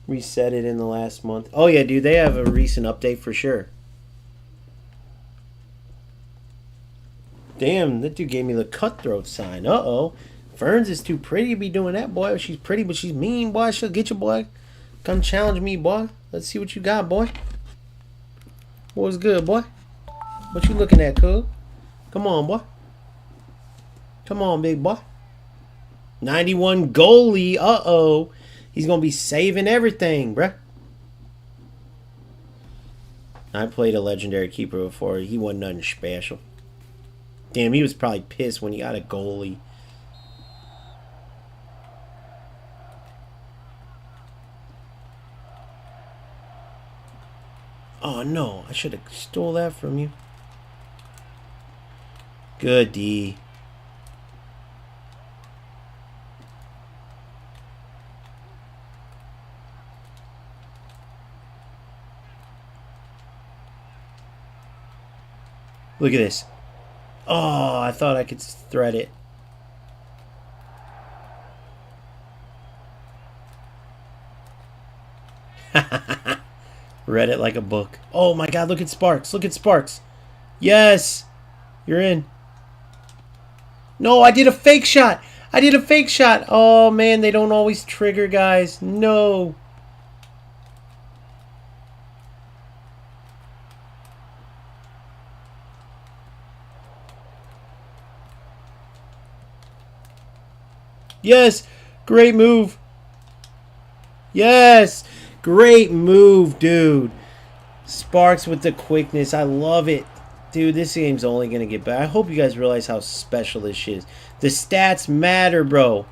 Reset it in the last month. Oh, yeah, dude. They have a recent update for sure. Damn, that dude gave me the cutthroat sign. Uh-oh. Ferns is too pretty to be doing that, boy. She's pretty, but she's mean, boy. She'll get you, boy. Come challenge me, boy. Let's see what you got, boy. What's good, boy? What you looking at, cuz? Come on, boy. Come on, big boy. 91 goalie. Uh-oh. He's going to be saving everything, bruh. I played a legendary keeper before. He wasn't nothing special. Damn, he was probably pissed when he got a goalie. Oh, no. I should have stole that from you. Good D. Look at this. Oh, I thought I could thread it. Read it like a book. Oh my god, look at Sparks. Look at Sparks. Yes. You're in. No, I did a fake shot. I did a fake shot. Oh man, they don't always trigger, guys. No. Yes. Great move. Yes. Great move, dude. Sparks with the quickness. I love it. Dude, this game's only going to get better. I hope you guys realize how special this is. The stats matter, bro.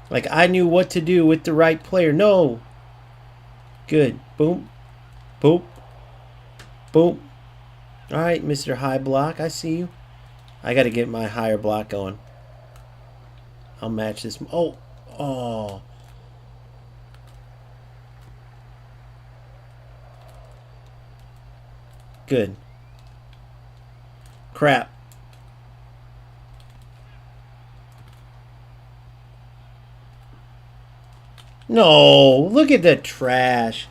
Like, I knew what to do with the right player. No. Good. Boom. Boom. Boom. All right, Mr. High Block. I see you. I got to get my higher block going. I'll match this. Oh. Oh. Good. Crap. No, look at the trash.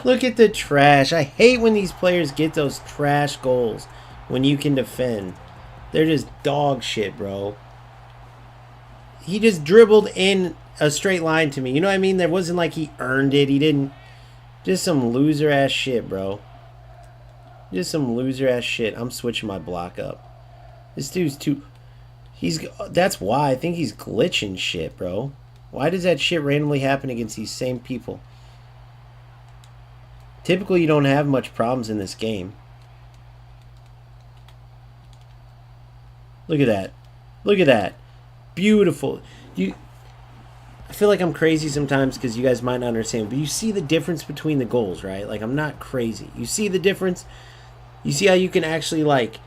Look at the trash. I hate when these players get those trash goals when you can defend. They're just dog shit, bro. He just dribbled in a straight line to me. You know what I mean? There wasn't like he earned it. He didn't. Just some loser ass shit, bro. Just some loser ass shit. I'm switching my block up. This dude's too... That's why. I think he's glitching shit, bro. Why does that shit randomly happen against these same people? Typically, you don't have much problems in this game. Look at that. Look at that. Beautiful. I feel like I'm crazy sometimes because you guys might not understand, but you see the difference between the goals, right? Like, I'm not crazy. You see the difference? You see how you can actually, like,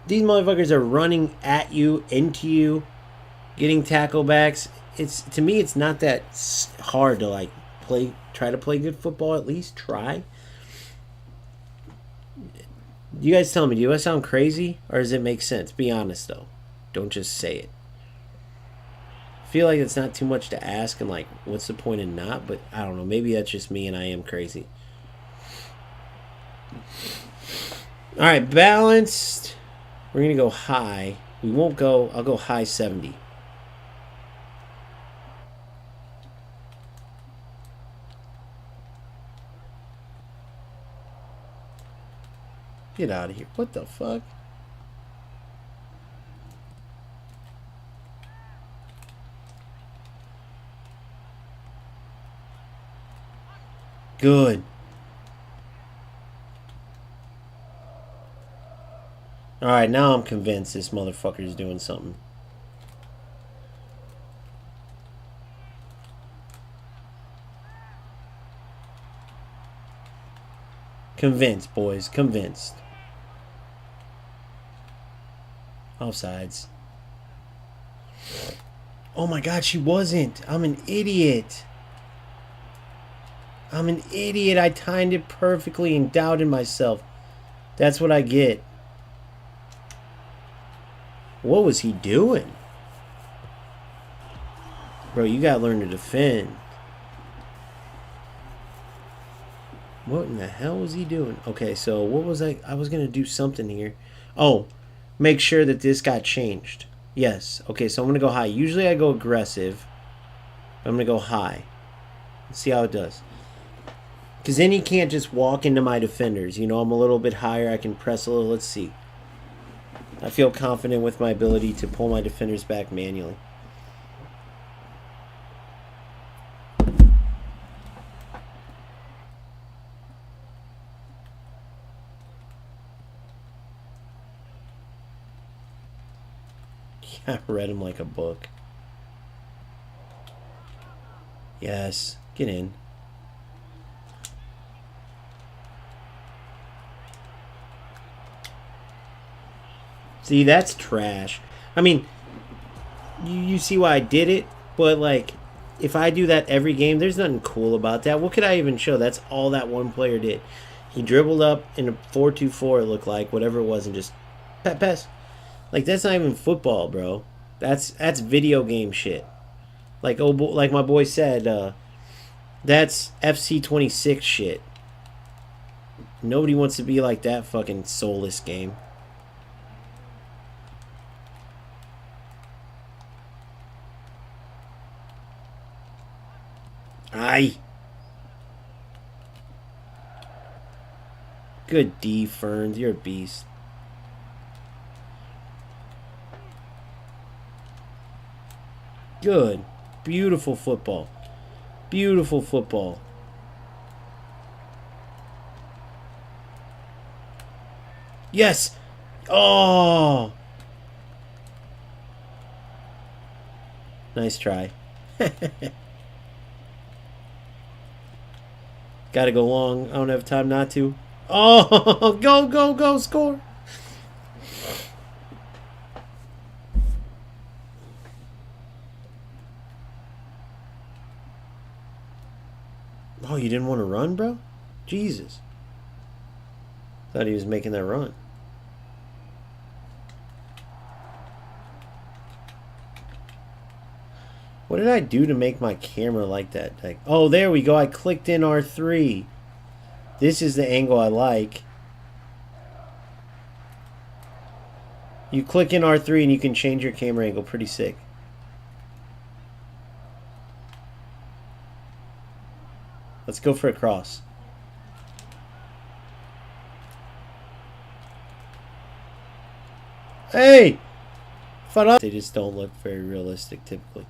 these motherfuckers are running at you, into you, getting tackle backs. To me, it's not that hard to, like, try to play good football, at least try. You guys tell me, do I sound crazy or does it make sense? Be honest, though. Don't just say it. I feel like it's not too much to ask and, like, what's the point in not? But I don't know. Maybe that's just me and I am crazy. All right, balanced. We're going to go high. We won't go... I'll go high 70. Get out of here. What the fuck? Good. Alright, now I'm convinced this motherfucker's doing something. Convinced, boys. Convinced. Offsides. Oh my god, she wasn't. I'm an idiot. I'm an idiot. I timed it perfectly and doubted myself. That's what I get. What was he doing? Bro, you gotta learn to defend. What in the hell was he doing? Okay, so what was I was gonna do something here. Oh, make sure that this got changed. Yes. Okay, so I'm gonna go high. Usually I go aggressive. I'm gonna go high. Let's see how it does. Because then he can't just walk into my defenders. You know, I'm a little bit higher. I can press a little. Let's see. I feel confident with my ability to pull my defenders back manually. I read him like a book. Yes. Get in. See, that's trash. I mean, you see why I did it, but, like, if I do that every game, there's nothing cool about that. What could I even show? That's all that one player did. He dribbled up in a 4-2-4, it looked like, whatever it was, and just pass. Like, that's not even football, bro. That's video game shit. Like like my boy said, that's FC26 shit. Nobody wants to be like that fucking soulless game. Aye. Good D, Ferns. You're a beast. Good. Beautiful football. Beautiful football. Yes. Oh. Nice try. Gotta go long. I don't have time not to. Oh, go, score. Oh, you didn't want to run, bro? Jesus. Thought he was making that run. What did I do to make my camera like that? Like, oh, there we go. I clicked in R3. This is the angle I like. You click in R3 and you can change your camera angle. Pretty sick. Let's go for a cross. Hey! They just don't look very realistic typically.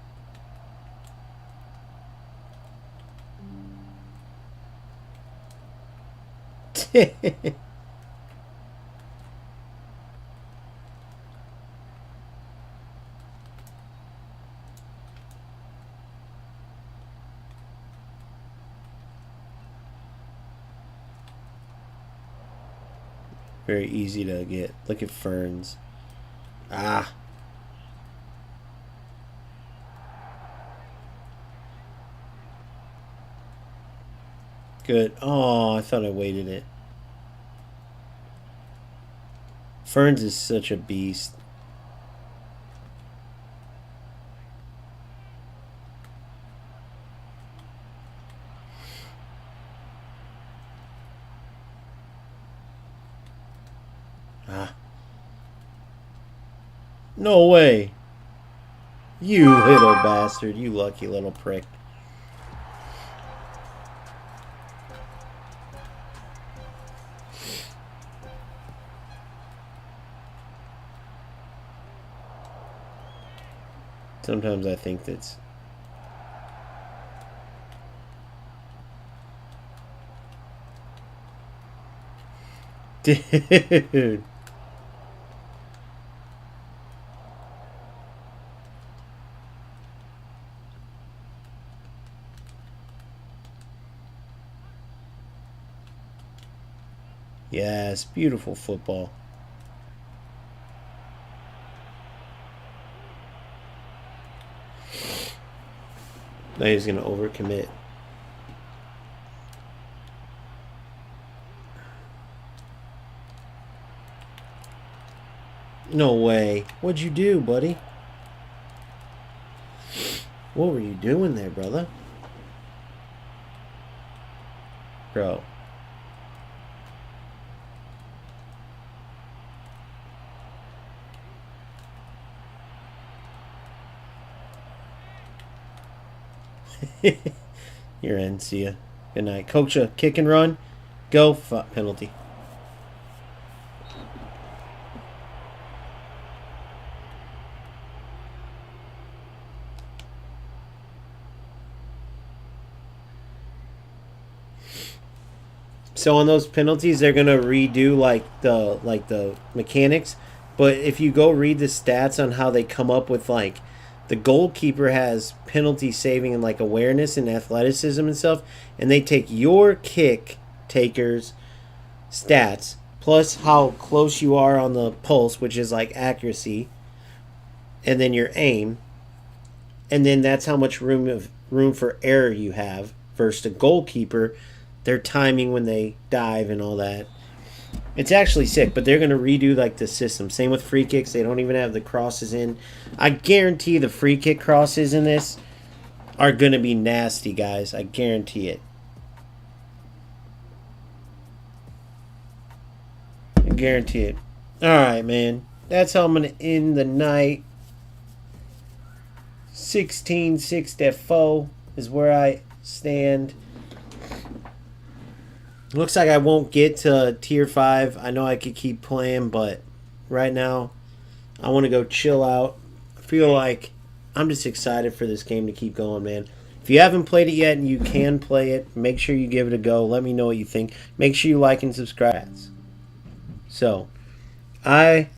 Very easy to get. Look at ferns. Ah. Good. Oh, I thought I weighted it. Ferns is such a beast. Ah. No way. You little bastard. You lucky little prick. Sometimes I think that's... Dude. Yes, beautiful football. Now he's going to overcommit. No way. What'd you do, buddy? What were you doing there, brother? Bro. You're in. See ya. Good night. Coach, a kick and run. Go. Penalty. So on those penalties, they're gonna redo like the mechanics. But if you go read the stats on how they come up with like the goalkeeper has penalty saving and like awareness and athleticism and stuff, and they take your kick taker's stats plus how close you are on the pulse, which is like accuracy, and then your aim, and then that's how much room for error you have versus the goalkeeper, their timing when they dive and all that. It's actually sick, but they're going to redo like the system. Same with free kicks. They don't even have the crosses in. I guarantee the free kick crosses in this are going to be nasty, guys. I guarantee it. I guarantee it. Alright, man. That's how I'm going to end the night. 16-6-4 is where I stand. Looks like I won't get to tier 5. I know I could keep playing, but right now I want to go chill out. I feel like I'm just excited for this game to keep going, man. If you haven't played it yet and you can play it, make sure you give it a go. Let me know what you think. Make sure you like and subscribe. So,